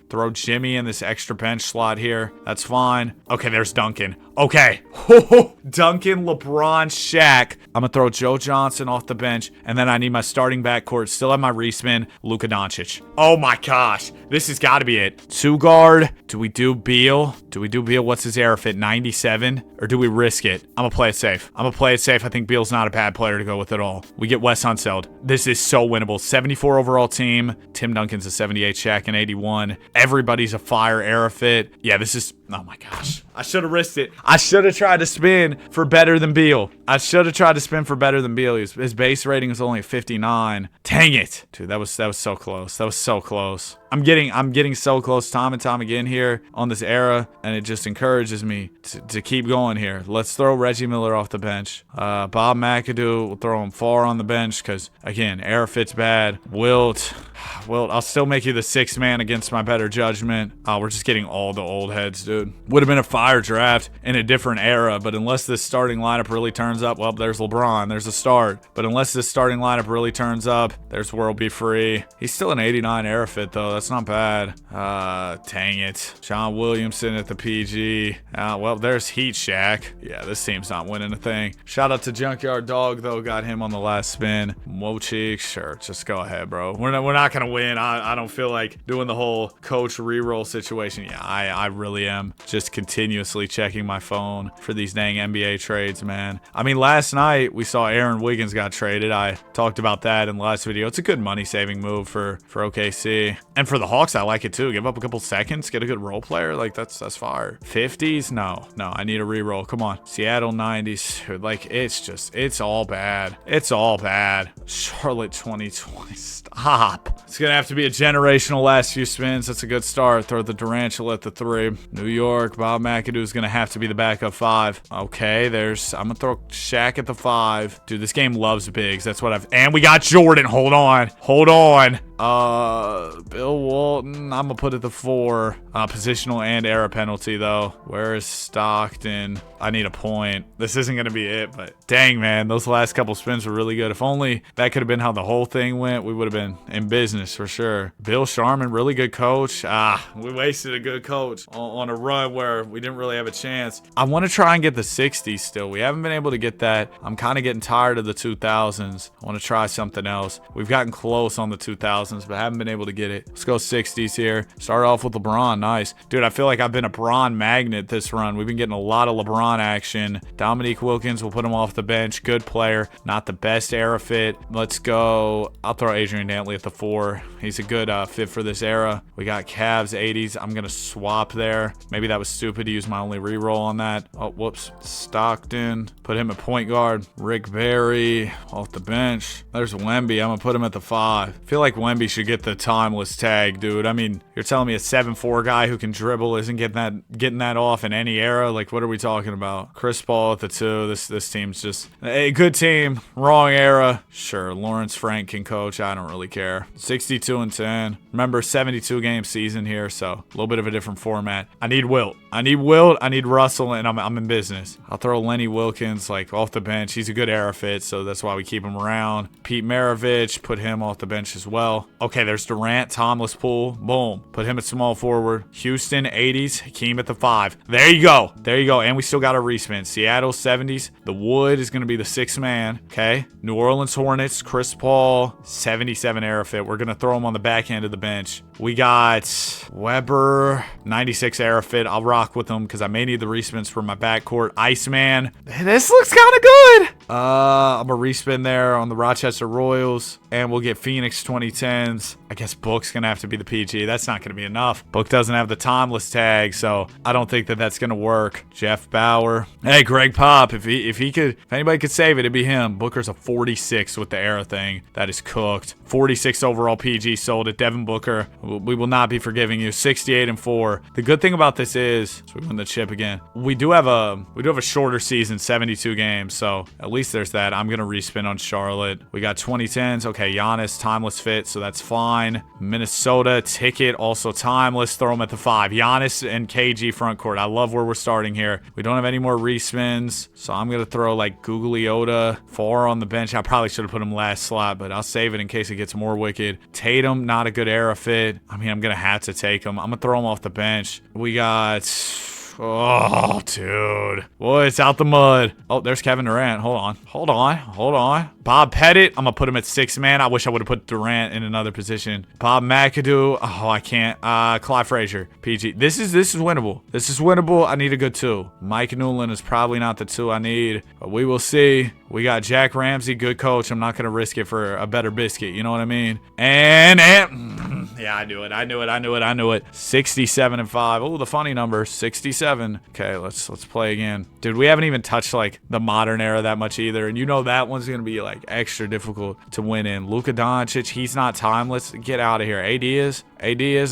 Throw Jimmy in this extra bench slot here. That's fine. Okay, there's Duncan. Okay. Duncan, LeBron, Shaq. I'm going to throw Joe Johnson off the bench, and then I need my starting backcourt. Still have my respin. Luka Doncic. Oh my gosh. This has got to be it. 2 guard. Do we do Beal? What's his era fit? 97? Or do we risk it? I'm going to play it safe. I think Beal's not a bad player to go with at all. We get Wes Unseld. This is so winnable. 74 overall team. Tim Duncan's a 78, Shaq an 81. Everybody's a fire era fit. Yeah, this is... Oh my gosh. I should have risked it. I should have tried to spin for better than Beal. His base rating is only 59. Dang it. Dude, that was so close. I'm getting so close time and time again here on this era, and it just encourages me to keep going here. Let's throw Reggie Miller off the bench. Bob McAdoo, we'll throw him far on the bench because, again, era fits bad. Wilt, I'll still make you the 6th man against my better judgment. We're just getting all the old heads, dude. Would have been a fire draft in a different era, but unless this starting lineup really turns up, well, there's LeBron. There's a start. But unless this starting lineup really turns up, there's World Be Free. He's still an 89 era fit, though. That's not bad. Dang it. John Williamson at the PG. Well, there's Heat Shaq. Yeah, this team's not winning a thing. Shout out to Junkyard Dog, though. Got him on the last spin. Wojcik, sure. Just go ahead, bro. We're not going to win. I don't feel like doing the whole coach reroll situation. Yeah, I really am just continuously checking my phone for these dang NBA trades, man. I mean, last night we saw Aaron Wiggins got traded. I talked about that in the last video. It's a good money-saving move for OKC. And for the Hawks, I like it too. Give up a couple seconds, get a good role player. Like, that's fire. 50s? No, I need a reroll. Come on. Seattle 90s. Like, it's all bad. Charlotte 2020. Stop. It's going to have to be a generational last few spins. That's a good start. Throw the Durantula at the 3. New York, Bob McAdoo is going to have to be the backup 5. Okay, I'm going to throw Shaq at the 5. Dude, this game loves bigs. And we got Jordan. Hold on. Bill Walton, I'm gonna put at the 4. Positional and era penalty though. Where is Stockton? I need a point. This isn't gonna be it, but dang, man, those last couple spins were really good. If only that could have been how the whole thing went, we would have been in business for sure. Bill Sharman, really good coach. We wasted a good coach on a run where we didn't really have a chance. I want to try and get the 60s still. We haven't been able to get that. I'm kind of getting tired of the 2000s. I want to try something else. We've gotten close on the 2000s, but haven't been able to get it. Let's go 60s here. Start off with LeBron. Nice. Dude, I feel like I've been a Bron magnet this run. We've been getting a lot of LeBron action. Dominique Wilkins, we'll put him off the bench. Good player. Not the best era fit. Let's go. I'll throw Adrian Dantley at the 4. Bauer. He's a good fit for this era. We got Cavs 80s. I'm going to swap there. Maybe that was stupid to use my only reroll on that. Oh, whoops. Stockton. Put him at point guard. Rick Barry off the bench. There's Wemby. I'm going to put him at the 5. I feel like Wemby should get the timeless tag, dude. I mean, you're telling me a 7'4" guy who can dribble isn't getting that off in any era? Like, what are we talking about? Chris Paul at the 2. This team's just a good team. Wrong era. Sure, Lawrence Frank can coach. I don't really care. 62-10. Remember, 72 game season here, so a little bit of a different format. I need Wilt. I need Russell, and I'm in business. I'll throw Lenny Wilkins like off the bench. He's a good era fit, so that's why we keep him around. Pete Maravich, put him off the bench as well. Okay, there's Durant, Thomas Poole. Boom. Put him at small forward. Houston 80s, Hakeem at the 5. There you go. And we still got a respin. Seattle 70s. The Wood is going to be the 6th man. Okay. New Orleans Hornets, Chris Paul, 77 era fit. We're going to throw him on the back end of the bench. We got Weber, 96 era fit. I'll rock with him because I may need the respins for my backcourt. Iceman. This looks kind of good. I'm going to respin there on the Rochester Royals. And we'll get Phoenix 2010s. I guess Book's going to have to be the PG. That's not going to be enough. Book doesn't have the timeless tag, so I don't think that's going to work. Jeff Bauer. Hey, Greg Pop. If anybody could save it, it'd be him. Booker's a 46 with the era thing. That is cooked. 46 overall PG sold it. Devin Booker. We will not be forgiving you. 68-4. The good thing about this is, so we win the chip again. We do have a shorter season, 72 games, so at least there's that. I'm going to respin on Charlotte. We got 2010s. Okay, Giannis, timeless fit, so that's fine. Minnesota, ticket, also timeless. Throw him at the 5. Giannis and KG front court. I love where we're starting here. We don't have any more respins, so I'm going to throw like Gugliotta 4 on the bench. I probably should have put him last slot, but I'll save it in case it gets more wicked. Tatum, not a good era fit. I mean, I'm going to have to take him. I'm going to throw him off the bench. We got... Oh, dude. Boy, it's out the mud. Oh, there's Kevin Durant. Hold on. Bob Pettit. I'm going to put him at 6 man. I wish I would have put Durant in another position. Bob McAdoo. Oh, I can't. Clyde Frazier. PG. This is winnable. I need a good 2. Mike Newland is probably not the 2 I need, but we will see. We got Jack Ramsey, good coach. I'm not going to risk it for a better biscuit. You know what I mean? And yeah, I knew it. 67-5. Oh, the funny number, 67. Okay, let's play again. Dude, we haven't even touched like the modern era that much either. And you know that one's going to be like extra difficult to win in. Luka Doncic, he's not timeless. Get out of here. AD is.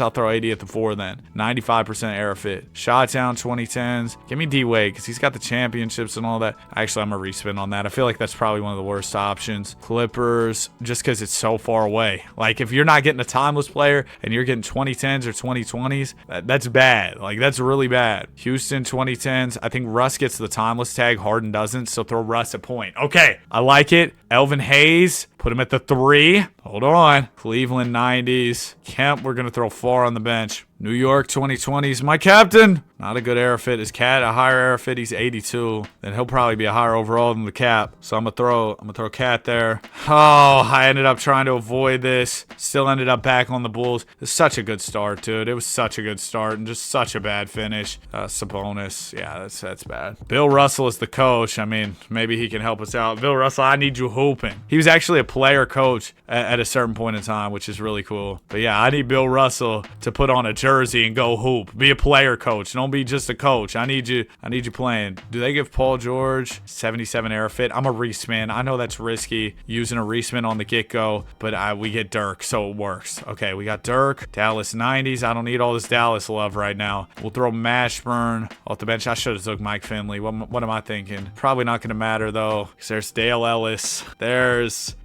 I'll throw AD at the 4 then. 95% era fit. Shot-Town 2010s. Give me D-Wade because he's got the championships and all that. Actually, I'm going to respin on that. I feel like that's probably one of the worst options. Clippers, just because it's so far away. Like, if you're not getting a timeless player and you're getting 2010s or 2020s, that's bad. Like, that's really bad. Houston 2010s. I think Russ gets the timeless tag. Harden doesn't, so throw Russ at point. Okay, I like it. Elvin Hayes. Put him at the 3. Hold on. Cleveland 90s. Kemp, we're going to throw 4 on the bench. New York 2020s. My captain. Not a good era fit. Is Cat a higher era fit? He's 82. Then he'll probably be a higher overall than the Cap. So I'm gonna throw Cat there. Oh, I ended up trying to avoid this. Still ended up back on the Bulls. It's such a good start, dude. It was such a good start and just such a bad finish. Sabonis. Yeah, that's bad. Bill Russell is the coach. I mean, maybe he can help us out. Bill Russell, I need you hooping. He was actually a player coach at a certain point in time, which is really cool. But yeah, I need Bill Russell to put on a jersey and go hoop. Be a player coach. Don't be just a coach. I need you playing. Do they give Paul George 77 era fit? I'm a respin. I know that's risky using a respin on the get-go, but we get Dirk, so it works. Okay, we got Dirk. Dallas 90s. I don't need all this Dallas love right now. We'll throw Mashburn off the bench. I should have took Mike Finley. What am I thinking? Probably not going to matter, though, because there's Dale Ellis. There's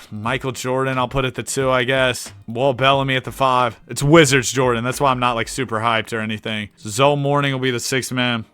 Michael Jordan. I'll put at the 2, I guess. Walt Bellamy at the 5. It's Wizards Jordan. That's why I'm not like super hyped or anything. Zoe Morning will be the 6th man.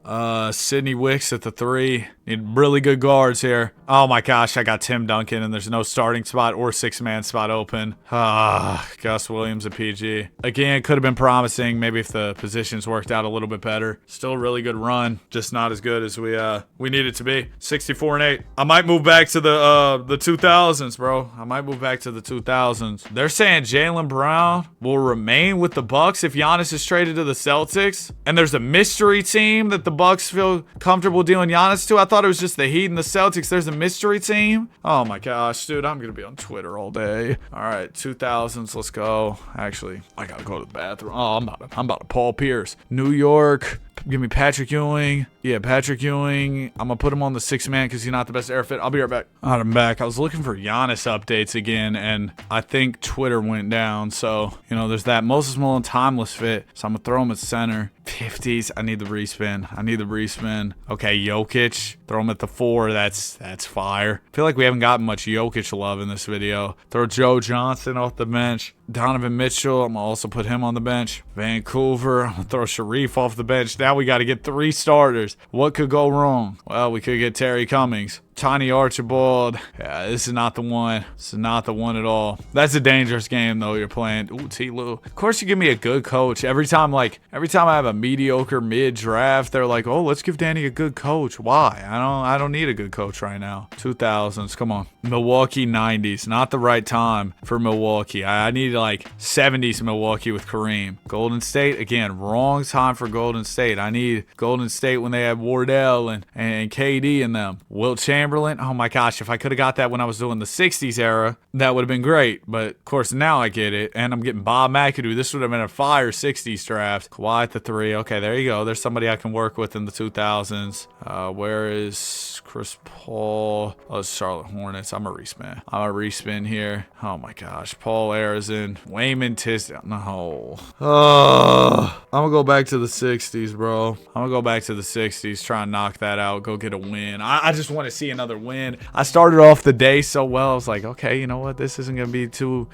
Sidney Wicks at the 3. Need really good guards here. Oh my gosh, I got Tim Duncan and there's no starting spot or 6-man spot open. Gus Williams at PG. Again, could have been promising. Maybe if the positions worked out a little bit better. Still a really good run. Just not as good as we need it to be. 64-8. I might move back to the 2000s, bro. I might move back to the 2000s. They're saying Jaylen Brown will remain with the Bucks if Giannis is traded to the Celtics and there's a mystery team that the Bucks feel comfortable dealing Giannis to. I thought it was just the Heat and the Celtics. There's a mystery team. Oh my gosh, dude, I'm gonna be on Twitter all day. All right, 2000s, let's go. Actually, I gotta go to the bathroom. Oh, I'm about to Paul Pierce. New York. Give me Patrick Ewing. Yeah, Patrick Ewing. I'm going to put him on the 6-man because he's not the best air fit. I'll be right back. All right, I'm back. I was looking for Giannis updates again, and I think Twitter went down. So, there's that. Moses Malone, timeless fit. So I'm going to throw him at center. 50s. I need the respin. Okay, Jokic. Throw him at the 4. That's fire. I feel like we haven't gotten much Jokic love in this video. Throw Joe Johnson off the bench. Donovan Mitchell. I'm going to also put him on the bench. Vancouver. I'm going to throw Sharif off the bench. Now we got to get 3 starters. What could go wrong? Well, we could get Terry Cummings. Tiny Archibald. Yeah, this is not the one. This is not the one at all. That's a dangerous game, though, you're playing. Ooh, T. Lue. Of course, you give me a good coach. Every time I have a mediocre mid-draft, they're like, oh, let's give Danny a good coach. Why? I don't need a good coach right now. 2000s. Come on. Milwaukee 90s. Not the right time for Milwaukee. I need like 70s Milwaukee with Kareem. Golden State, again, wrong time for Golden State. I need Golden State when they had Wardell and KD in them. Wilt Chamberlain. Oh my gosh, if I could have got that when I was doing the 60s era, that would have been great. But of course, now I get it. And I'm getting Bob McAdoo. This would have been a fire 60s draft. Kawhi at the 3. Okay, there you go. There's somebody I can work with in the 2000s. Where is Chris Paul? Oh, it's Charlotte Hornets. I'm a respin here. Oh my gosh. Paul Arizin. Wayman Tisdale. No. I'm going to go back to the 60s, bro. I'm going to go back to the 60s. Try and knock that out. Go get a win. I just want to see another win. I started off the day so well. I was like, okay, you know what? This isn't going to be too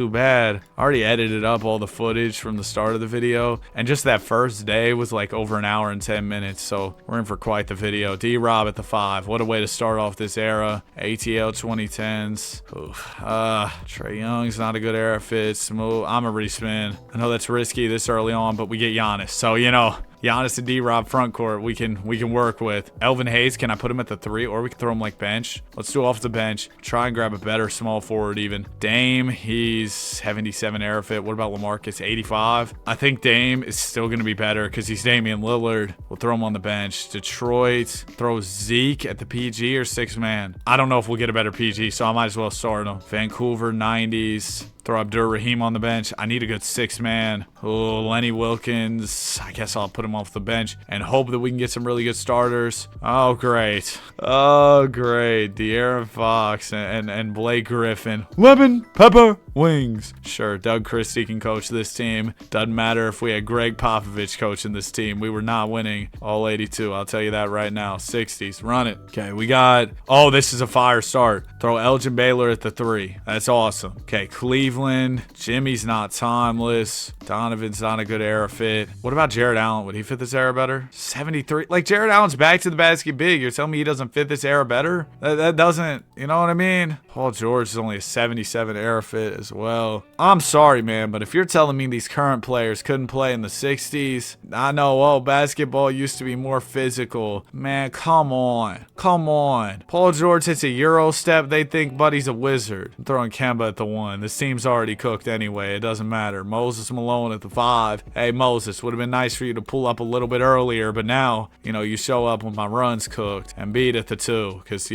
bad. I already edited up all the footage from the start of the video. And just that first day was like over an hour and 10 minutes. So we're in for quite the video. D-Rob at the 5. What a way to start off this era. ATL 2010s. Oof. Trae Young's not a good era fit. Smooth. I'm a respin. I know that's risky this early on, but we get Giannis. So, Giannis and D-Rob front court we can work with. Elvin Hayes, can I put him at the 3 or we can throw him like bench? Let's do off the bench. Try and grab a better small forward even. Dame, he's 77 era fit. What about LaMarcus? 85? I think Dame is still going to be better because he's Damian Lillard. We'll throw him on the bench. Detroit, throw Zeke at the PG or 6-man. I don't know if we'll get a better PG, so I might as well start him. Vancouver 90s. Throw Abdur Rahim on the bench. I need a good 6-man. Oh, Lenny Wilkins. I guess I'll put him off the bench and hope that we can get some really good starters. Oh, great. De'Aaron Fox and Blake Griffin. Lemon pepper wings. Sure, Doug Christie can coach this team. Doesn't matter if we had Greg Popovich coaching this team. We were not winning all 82. I'll tell you that right now. 60s. Run it. Okay, we got... Oh, this is a fire start. Throw Elgin Baylor at the 3. That's awesome. Okay, Cleveland. Jimmy's not timeless. Donovan's not a good era fit. What about Jared Allen? Would he fit this era better? 73. Like, Jared Allen's back to the basket big. You're telling me he doesn't fit this era better? That doesn't... You know what I mean? Paul George is only a 77 era fit as well. I'm sorry, man, but if you're telling me these current players couldn't play in the 60s, I know, basketball used to be more physical. Man, come on. Paul George hits a Euro step, they think Buddy's a wizard. I'm throwing Kemba at the 1. This team's already cooked anyway. It doesn't matter. Moses Malone at the 5. Hey, Moses, would have been nice for you to pull up a little bit earlier, but now, you show up when my run's cooked. And beat at the 2, because,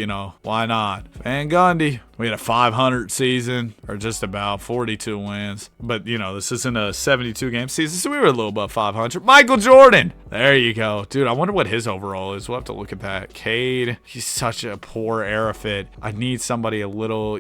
why not? Van Gundy. We had a 500 season, or just about 42 wins. But, this isn't a 72-game season, so we were a little above 500. Michael Jordan! There you go. Dude, I wonder what his overall is. We'll have to look at that. Cade, he's such a poor era fit. I need somebody a little,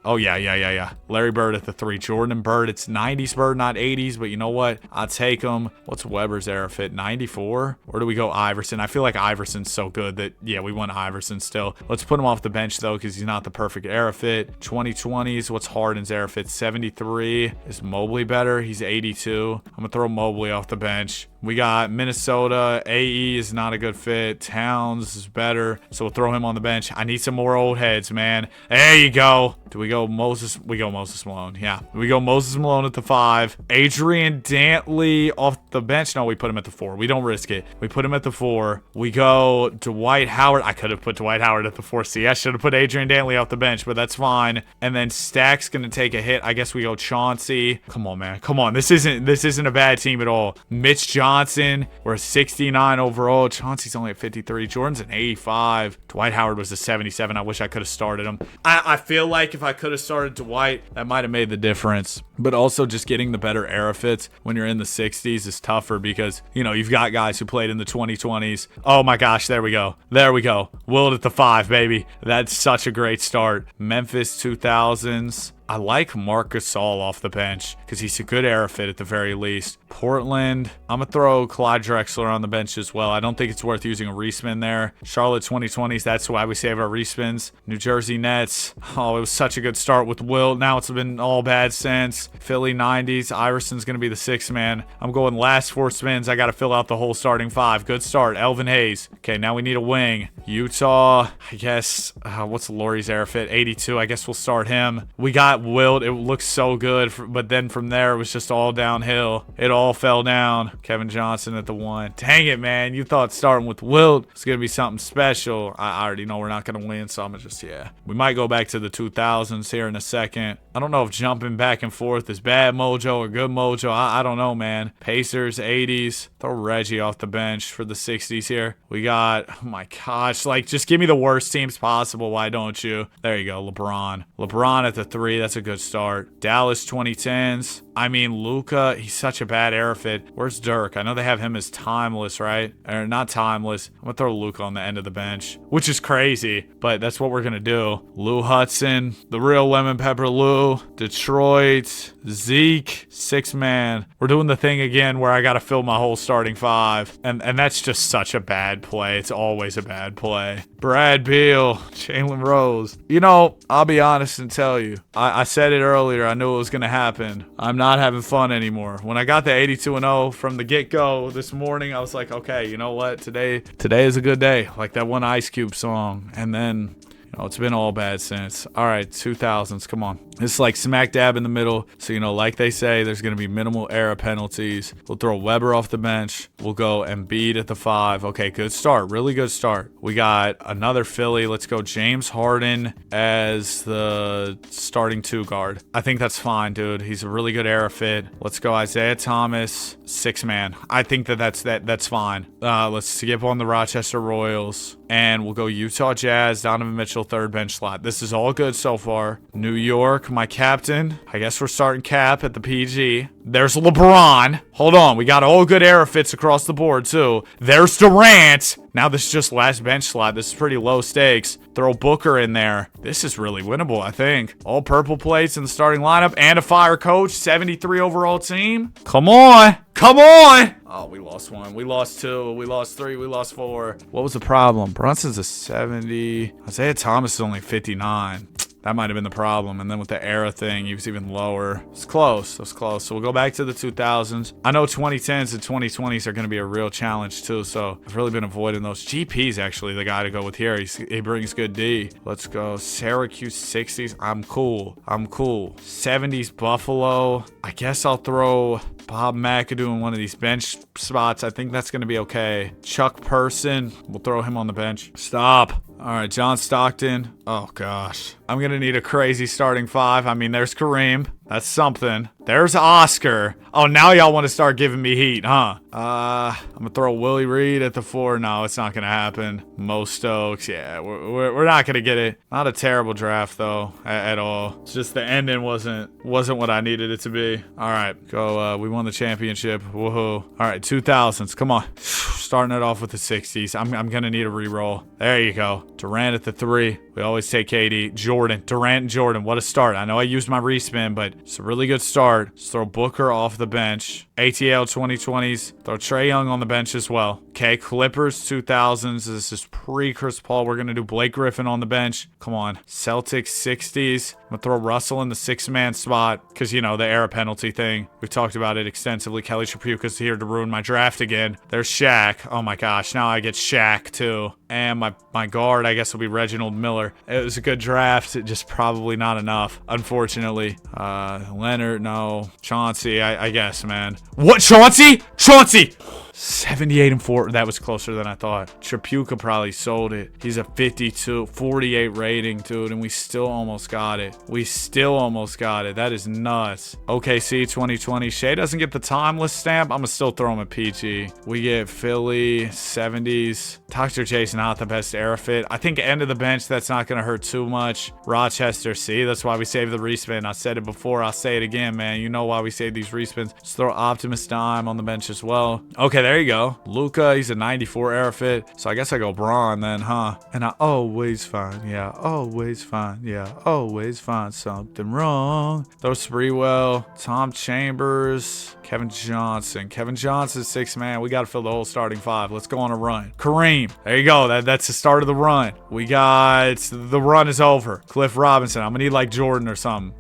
Oh, yeah. Larry Bird at the 3. Jordan and Bird, it's 90s Bird, not 80s, but you know what? I'll take him. What's Weber's era fit? 94? Or do we go Iverson? I feel like Iverson's so good that, yeah, we want Iverson still. Let's put him off the bench, though, because he's not the perfect era fit. 2020s, what's Harden's era fit? 73. Is Mobley better? He's 82. I'm gonna throw Mobley off the bench. We got Minnesota. AE is not a good fit. Towns is better, so we'll throw him on the bench. I need some more old heads, man. There you go. Do we go Moses? We go Moses Malone. Yeah, we go Moses Malone at the 5. Adrian Dantley off the bench. No, we put him at the 4. We don't risk it. We put him at the 4. We go Dwight Howard. I could have put Dwight Howard at the 4. See, I should have put Adrian Dantley off the bench, but that's fine. And then Stack's gonna take a hit. I guess we go Chauncey. Come on, man. Come on. This isn't a bad team at all. Mitch Johnson. We're a 69 overall. Chauncey's only at 53. Jordan's an 85. Dwight Howard was a 77. I wish I could have started him. I feel like if I could have started Dwight, that might have made the difference. But also just getting the better era fits when you're in the 60s is tougher because, you know, you've got guys who played in the 2020s. Oh my gosh, there we go. There we go. Willed at the 5, baby. That's such a great start. Memphis 2000s. I like Marc Gasol off the bench because he's a good era fit at the very least. Portland, I'm going to throw Clyde Drexler on the bench as well. I don't think it's worth using a respin there. Charlotte 2020s, that's why we save our respins. New Jersey Nets, oh, it was such a good start with Wilt. Now it's been all bad since. Philly 90s, Iverson's going to be the 6th man. I'm going last 4 spins. I got to fill out the whole starting 5. Good start. Elvin Hayes. Okay, now we need a wing. Utah, I guess, what's Laurie's era fit? 82, I guess we'll start him. We got Wilt. It looks so good, but then from there it was just all downhill. It all fell down. Kevin Johnson at the 1. Dang it, man. You thought starting with Wilt was going to be something special. I already know we're not going to win, so I'm going to just, yeah. We might go back to the 2000s here in a second. I don't know if jumping back and forth is bad mojo or good mojo. I don't know, man. Pacers, 80s. Throw Reggie off the bench for the 60s here. We got, oh my gosh, like, just give me the worst teams possible. Why don't you? There you go, LeBron. LeBron at the 3. That's a good start. Dallas 2010s. I mean, Luka, he's such a bad era fit. Where's Dirk? I know they have him as timeless, right? Or not timeless. I'm going to throw Luka on the end of the bench, which is crazy, but that's what we're going to do. Lou Hudson, the real lemon pepper Lou. Detroit, Zeke, 6 man. We're doing the thing again where I got to fill my whole starting 5. And that's just such a bad play. It's always a bad play. Brad Beal, Jalen Rose. You know, I'll be honest and tell you, I said it earlier. I knew it was going to happen. I'm not having fun anymore. When I got the 82-0 from the get-go this morning, I was like, okay, you know what? Today is a good day. Like that one Ice Cube song. And then, you know, it's been all bad since. All right, 2000s. Come on. It's like smack dab in the middle. So, you know, like they say, there's going to be minimal era penalties. We'll throw Weber off the bench. We'll go Embiid at the 5. Okay, good start. Really good start. We got another Philly. Let's go James Harden as the starting 2 guard. I think that's fine, dude. He's a really good era fit. Let's go Isaiah Thomas, 6 man. I think that's fine. Let's skip on the Rochester Royals. And we'll go Utah Jazz, Donovan Mitchell, 3rd bench slot. This is all good so far. New York, my captain. I guess we're starting Cap at the PG. There's LeBron. Hold on. We got all good era fits across the board, too. There's Durant. Now this is just last bench slot. This is pretty low stakes. Throw Booker in there. This is really winnable, I think. All purple plates in the starting lineup and a fire coach. 73 overall team. Come on. Come on. Oh, we lost 1. We lost 2. We lost 3. We lost 4. What was the problem? Brunson's a 70. Isaiah Thomas is only 59. That might have been the problem. And then with the era thing, he was even lower. It's close. It was close. So we'll go back to the 2000s. I know 2010s and 2020s are going to be a real challenge too. So I've really been avoiding those. GP's actually the guy to go with here. He brings good D. Let's go Syracuse 60s. I'm cool. 70s Buffalo. I guess I'll throw Bob McAdoo in one of these bench spots. I think that's going to be okay. Chuck Person. We'll throw him on the bench. Stop. All right, John Stockton. Oh, gosh. I'm going to need a crazy starting 5. I mean, there's Kareem. That's something. There's Oscar. Oh, now y'all want to start giving me heat, huh? I'm going to throw Willie Reed at the 4. No, it's not going to happen. Mo Stokes. Yeah, we're not going to get it. Not a terrible draft, though, at all. It's just the ending wasn't what I needed it to be. All right, go. We won the championship. Woohoo. All right, 2000s. Come on. Starting it off with the 60s. I'm going to need a reroll. There you go. Durant at the 3. We always take KD. Durant and Jordan. What a start. I know I used my respin, but it's a really good start. Let's throw Booker off the bench. ATL 2020s. Throw Trae Young on the bench as well. Okay, Clippers 2000s. This is pre-Chris Paul. We're going to do Blake Griffin on the bench. Come on. Celtics 60s. I'm gonna throw Russell in the 6-man spot because, you know, the error penalty thing. We've talked about it extensively. Kelly Tripucka's here to ruin my draft again. There's Shaq. Oh my gosh, now I get Shaq too. And my guard, I guess, will be Reginald Miller. It was a good draft, just probably not enough, unfortunately. Leonard, no. Chauncey, I guess, man. What, Chauncey? Chauncey! 78-4. That was closer than I thought. Tripucka probably sold it. He's a 48 rating, dude, and we still almost got it. We still almost got it. That is nuts. OKC 2020. Shea doesn't get the timeless stamp. I'm gonna still throw him a PG. We get Philly 70s. Dr. J's not the best era fit. I think end of the bench, that's not gonna hurt too much. Rochester, see, that's why we saved the respin. I said it before, I'll say it again, man. You know why we save these respins. Let's throw Optimus Dime on the bench as well. Okay, there you go. Luca, he's a 94 era fit. So I guess I go Braun then, huh? And I always find, yeah, always find, yeah, always find something wrong. Throw Spreewell, Tom Chambers, Kevin Johnson. Kevin Johnson's 6-man. We got to fill the whole starting 5. Let's go on a run. Kareem. There you go. That's the start of the run. We got, the run is over. Cliff Robinson. I'm going to need like Jordan or something.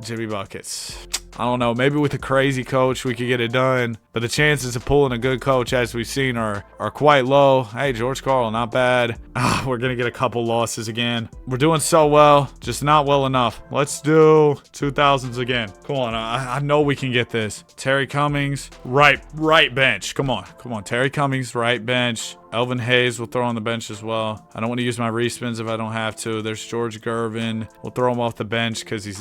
Jimmy Buckets. I don't know. Maybe with a crazy coach, we could get it done. But the chances of pulling a good coach, as we've seen, are quite low. Hey, George Karl, not bad. We're going to get a couple losses again. We're doing so well, just not well enough. Let's do 2000s again. Come on. I know we can get this. Terry Cummings, right bench. Come on. Terry Cummings, right bench. Elvin Hayes will throw on the bench as well. I don't want to use my respins if I don't have to. There's George Gervin. We'll throw him off the bench because he's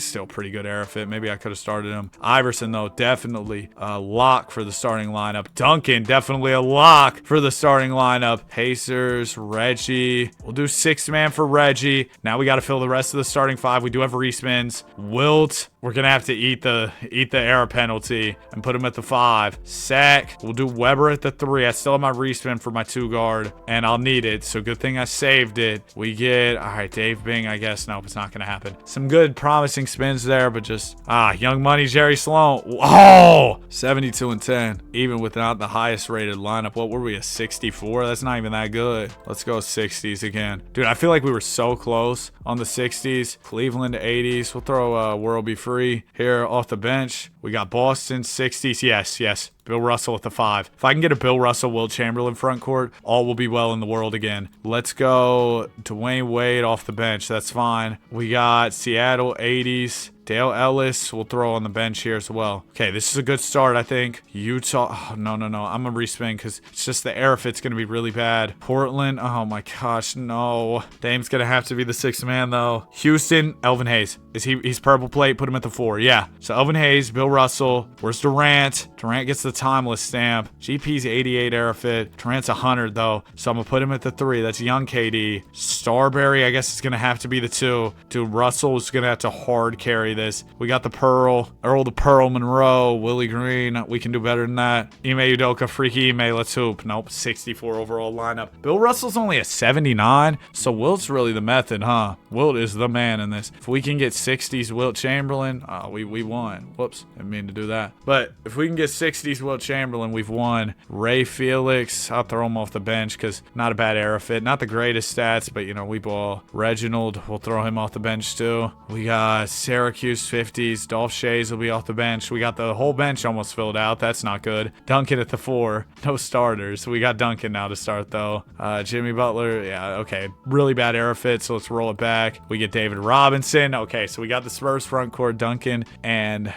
still pretty good era fit. Maybe I could have started him. Iverson, though, definitely a lock for the starting lineup. Duncan, definitely a lock for the starting lineup. Pacers, Reggie. We'll do 6-man for Reggie. Now we got to fill the rest of the starting 5. We do have respins. Wilt. We're going to have to eat the error penalty and put him at the 5. Sack. We'll do Weber at the 3. I still have my respin for my 2 guard, and I'll need it. So good thing I saved it. We get, all right, Dave Bing, I guess. Nope, it's not going to happen. Some good promising spins there, but just, Young Money, Jerry Sloan. Oh, 72-10. Even without the highest rated lineup. What were we, a 64? That's not even that good. Let's go 60s again. Dude, I feel like we were so close on the 60s. Cleveland 80s. We'll throw World Be Free here off the bench. We got Boston 60s. Yes. Bill Russell at the 5. If I can get a Bill Russell, Will Chamberlain front court, all will be well in the world again. Let's go Dwayne Wade off the bench. That's fine. We got Seattle 80s. Dale Ellis will throw on the bench here as well. Okay, this is a good start, I think. Utah. Oh, no. I'm going to respin because it's just the air fit's going to be really bad. Portland. Oh, my gosh. No. Dame's going to have to be the 6th man, though. Houston. Elvin Hayes. He's purple plate. Put him at the 4. Yeah. So Elvin Hayes, Bill Russell. Where's Durant? Durant gets the timeless stamp. GP's 88 era fit. Durant's 100, though. So I'm going to put him at the 3. That's young KD. Starberry, I guess, is going to have to be the 2. Dude, Russell is going to have to hard carry this. We got the Pearl, Earl the Pearl Monroe, Willie Green. We can do better than that. Ime Udoka, freaky Ime, let's hoop. Nope, 64 overall lineup. Bill Russell's only a 79, so Wilt's really the method, huh? Wilt is the man in this. If we can get 60s Wilt Chamberlain, we won. Whoops, didn't mean to do that. But if we can get 60s Wilt Chamberlain, we've won. Ray Felix, I'll throw him off the bench because not a bad era fit. Not the greatest stats, but, you know, we ball. Reginald, we'll throw him off the bench too. We got Syracuse 50s. Dolph Shays will be off the bench. We got the whole bench almost filled out. That's not good. Duncan at the 4. No starters. We got Duncan now to start, though. Jimmy Butler. Yeah, okay. Really bad era fit, so let's roll it back. We get David Robinson. Okay, so we got the Spurs front court, Duncan and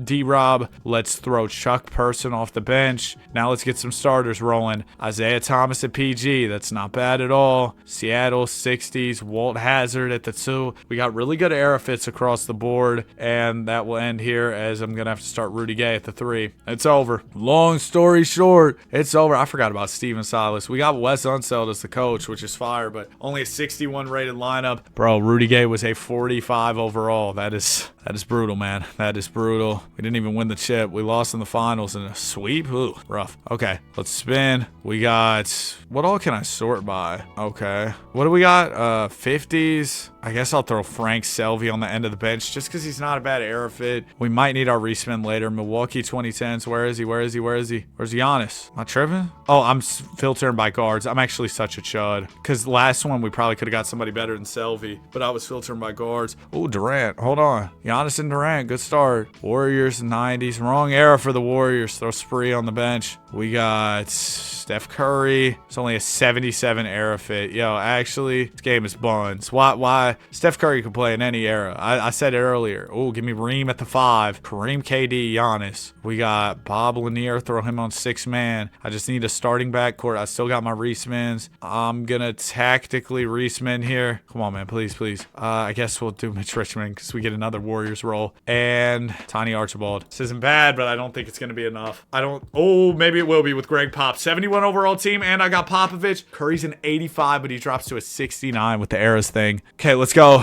D-Rob. Let's throw Chuck Person off the bench. Now let's get some starters rolling. Isaiah Thomas at PG. That's not bad at all. Seattle 60s. Walt Hazard at the 2. We got really good era fits across the board. And that will end here as I'm going to have to start Rudy Gay at the 3. It's over. Long story short, it's over. I forgot about Steven Silas. We got Wes Unseld as the coach, which is fire, but only a 61 rated lineup. Bro, Rudy Gay was a 45 overall. That is brutal, man. That is brutal. We didn't even win the chip. We lost in the finals in a sweep. Ooh, rough. Okay, let's spin. We got, what all can I sort by? Okay, what do we got? 50s. I guess I'll throw Frank Selvey on the end of the bench just because he's not a bad era fit. We might need our respin later. Milwaukee 2010s. Where is he? Where's Giannis? Am I tripping? Oh, I'm filtering by guards. I'm actually such a chud. Because last one, we probably could have got somebody better than Selvey. But I was filtering by guards. Oh, Durant. Hold on. Giannis and Durant. Good start. Warriors 90s. Wrong era for the Warriors. Throw Spree on the bench. We got Steph Curry. It's only a 77 era fit. Yo, actually, this game is buns. Why? Steph Curry can play in any era. I said it earlier. Oh, give me Reem at the 5. Kareem, KD, Giannis. We got Bob Lanier. Throw him on 6-man. I just need a starting backcourt. I still got my respins. I'm gonna tactically respin here. Come on, man. Please. I guess we'll do Mitch Richmond because we get another Warriors roll. And Tiny Archibald. This isn't bad, but I don't think it's gonna be enough. Oh, maybe it will be with Greg Pop. 71 overall team, and I got Popovich. Curry's an 85, but he drops to a 69 with the eras thing. Okay, let's go.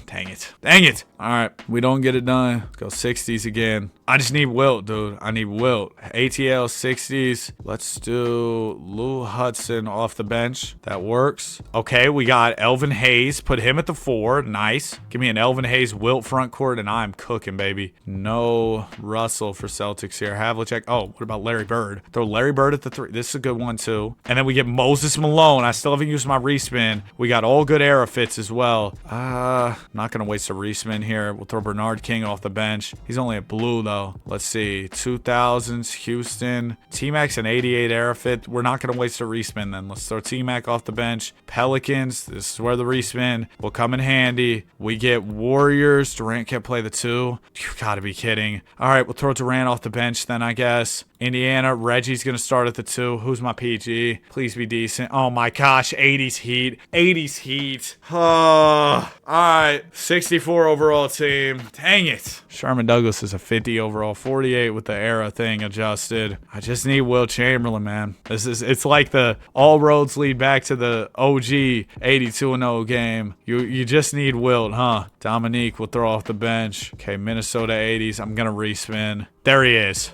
Dang it. All right, we don't get it done. Let's go 60s again. I just need Wilt, dude. I need Wilt. ATL 60s. Let's do Lou Hudson off the bench. That works. Okay, we got Elvin Hayes. Put him at the 4. Nice. Give me an Elvin Hayes Wilt front court, and I'm cooking, baby. No Russell for Celtics here. Havlicek. Oh, what about Larry Bird? Throw Larry Bird at the 3. This is a good one, too. And then we get Moses Malone. I still haven't used my respin. We got all good era fits as well. Not going to waste a respin here. We'll throw Bernard King off the bench. He's only a blue, though. Let's see. 2000s, Houston. T-Mac's an 88 era fit. We're not going to waste a respin then. Let's throw T-Mac off the bench. Pelicans. This is where the respin will come in handy. We get Warriors. Durant can't play the 2. You gotta be kidding. All right, we'll throw Durant off the bench then, I guess. Indiana, Reggie's going to start at the 2. Who's my PG? Please be decent. Oh my gosh, 80s Heat. 80s Heat. All right, 64 overall team. Dang it. Sherman Douglas is a 50 overall, 48 with the era thing adjusted. I just need Will Chamberlain, man. It's like the all roads lead back to the OG 82-0 game. You just need Wilt, huh? Dominique will throw off the bench. Okay, Minnesota 80s. I'm going to respin. There he is.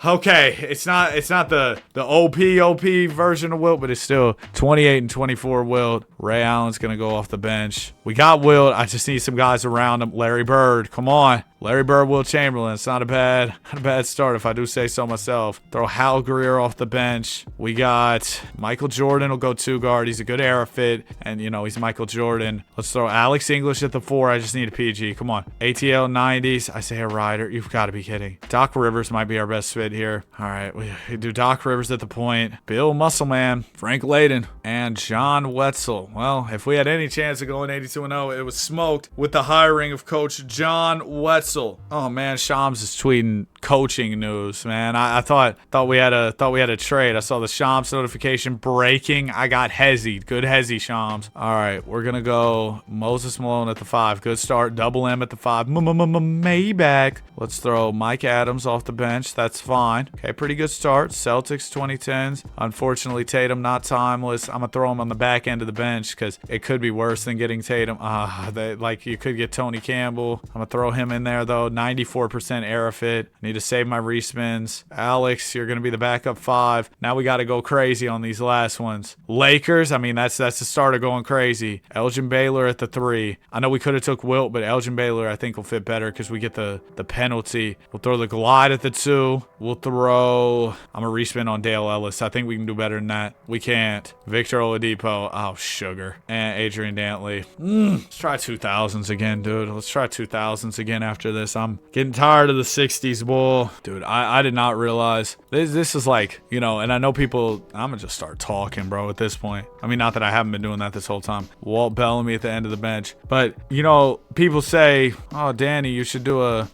Okay, it's not the OP version of Wilt, but it's still 28 and 24 Wilt. Ray Allen's gonna go off the bench. We got Wilt. I just need some guys around him. Larry Bird, come on. Larry Bird, Will Chamberlain. It's not a bad start if I do say so myself. Throw Hal Greer off the bench. We got Michael Jordan will go 2 guard. He's a good era fit, and he's Michael Jordan. Let's throw Alex English at the 4. I just need a PG. Come on. ATL 90s. Isaiah Ryder. You've got to be kidding. Doc Rivers might be our best fit here. All right, we do Doc Rivers at the point. Bill Muscleman, Frank Layden, and John Wetzel. Well, if we had any chance of going 82-0, it was smoked with the hiring of Coach John Wetzel. Oh man, Shams is tweeting coaching news, man. I thought we had a trade. I saw the Shams notification breaking. I got Hezzy. Good Hezzy, Shams. All right, we're gonna go Moses Malone at the 5. Good start. Double M at the 5. Maybach. Let's throw Mike Adams off the bench. That's fine. Okay, pretty good start. Celtics 2010s. Unfortunately, Tatum not timeless. I'm gonna throw him on the back end of the bench because it could be worse than getting Tatum. You could get Tony Campbell. I'm gonna throw him in there though. 94% era fit. Need to save my respins. Alex, you're gonna be the backup 5. Now we got to go crazy on these last ones. Lakers. I mean, that's the start of going crazy. Elgin Baylor at the 3. I know we could have took Wilt, but Elgin Baylor I think will fit better because we get the penalty. We'll throw the Glide at the 2. We'll throw. I'm gonna respin on Dale Ellis. I think we can do better than that. We can't. Victor Oladipo. Oh, sugar. And Adrian Dantley. Let's try 2000s again, dude. Let's try 2000s again after this. I'm getting tired of the 60s, boy. Dude, I did not realize. This is like, and I know people. I'm gonna just start talking, bro, at this point. I mean, not that I haven't been doing that this whole time. Walt Bellamy at the end of the bench. But, people say, oh, Danny, you should do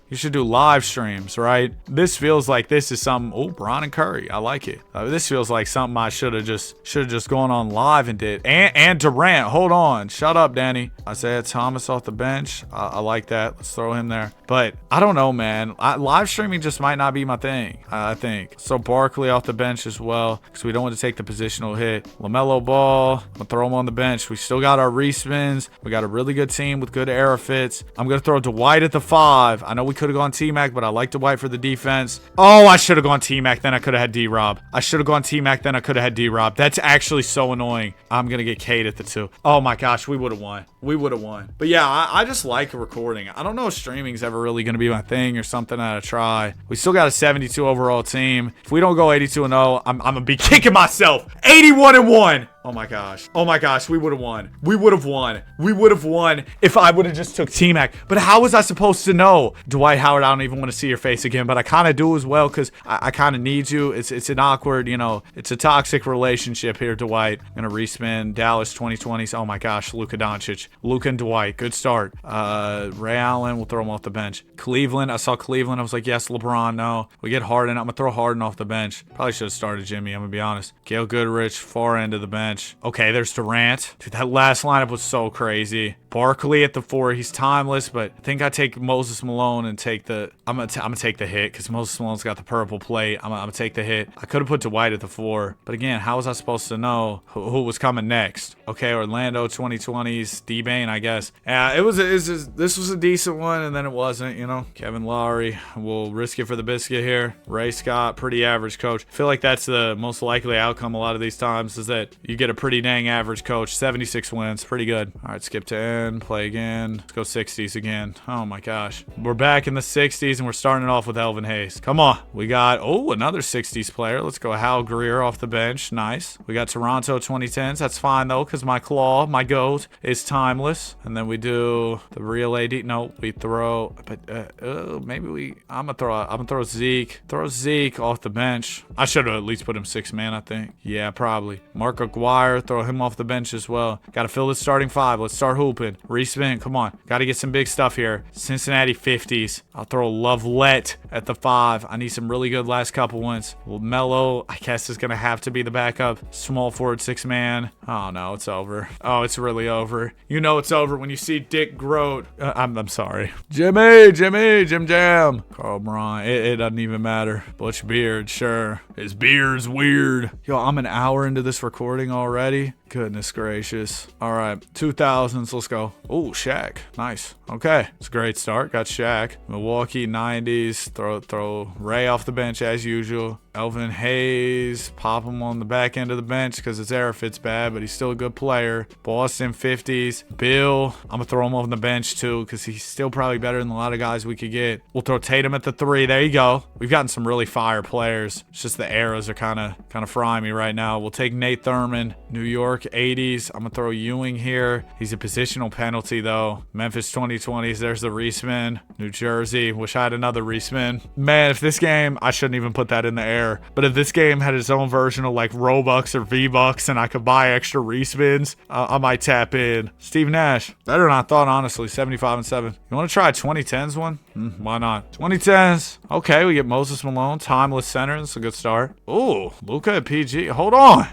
live streams, right? This feels like this is some. Oh, Bron and Curry. I like it. This feels like something I should have just gone on live and did. And Durant. Hold on. Shut up, Danny. Isaiah Thomas off the bench. I like that. Let's throw him there. But I don't know, man. Live streaming just might not be my thing, I think. So Barkley off the bench as well, because we don't want to take the positional hit. LaMelo Ball, I'm gonna throw him on the bench. We still got our respins. We got a really good team with good era fits. I'm gonna throw Dwight at the 5. I know we could have gone T-Mac, but I like Dwight for the defense. Oh, I should have gone T-Mac, then I could have had D-Rob. I should have gone T-Mac, then I could have had D-Rob. That's actually so annoying. I'm gonna get Cade at the 2. Oh my gosh, we would have won. We would have won. But yeah, I just like recording. I don't know if streaming's ever really gonna be my thing or something that I try. We still got a 72 overall team. If we don't go 82-0, I'm gonna be kicking myself. 81-1. Oh my gosh. Oh my gosh. We would have won. We would have won. We would have won if I would have just took T-Mac. But how was I supposed to know? Dwight Howard, I don't even want to see your face again, but I kind of do as well because I kind of need you. It's an awkward, you know, it's a toxic relationship here, Dwight. I'm going to respin Dallas 2020s. Oh my gosh. Luka Doncic. Luka and Dwight. Good start. Ray Allen, we'll throw him off the bench. Cleveland. I saw Cleveland. I was like, yes, LeBron. No. We get Harden. I'm going to throw Harden off the bench. Probably should have started Jimmy. I'm going to be honest. Gail Goodrich, far end of the bench. Okay, there's Durant. Dude, that last lineup was so crazy. Barkley at the 4. He's timeless, but I think I take Moses Malone and take the... I'm gonna take the hit because Moses Malone's got the purple plate. I'm gonna take the hit. I could have put Dwight at the 4, but again, how was I supposed to know who was coming next? Okay, Orlando 2020s, D-Bane, I guess. Yeah, this was a decent one, and then it wasn't, you know. Kevin Lowry, we'll risk it for the biscuit here. Ray Scott, pretty average coach. I feel like that's the most likely outcome a lot of these times is that you get a pretty dang average coach. 76 wins, pretty good. All right, skip to end, play again. Let's go 60s again. Oh my gosh. We're back in the 60s, and we're starting it off with Elvin Hayes. Come on. We got, another 60s player. Let's go Hal Greer off the bench. Nice. We got Toronto 2010s. That's fine, though, because my claw, my goat, is timeless. And then we do the real AD. No, we throw, but maybe I'm gonna throw Zeke. Throw Zeke off the bench. I should have at least put him 6-man, I think. Yeah, probably. Mark Aguirre, throw him off the bench as well. Got to fill the starting 5. Let's start hooping. Respin, come on. Got to get some big stuff here. Cincinnati 50s. I'll throw Lovelet at the 5. I need some really good last couple ones. Well, Melo, I guess, is going to have to be the backup. Small forward 6-man. Oh, no, it's over. Oh, it's really over. You know it's over when you see Dick Groat. I'm sorry. Jim Jam. Carl Bryant. It doesn't even matter. Butch Beard, sure. His beard's weird. Yo, I'm an hour into this recording already. Goodness gracious. All right, 2000s, let's go. Oh, Shaq, nice. Okay, it's a great start. Got Shaq. Milwaukee 90s. Throw Ray off the bench as usual. Elvin Hayes, pop him on the back end of the bench because his era fits bad, but he's still a good player. Boston 50s. Bill, I'm gonna throw him on the bench too because he's still probably better than a lot of guys we could get. We'll throw Tatum at the 3. There you go. We've gotten some really fire players. It's just the eras are kind of frying me right now. We'll take Nate Thurman. New York 80s. I'm gonna throw Ewing here. He's a positional penalty though. Memphis 2020s. There's the respin. New Jersey. Wish I had another respin. Man, if this game, I shouldn't even put that in the air. But if this game had its own version of like Robux or V-Bucks and I could buy extra respins, I might tap in. Steve Nash. Better than I thought, honestly. 75-7. You want to try a 2010s one? Why not? 2010s. Okay, we get Moses Malone. Timeless center. That's a good start. Ooh, Luka at PG. Hold on.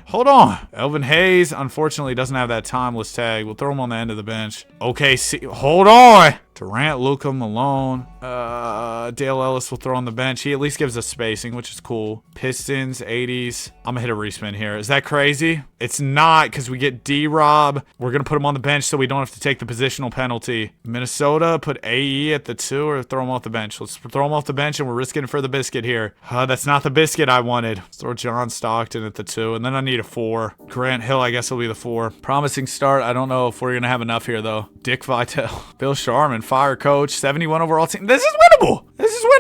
Elvin Hayes, unfortunately, doesn't have that timeless tag. We'll throw him on the end of the bench. Okay, hold on. Durant, Luka, Malone. Dale Ellis will throw on the bench. He at least gives us spacing, which is cool. Pistons, 80s. I'm going to hit a respin here. Is that crazy? It's not because we get D-Rob. We're going to put him on the bench so we don't have to take the positional penalty. Minnesota, put AE at the 2 or throw him off the bench. Let's throw him off the bench and we're risking for the biscuit here. That's not the biscuit I wanted. Let's throw John Stockton at the 2 and then I need a 4. Grant Hill, I guess, will be the 4. Promising start. I don't know if we're going to have enough here, though. Dick Vitale. Bill Sharman, fire coach, 71 overall team. This is winnable.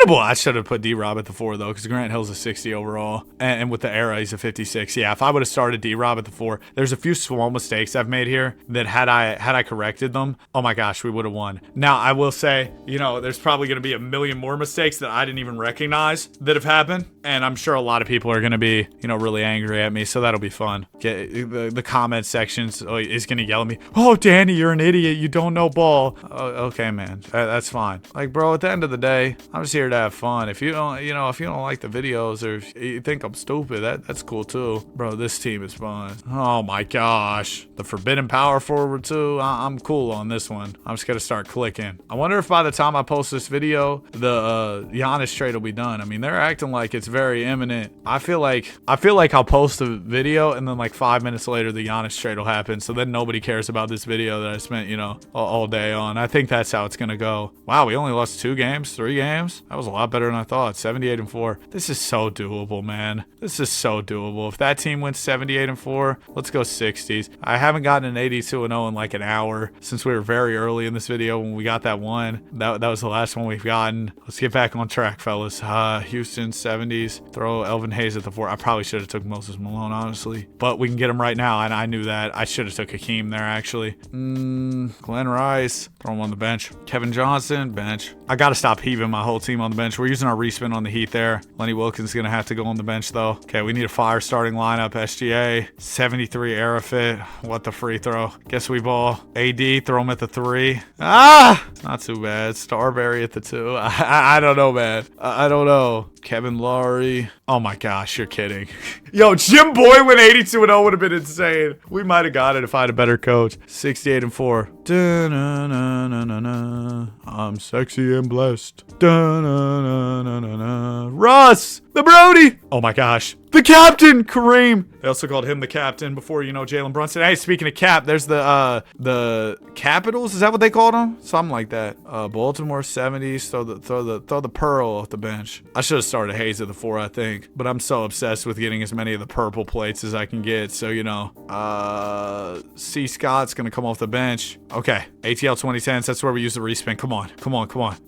I should have put D-Rob at the 4, though, because Grant Hill's a 60 overall. And with the era, he's a 56. Yeah, if I would have started D-Rob at the 4, there's a few small mistakes I've made here that had I corrected them, oh my gosh, we would have won. Now, I will say, you know, there's probably going to be a million more mistakes that I didn't even recognize that have happened And I'm sure a lot of people are going to be, you know, really angry at me. So that'll be fun. Get the comment sections is going to yell at me. Oh, Danny, you're an idiot. You don't know ball. Okay, man. That's fine. Like, bro, at the end of the day, I'm just here to have fun. If you don't, you know, if you don't like the videos or if you think I'm stupid, that's cool too. Bro, this team is fun. Oh my gosh. The Forbidden Power Forward too. I'm cool on this one. I'm just going to start clicking. I wonder if by the time I post this video, the Giannis trade will be done. I mean, they're acting like it's very imminent. I feel like I'll post a video and then like 5 minutes later, the Giannis trade will happen. So then nobody cares about this video that I spent, you know, all day on. I think that's how it's going to go. Wow, we only lost 2 games, 3 games. That was a lot better than I thought. 78-4. This is so doable, man. This is so doable. If that team wins 78-4, let's go 60s. I haven't gotten an 82-0 in like an hour since we were very early in this video when we got that one. That was the last one we've gotten. Let's get back on track, fellas. Houston 70s. Throw Elvin Hayes at the 4. I probably should have took Moses Malone, honestly, but we can get him right now, and I knew that. I should have took Hakeem there, actually. Glenn Rice. Throw him on the bench. Kevin Johnson, bench. I got to stop heaving my whole team on the bench. We're using our respin on the Heat there. Lenny Wilkins going to have to go on the bench, though. Okay, we need a fire starting lineup. SGA. 73 era fit. What the free throw? Guess we ball. AD, throw him at the 3. Not too bad. Starberry at the 2. I don't know, man. I don't know. Kevin Lowry. Oh my gosh, you're kidding. Yo, Jim Boyd win 82-0 would have been insane. We might have got it if I had a better coach. 68-4. I'm sexy and blessed. Russ, the Brody. Oh my gosh. The captain, Kareem. They also called him the captain before, you know, Jalen Brunson. Hey, speaking of cap, there's the Capitals. Is that what they called them? Something like that. Baltimore 70s. Throw the Pearl off the bench. I should have started Hayes at the 4, I think. But I'm so obsessed with getting as many of the purple plates as I can get. So, you know, C. Scott's going to come off the bench. Okay. ATL 2010s. That's where we use the respin. Come on.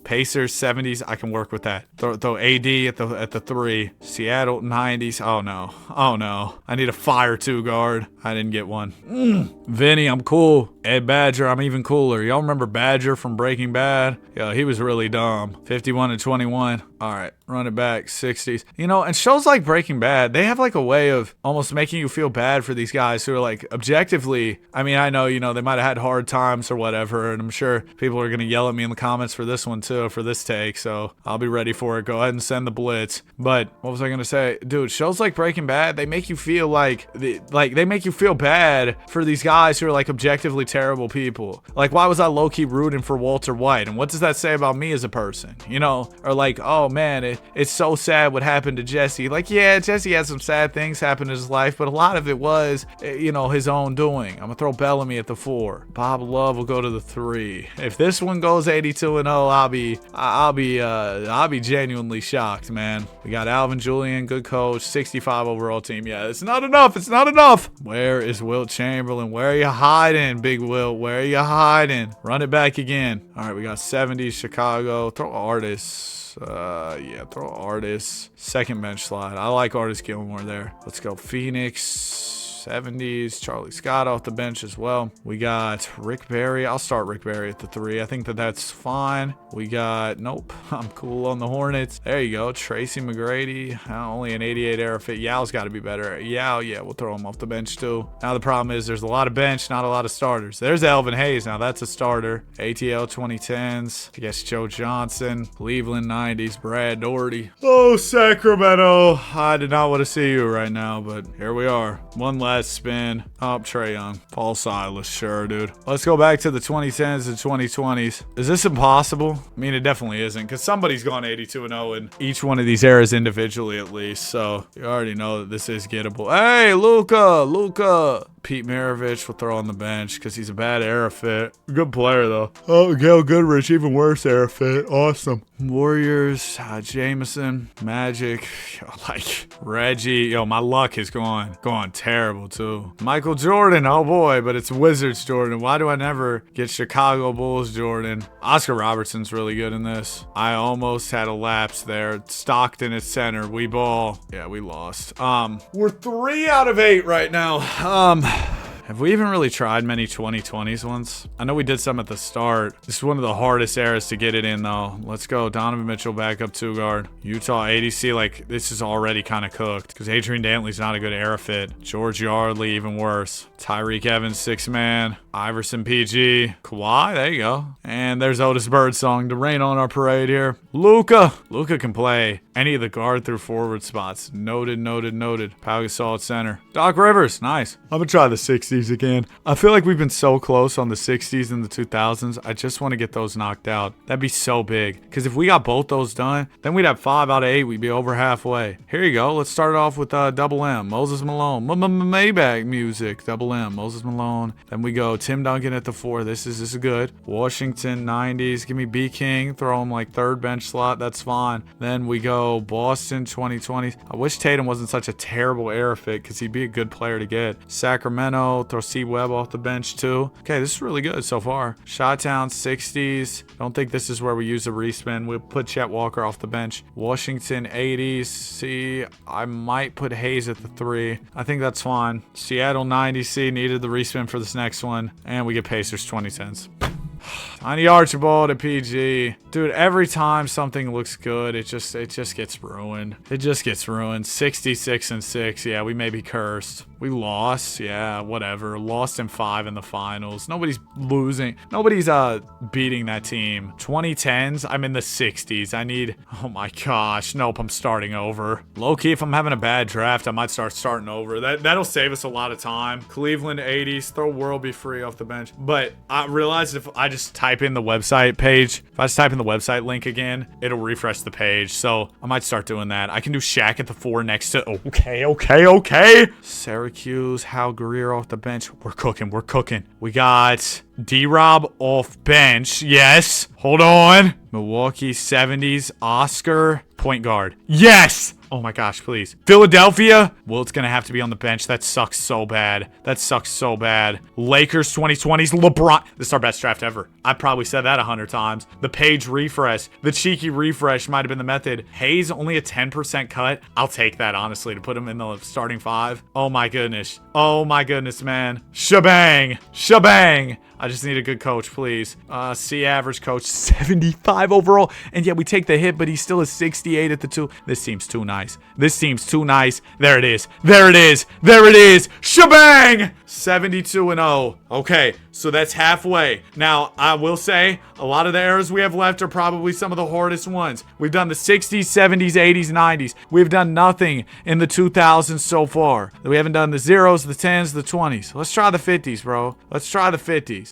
Pacers 70s. I can work with that. Throw AD at the 3. Seattle 90s. Oh no. I need a fire 2 guard. I didn't get one. Vinny, I'm cool. Ed Badger, I'm even cooler. Y'all remember Badger from Breaking Bad? Yeah, he was really dumb. 51-21. All right, run it back. 60s. You know, and shows like Breaking Bad, they have like a way of almost making you feel bad for these guys who are like objectively, I mean, I know, you know, they might have had hard times or whatever, and I'm sure people are going to yell at me in the comments for this one too, for this take, so I'll be ready for it. Go ahead and send the blitz. But what was I going to say? Dude, shows like Breaking Bad, they make you feel like they make you feel bad for these guys who are like objectively terrible people. Like, why was I low-key rooting for Walter White? And what does that say about me as a person? You know, or like, oh man, it's so sad what happened to Jesse. Like, yeah, Jesse had some sad things happen in his life, but a lot of it was, you know, his own doing. I'm gonna throw Bellamy at the 4. Bob Love will go to the 3. If this one goes 82-0, I'll be genuinely shocked, man. We got Alvin Julian, good coach, 65 overall team. Yeah, it's not enough. It's not enough. Where is Wilt Chamberlain? Where are you hiding, Big Wilt? Where are you hiding? Run it back again. All right, we got 70s, Chicago. Throw Artists. Yeah, throw Artists. Second bench slide. I like Artist Gilmore there. Let's go Phoenix. 70s. Charlie Scott off the bench as well. We got Rick Barry. I'll start Rick Barry at the 3. I think that's fine. We got, nope, I'm cool on the Hornets. There you go. Tracy McGrady. Only an 88 era fit. Yao's got to be better. Yao, yeah, we'll throw him off the bench too. Now the problem is there's a lot of bench, not a lot of starters. There's Elvin Hayes. Now that's a starter. ATL 2010s. I guess Joe Johnson. Cleveland 90s. Brad Doherty. Oh, Sacramento. I did not want to see you right now, but here we are. One last spin. Oh, Trae Young. Paul Silas. Sure, dude. Let's go back to the 2010s and 2020s. Is this impossible? I mean, it definitely isn't, because somebody's gone 82-0 in each one of these eras individually at least, so you already know that this is gettable. Hey, Luka. Pete Maravich will throw on the bench because he's a bad era fit. Good player, though. Oh, Gail Goodrich, even worse era fit. Awesome. Warriors, Jameson, Magic, like Reggie. Yo, my luck is going terrible, too. Michael Jordan, oh boy, but it's Wizards Jordan. Why do I never get Chicago Bulls Jordan? Oscar Robertson's really good in this. I almost had a lapse there. Stockton at center. We ball. Yeah, we lost. We're 3 out of 8 right now. Have we even really tried many 2020s ones? I know we did some at the start. This is one of the hardest eras to get it in, though. Let's go. Donovan Mitchell back up 2 guard. Utah ADC, like, this is already kind of cooked because Adrian Dantley's not a good era fit. George Yardley, even worse. Tyreek Evans, 6-man. Iverson PG. Kawhi, there you go. And there's Otis Birdsong to rain on our parade here. Luka. Luka can play any of the guard through forward spots. Noted, noted, noted. Pau Gasol at center. Doc Rivers, nice. I'm gonna try the 60s again. I feel like we've been so close on the 60s and the 2000s. I just want to get those knocked out. That'd be so big. Because if we got both those done, then we'd have 5 out of 8. We'd be over halfway. Here you go. Let's start it off with Double M. Moses Malone. Maybach music. Double M. Moses Malone. Then we go Tim Duncan at the 4. This is good. Washington 90s. Give me B King. Throw him like 3rd bench slot. That's fine. Then we go Boston 2020s. I wish Tatum wasn't such a terrible era fit because he'd be a good player to get. Sacramento. Throw C Webb off the bench too. Okay, this is really good so far. Chi-Town 60s. Don't think this is where we use a respin. We'll put Chet Walker off the bench. Washington 80s. C. I might put Hayes at the 3. I think that's fine. Seattle 90C needed the respin for this next one. And we get Pacers 2010s. Tiny Archibald at PG. Dude, every time something looks good, it just gets ruined. It just gets ruined. 66-6. Yeah, we may be cursed. We lost. Yeah, whatever. Lost in 5 in the finals. Nobody's losing. Nobody's beating that team. 2010s, I'm in the 60s. I need, oh my gosh. Nope, I'm starting over. Low-key, if I'm having a bad draft, I might start starting over. That'll save us a lot of time. Cleveland 80s. Throw World Be Free off the bench. But I realized if I just type in the website page, if I just type in the website link again, it'll refresh the page. So I might start doing that. I can do Shaq at the 4 next to, okay. Syracuse, Hal Greer off the bench. We're cooking. We got D-Rob off bench. Yes. Hold on. Milwaukee 70s, Oscar, point guard. Yes. Oh my gosh, please. Philadelphia. Well, it's going to have to be on the bench. That sucks so bad. Lakers 2020s, LeBron. This is our best draft ever. I probably said that 100 times. The page refresh, the cheeky refresh might have been the method. Hayes, only a 10% cut. I'll take that, honestly, to put him in the starting 5. Oh my goodness, man. Shebang. I just need a good coach, please. C average coach, 75 overall. And yet we take the hit, but he's still a 68 at the 2. This seems too nice. There it is. Shebang! 72-0. Okay, so that's halfway. Now, I will say, a lot of the eras we have left are probably some of the hardest ones. We've done the 60s, 70s, 80s, 90s. We've done nothing in the 2000s so far. We haven't done the 0s, the 10s, the 20s. Let's try the 50s, bro.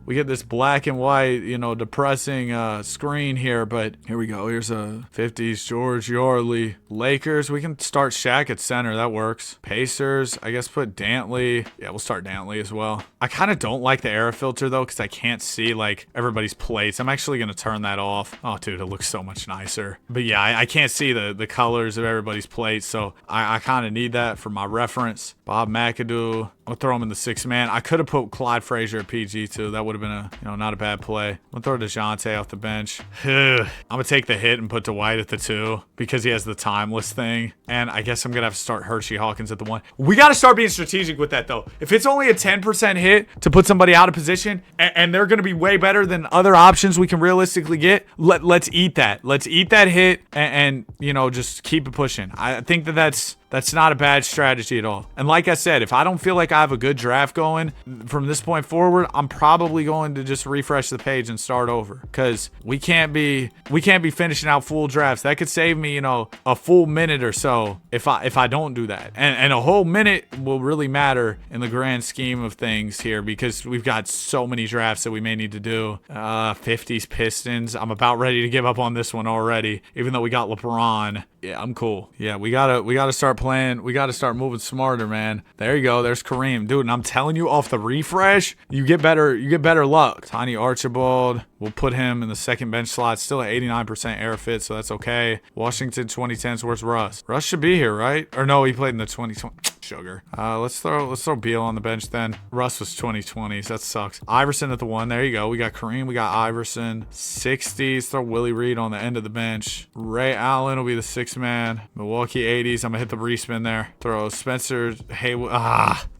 We get this black and white, depressing screen here, but here we go. Here's a 50s George Yardley. Lakers, we can start Shaq at center. That works. Pacers, I guess put Dantley. Yeah, we'll start Dantley as well. I kind of don't like the era filter, though, because I can't see, like, everybody's plates. I'm actually going to turn that off. Oh, dude, it looks so much nicer. But yeah, I can't see the colors of everybody's plates, so I kind of need that for my reference. Bob McAdoo. I'll throw him in the 6-man. I could have put Clyde Frazier at PG too. That would have been not a bad play. I'll throw DeJounte off the bench. I'm gonna take the hit and put Dwight at the 2 because he has the timeless thing. And I guess I'm gonna have to start Hershey Hawkins at the 1. We gotta start being strategic with that though. If it's only a 10% hit to put somebody out of position and they're gonna be way better than other options we can realistically get, let's eat that. Let's eat that hit and just keep it pushing. I think that's not a bad strategy at all. And like I said, if I don't feel like I have a good draft going from this point forward, I'm probably going to just refresh the page and start over because we can't be finishing out full drafts. That could save me, a full minute or so if I don't do that. And a whole minute will really matter in the grand scheme of things here because we've got so many drafts that we may need to do. 50s Pistons. I'm about ready to give up on this one already, even though we got LeBron. Yeah, I'm cool. Yeah, we gotta start playing. We gotta start moving smarter, man. There you go. There's Kareem, dude. And I'm telling you, off the refresh, you get better luck. Tiny Archibald. We'll put him in the 2nd bench slot. Still at 89% air fit, so that's okay. Washington 2010s. Where's Russ? Russ should be here, right? Or no, he played in the 2020. Sugar. Let's throw Beal on the bench then. Russ was 2020s. That sucks. Iverson at the 1. There you go. We got Kareem. We got Iverson. 60s. Throw Willie Reed on the end of the bench. Ray Allen will be the 6-man. Milwaukee 80s. I'm gonna hit the respin there. Throw Spencer Haywood.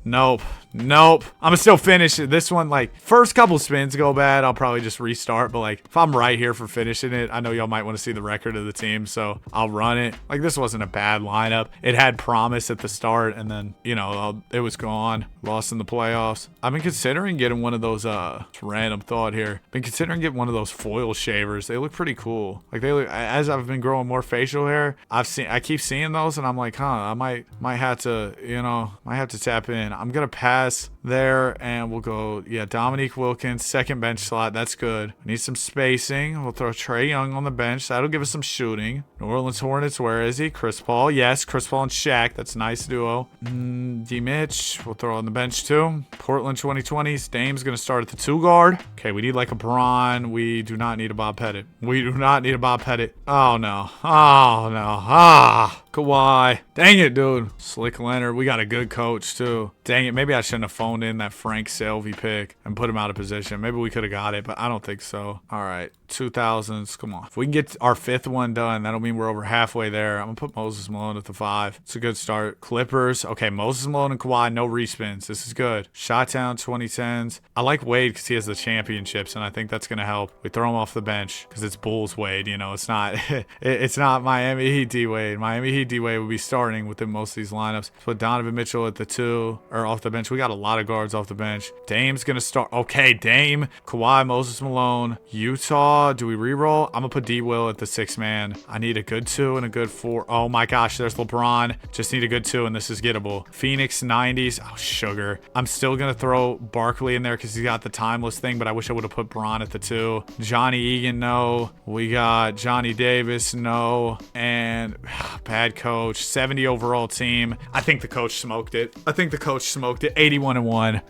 Nope. Nope. I'm gonna still finish it. This one, like, first couple spins go bad, I'll probably just restart. But, like, if I'm right here for finishing it, I know y'all might want to see the record of the team, so I'll run it. Like, this wasn't a bad lineup. It had promise at the start, and then, you know, it was gone. Lost in the playoffs. I've been considering getting one of those, random thought here. Been considering getting one of those foil shavers. They look pretty cool. Like, they look, as I've been growing more facial hair, I keep seeing those, and I'm like, huh, I might have to, you know, might have to tap in. I'm gonna pass there, and we'll go, yeah, Dominique Wilkins, second bench slot. That's good. Need some spacing. We'll throw Trae Young on the bench. That'll give us some shooting. New Orleans Hornets, where is he? Chris Paul. Yes, Chris Paul and Shaq. That's a nice duo. D. Mitch, we'll throw on the bench too. Portland 2020s. Dame's gonna start at the 2 guard. Okay, we need like a Bron. We do not need a Bob Pettit. We do not need a Bob Pettit. Oh no. Oh no. Ah. Kawhi. Dang it, dude. Slick Leonard. We got a good coach, too. Dang it. Maybe I shouldn't have phoned in that Frank Selvey pick and put him out of position. Maybe we could have got it, but I don't think so. All right. 2000s. Come on. If we can get our 5th one done, that'll mean we're over halfway there. I'm going to put Moses Malone at the 5. It's a good start. Clippers. Okay, Moses Malone and Kawhi. No respins. This is good. Shot-Town 2010s. I like Wade because he has the championships, and I think that's going to help. We throw him off the bench because it's Bulls Wade. You know, it's not it's not Miami Heat D Wade. Miami Heat D-Wade will be starting within most of these lineups. Put Donovan Mitchell at the 2, or off the bench. We got a lot of guards off the bench. Dame's going to start. Okay, Dame, Kawhi, Moses Malone, Utah. Do we re-roll? I'm going to put D-Will at the 6th man. I need a good 2 and a good 4. Oh my gosh, there's LeBron. Just need a good 2, and this is gettable. Phoenix 90s. Oh, sugar. I'm still going to throw Barkley in there because he's got the timeless thing, but I wish I would have put Bron at the 2. Johnny Egan, no. We got Johnny Davis, no. And bad coach. 70 overall team. I think the coach smoked it. 81-1.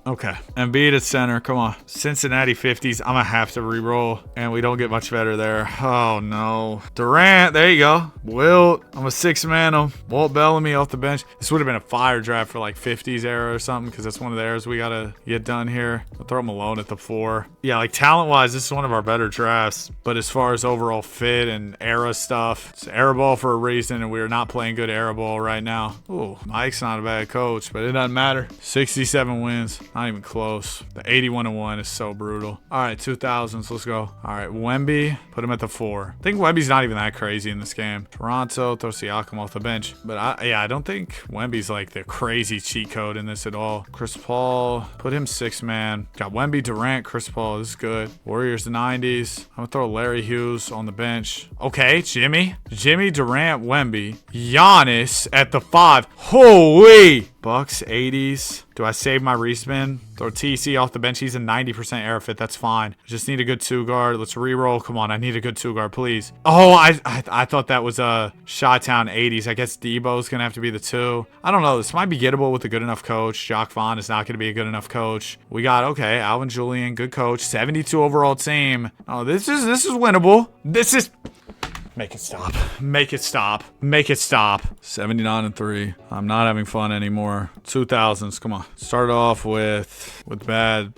Okay. Embiid at center. Come on. Cincinnati 50s. I'm going to have to re-roll. And we don't get much better there. Oh, no. Durant. There you go. Wilt. I'm a 6-man. Walt Bellamy off the bench. This would have been a fire draft for like 50s era or something because that's one of the eras we got to get done here. I'll throw Malone at the 4. Yeah, like talent-wise, this is one of our better drafts. But as far as overall fit and era stuff, it's era ball for a reason, and we are not playing good era ball right now. Ooh, Mike's not a bad coach, but it doesn't matter. 67 wins. Not even close. The 81-1 is so brutal. All right, 2000s. Let's go. All right, Wemby. Put him at the 4. I think Wemby's not even that crazy in this game. Toronto. Throw Siakam off the bench. But I don't think Wemby's like the crazy cheat code in this at all. Chris Paul. Put him 6-man. Got Wemby, Durant, Chris Paul. This is good. Warriors 90s. I'm going to throw Larry Hughes on the bench. Okay, Jimmy, Durant, Wemby. Giannis at the 5. Holy! Bucks 80s. Do I save my respin? Throw TC off the bench. He's a 90% air fit. That's fine. Just need a good 2 guard. Let's re-roll. Come on. I need a good 2 guard, please. Oh, I thought that was a Shot-Town 80s. I guess Debo's going to have to be the 2. I don't know. This might be gettable with a good enough coach. Jacque Vaughn is not going to be a good enough coach. We got, okay, Alvin Julian, good coach. 72 overall team. Oh, this is winnable. This is... Make it stop. 79-3. I'm not having fun anymore. 2000s. Come on. Start off with Dwayne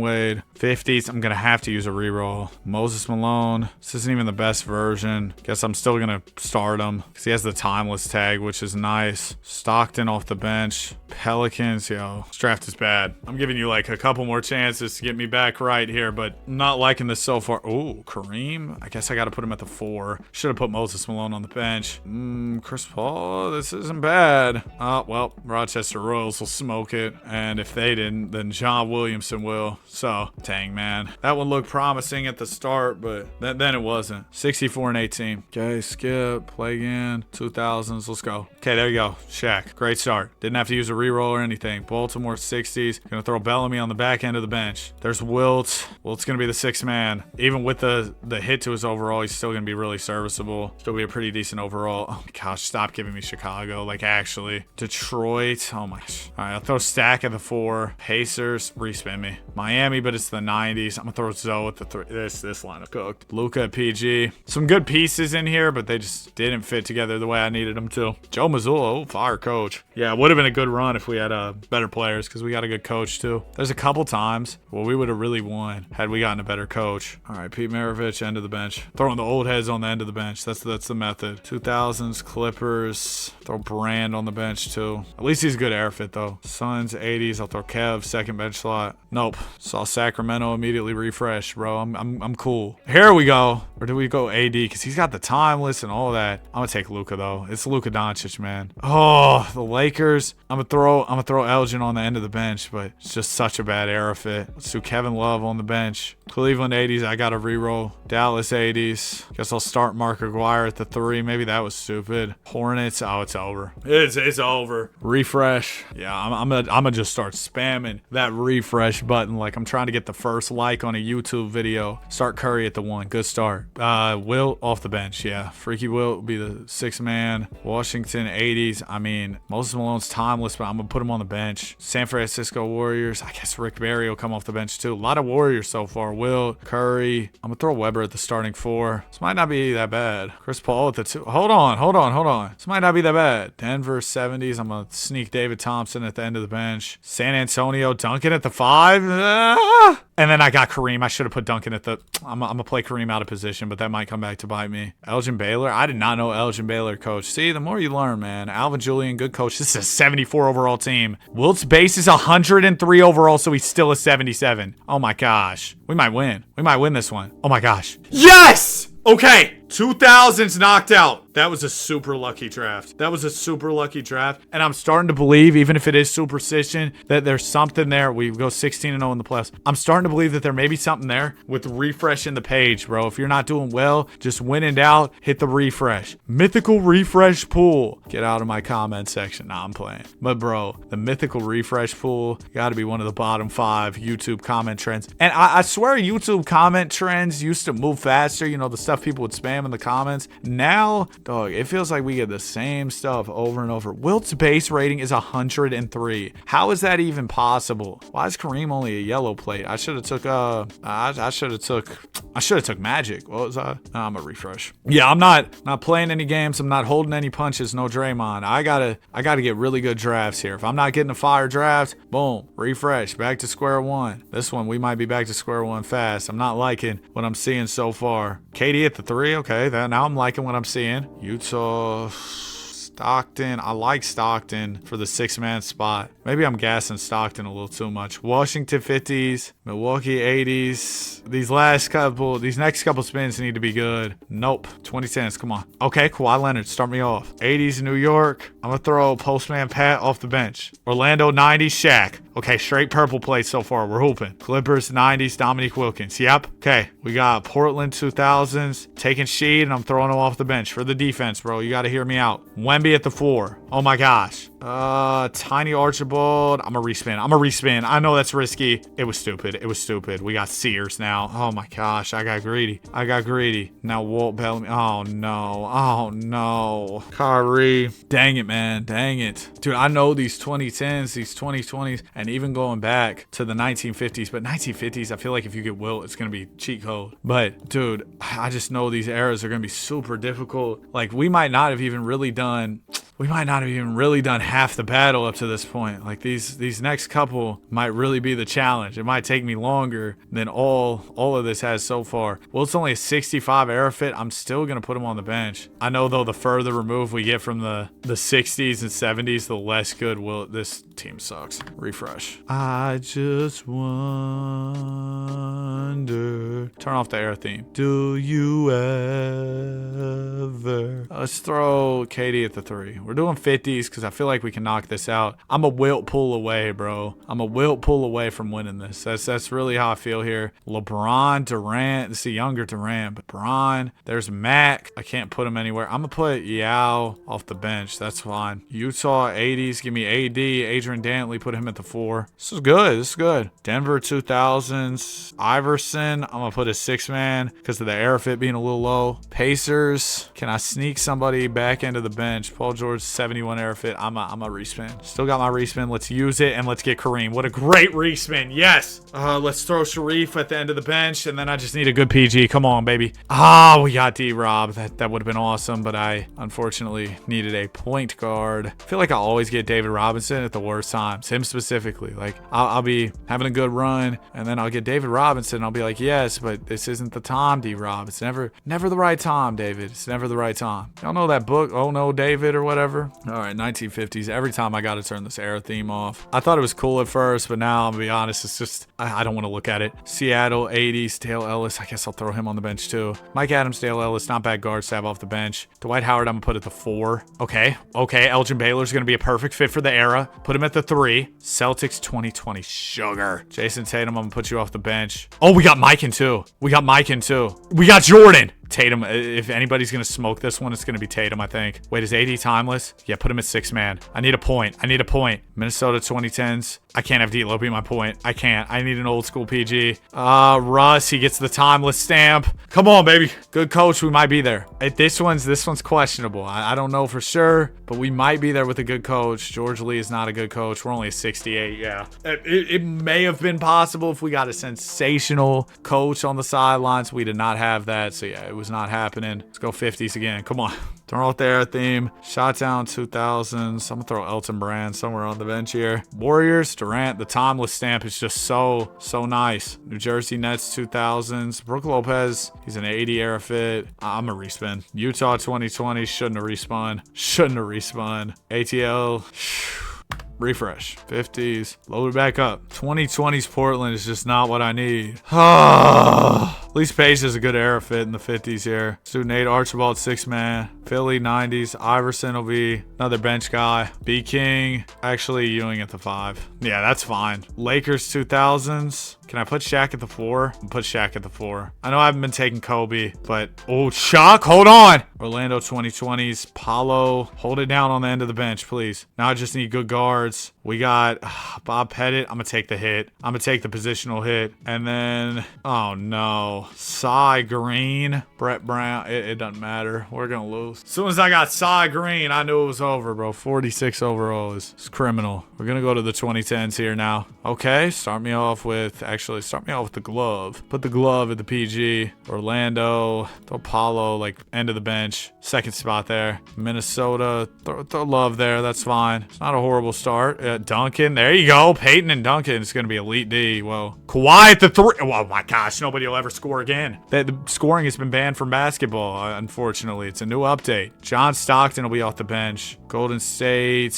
Wade. 50s. I'm gonna have to use a reroll. Moses Malone. This isn't even the best version. Guess I'm still gonna start him because he has the timeless tag, which is nice. Stockton off the bench. Pelicans. Yo, this draft is bad. I'm giving you like a couple more chances to get me back right here, but I'm not liking this so far. Ooh, Kareem. I guess I got to put him at the 4. Should have put Moses Malone on the bench. Chris Paul, this isn't bad. Well, Rochester Royals will smoke it. And if they didn't, then John Williamson will. So, dang, man. That one looked promising at the start, but then it wasn't. 64-18. Okay, skip. Play again. 2000s. Let's go. Okay, there you go. Shaq. Great start. Didn't have to use a reroll or anything. Baltimore 60s. Gonna throw Bellamy on the back end of the bench. There's Wilt. Wilt's gonna be the 6th man. Even with the hit to his overall, he's still gonna be really serviceable. Still be a pretty decent overall. Oh my gosh, stop giving me Chicago. Like, actually. Detroit. Oh my gosh. All right, I'll throw Stack at the 4. Pacers. Respin me. Miami, but it's the 90s. I'm gonna throw Zoe at the 3. This lineup cooked. Luka at PG. Some good pieces in here, but they just didn't fit together the way I needed them to. Joe Mazzulla, fire coach. Yeah, it would have been a good run if we had better players because we got a good coach too. There's a couple times where we would have really won had we gotten a better coach. All right, Pete Maravich, end of the bench. Throwing the old heads on the end of the bench. That's the method. 2000s Clippers. Throw Brand on the bench too. At least he's a good air fit though. Suns 80s. I'll throw Kev second bench slot. Nope. Saw Sacramento immediately refresh, bro. I'm cool. Here we go. Or do we go AD? Because he's got the timeless and all that. I'm gonna take Luka though. It's Luka Doncic, man. Oh, the Lakers. I'm gonna throw Elgin on the end of the bench, but it's just such a bad era fit. Let's do Kevin Love on the bench. Cleveland 80s. I gotta reroll. Dallas 80s. Guess I'll start Mark Aguirre at the 3. Maybe that was stupid. Hornets. Oh, it's over. It's over. Refresh. Yeah, I'm gonna just start spamming that refresh button like I'm trying to get the first like on a YouTube video. Start Curry at the 1. Good start. Wilt off the bench. Yeah, Freaky Wilt will be the 6th man. Washington 80s. I mean, Moses Malone's timeless, but I'm gonna put him on the bench. San Francisco Warriors. I guess Rick Barry will come off the bench too. A lot of Warriors so far. Wilt, Curry. I'm gonna throw Weber at the starting 4. This might not be that bad. Chris Paul at the 2. Hold on. This might not be that bad. Denver 70s. I'm gonna sneak David Thompson at the end of the bench. San Antonio, Duncan at the 5. And then I got Kareem. I should have put Duncan at the... I'm gonna play Kareem out of position, but that might come back to bite me. Elgin Baylor. I did not know Elgin Baylor coach. See, the more you learn, man. Alvin Julian, good coach. This is a 74 overall team. Wilt's base is 103 overall, so he's still a 77. Oh my gosh. We might win. We might win this one. Oh my gosh. Yes! Okay. 2000s knocked out. That was a super lucky draft. And I'm starting to believe, even if it is superstition, that there's something there. We go 16-0 in the playoffs. I'm starting to believe that there may be something there with refreshing the page, bro. If you're not doing well, just win and out, hit the refresh. Mythical refresh pool. Get out of my comment section. Nah, I'm playing. But bro, the mythical refresh pool got to be one of the bottom 5 YouTube comment trends. And I swear YouTube comment trends used to move faster. You know, the stuff people would spam in the comments. Now, dog, it feels like we get the same stuff over and over. Wilt's base rating is 103. How is that even possible? Why is Kareem only a yellow plate? I should have took Magic. What was that? I'm a refresh. Yeah, I'm not playing any games. I'm not holding any punches. No Draymond. I gotta get really good drafts here. If I'm not getting a fire draft, boom, refresh, back to square one. This one we might be back to square one fast. I'm not liking what I'm seeing so far. KD at the 3. Okay, now I'm liking what I'm seeing. Utah, Stockton. I like Stockton for the 6-man spot. Maybe I'm gassing Stockton a little too much. Washington 50s, Milwaukee 80s. These next couple spins need to be good. Nope. 2010s. Come on. Okay, Kawhi Leonard. Start me off. 80s New York. I'm gonna throw Postman Pat off the bench. Orlando 90s Shaq. Okay, straight purple plate so far. We're hooping. Clippers 90s Dominique Wilkins. Yep. Okay, we got Portland 2000s. Taking Sheed and I'm throwing him off the bench for the defense, bro. You got to hear me out. Wemby at the 4. Oh my gosh. Tiny Archibald. I'm a respin. I know that's risky. It was stupid. We got Sears now. Oh my gosh. I got greedy. Now Walt Bellamy. Oh no. Kyrie. Dang it, man. Dude, I know these 2010s, these 2020s, and even going back to the 1950s. But 1950s, I feel like if you get Wilt, it's going to be cheat code. But dude, I just know these eras are going to be super difficult. Like we might not have even really done half the battle up to this point. Like these next couple might really be the challenge. It might take me longer than all of this has so far. Well, it's only a 65 era fit. I'm still gonna put him on the bench. I know though, the further removed we get from the 60s and 70s, the less good will this team sucks. Refresh. I just wonder. Turn off the air theme. Do you ever? Let's throw Katie at the 3. We're doing 50s because I feel like we can knock this out. I'm a Wilt pull away, bro. I'm a Wilt pull away from winning this. That's really how I feel here. LeBron, Durant. This is a younger Durant, but Bron. There's Mac. I can't put him anywhere. I'm going to put Yao off the bench. That's fine. Utah 80s. Give me AD. Adrian Dantley. Put him at the 4. This is good. Denver 2000s. Iverson. I'm going to put a 6-man because of the air fit being a little low. Pacers. Can I sneak somebody back into the bench? Paul George George, 71 era fit. I'm a respin. Still got my respin. Let's use it and let's get Kareem. What a great respin. Yes. Let's throw Sharif at the end of the bench, and then I just need a good PG. Come on, baby. We got D-Rob. That would have been awesome, but I unfortunately needed a point guard. I feel like I always get David Robinson at the worst times. Him specifically. Like, I'll be having a good run, and then I'll get David Robinson, and I'll be like, yes, but this isn't the time, D-Rob. It's never the right time, David. It's never the right time. Y'all know that book, Oh No, David, or whatever? All right, 1950s. Every time I got to turn this era theme off. I thought it was cool at first, but now, I'm gonna be honest, it's just, I don't want to look at it. Seattle, 80s, Dale Ellis. I guess I'll throw him on the bench too. Mike Adams, Dale Ellis, not bad guard stab off the bench. Dwight Howard, I'm gonna put at the 4. Okay. Elgin Baylor's gonna be a perfect fit for the era. Put him at the 3. Celtics 2020 sugar. Jason Tatum, I'm gonna put you off the bench. Oh, we got Mike in too. We got Jordan. Tatum, if anybody's going to smoke this one, it's going to be Tatum, I think. Wait, is AD timeless? Yeah, put him at 6 man. I need a point. Minnesota 2010s. I can't have D'Lo be my point. I can't. I need an old school PG. Russ, he gets the timeless stamp. Come on, baby. Good coach. We might be there. This one's questionable. I don't know for sure, but we might be there with a good coach. George Lee is not a good coach. We're only a 68. Yeah. It may have been possible if we got a sensational coach on the sidelines. We did not have that. So yeah, it was not happening. Let's go 50s again. Come on. Throw out there theme. Shot down 2000s. I'm going to throw Elton Brand somewhere on the bench here. Warriors, Durant. The timeless stamp is just so nice. New Jersey Nets 2000s. Brook Lopez. He's an 80 era fit. I'm a respin. Utah 2020. Shouldn't have respawn. ATL. Refresh. 50s. Load it back up. 2020s Portland is just not what I need. At least Page is a good era fit in the 50s here. Let's do Nate Archibald, 6 man. Philly 90s. Iverson will be another bench guy. B King. Actually, Ewing at the 5. Yeah, that's fine. Lakers 2000s. Can I put Shaq at the 4? Put Shaq at the 4. I know I haven't been taking Kobe, but Shock, hold on. Orlando 2020s. Paulo, hold it down on the end of the bench, please. Now I just need good guards. We got Bob Pettit. I'm going to take the hit. I'm going to take the positional hit. And then, oh no. Cy Green. Brett Brown. It doesn't matter. We're going to lose. As soon as I got Cy Green, I knew it was over, bro. 46 overall is criminal. We're going to go to the 2010s here now. Okay, start me off with the glove. Put the glove at the PG. Orlando. Throw Paulo, like, end of the bench. Second spot there. Minnesota. Throw Love there. That's fine. It's not a horrible start. Duncan. There you go. Peyton and Duncan. It's going to be elite D. Well, Kawhi at the 3. Oh, my gosh. Nobody will ever score again. The scoring has been banned from basketball, unfortunately. It's a new update. John Stockton will be off the bench. Golden State.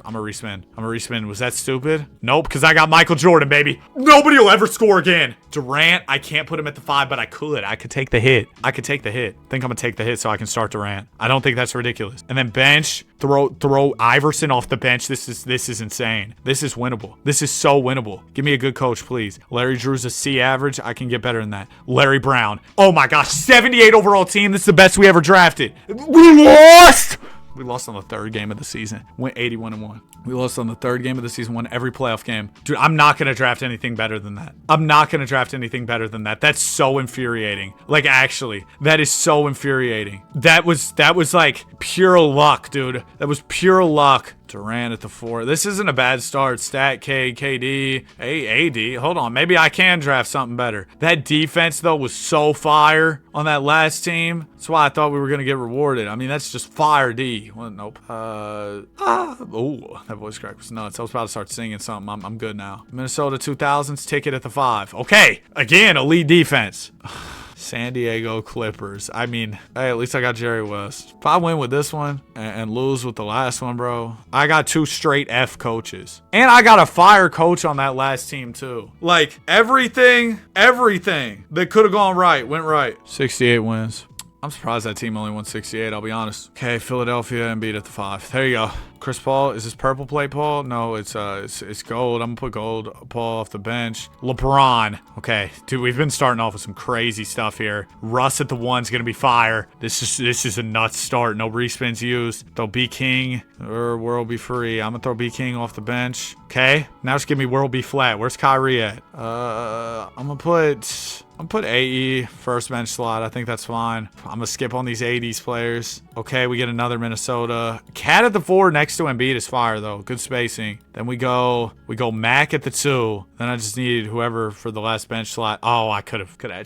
I'm a respin. Was that stupid? Nope, because I got Michael Jordan, baby. Nobody will ever score again. Durant, I can't put him at the 5, but I could. I could take the hit. Think I'm going to take the hit so I can start Durant. I don't think that's ridiculous. And then bench, throw Iverson off the bench. This is insane. This is winnable. This is so winnable. Give me a good coach, please. Larry Drew's a C average. I can get better than that. Larry Brown. Oh my gosh, 78 overall team. This is the best we ever drafted. We lost! We lost on the 3rd game of the season. Went 81-1. We lost on the 3rd game of the season. Won every playoff game. Dude, I'm not going to draft anything better than that. That's so infuriating. Like, actually, that is so infuriating. That was like pure luck, dude. That was pure luck. Durant at the 4. This isn't a bad start. Stat K, KD, AD. Hold on. Maybe I can draft something better. That defense, though, was so fire on that last team. That's why I thought we were going to get rewarded. I mean, that's just fire D. Well, nope. Oh, that voice crack was nuts. I was about to start singing something. I'm good now. Minnesota 2000s, ticket at the 5. Okay. Again, elite defense. San Diego Clippers. I mean, hey, at least I got Jerry West. If I win with this one and lose with the last one, bro, I got 2 straight F coaches. And I got a fire coach on that last team, too. Like, everything that could have gone right went right. 68 wins. I'm surprised that team only won 68, I'll be honest. Okay, Philadelphia and beat at the 5. There you go. Chris Paul. Is this purple plate Paul? No, it's gold. I'm gonna put gold Paul off the bench. LeBron. Okay, dude, we've been starting off with some crazy stuff here. Russ at the 1's gonna be fire. This is a nuts start. No respins used. Throw B King or World Be Free. I'm gonna throw B King off the bench. Okay, now just give me World Be Flat. Where's Kyrie at? I'm gonna put AE first bench slot. I think that's fine. I'm gonna skip on these 80s players. Okay, we get another Minnesota. Cat at the 4 next to Embiid is fire though. Good spacing. Then we go Mac at the 2. Then I just needed whoever for the last bench slot. Oh, I could have had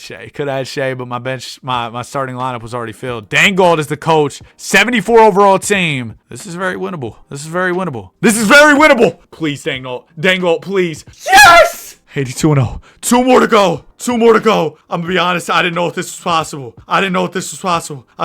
Shea, but my starting lineup was already filled. Dangold is the coach. 74 overall team. This is very winnable. This is very winnable. Please, Dangold, please. Yes! 82-0. 2 more to go. I'm gonna be honest, I didn't know if this was possible. I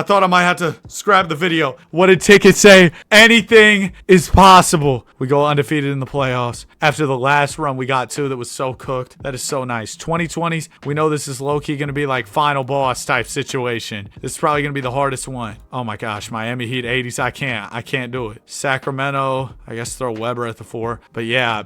thought I might have to scrap the video. What did Ticket say? Anything is possible. We go undefeated in the playoffs. After the last run we got to that was so cooked. That is so nice. 2020s, we know this is low-key gonna be like final boss type situation. This is probably gonna be the hardest one. Oh my gosh, Miami Heat 80s, I can't do it. Sacramento, I guess throw Weber at the 4. But yeah,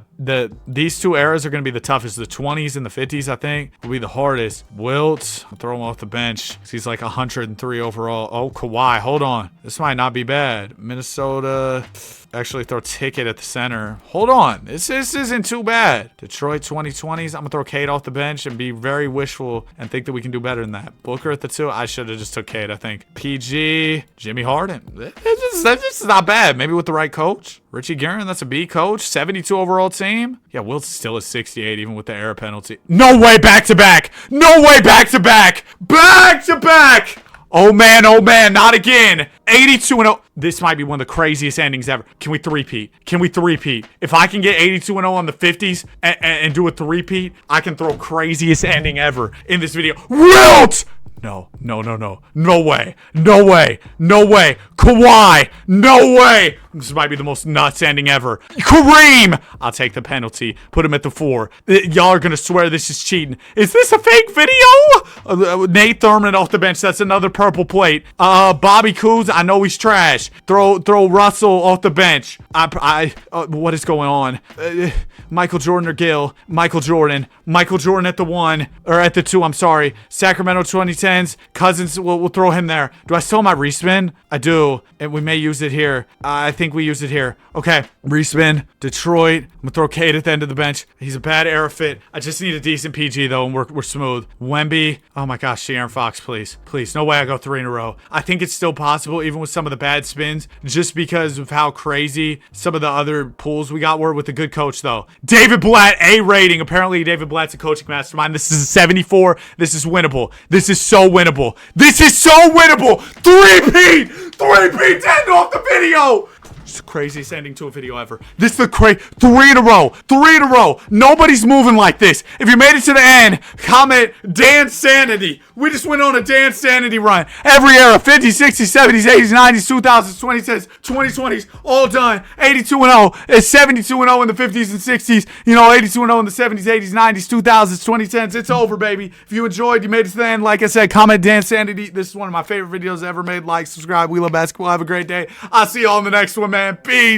these 2 eras are gonna be the toughest. The 20s and the 50s, I think, will be the hardest. Wilt, I'll throw him off the bench. He's like 103 overall. Oh, Kawhi, hold on. This might not be bad. Minnesota, actually throw Ticket at the center. Hold on. This isn't too bad. Detroit 2020s, I'm gonna throw Cade off the bench and be very wishful and think that we can do better than that. Booker at the 2, I should have just took Cade, I think. PG, Jimmy Harden. That's just not bad. Maybe with the right coach. Richie Guerin, that's a B coach. 72 overall team. Yeah, Wilt's still at 68 even with the error penalty. No way back-to-back. Back-to-back. Oh man, not again. 82-0. This might be one of the craziest endings ever. Can we three-peat? If I can get 82-0 on the 50s and do a three-peat, I can throw craziest ending ever in this video. Wilt! No. No way. Kawhi. No way. This might be the most nuts ending ever. Kareem. I'll take the penalty. Put him at the 4. Y'all are going to swear this is cheating. Is this a fake video? Nate Thurman off the bench. That's another purple plate. Bobby Coos. I know he's trash. Throw Russell off the bench. What is going on? Michael Jordan or Gill. Michael Jordan at the 1. Or at the 2, I'm sorry. Sacramento 2010. Cousins, we'll throw him there. Do I still have my respin? I do. And we may use it here. I think we use it here. Okay. Respin. Detroit. I'm gonna throw Cade at the end of the bench. He's a bad error fit. I just need a decent PG though, and we're smooth. Wemby. Oh my gosh, De'Aaron Fox, please. No way I go 3 in a row. I think it's still possible, even with some of the bad spins, just because of how crazy some of the other pools we got were with a good coach though. David Blatt, A rating. Apparently David Blatt's a coaching mastermind. This is a 74. This is winnable. This is so winnable. 3-peat, end off the video. It's the craziest ending to a video ever. This is the 3 in a row. Nobody's moving like this. If you made it to the end, comment Dan Sanity. We just went on a Dan Sanity run. Every era, 50s, 60s, 70s, 80s, 90s, 2000s, 2010s, 2020s, all done. 82-0. It's 72-0 in the 50s and 60s. 82-0 in the 70s, 80s, 90s, 2000s, 2010s. It's over, baby. If you enjoyed, you made it to the end. Like I said, comment Dan Sanity. This is one of my favorite videos ever made. Like, subscribe. We love basketball. Have a great day. I'll see you all in the next one, man. Peace.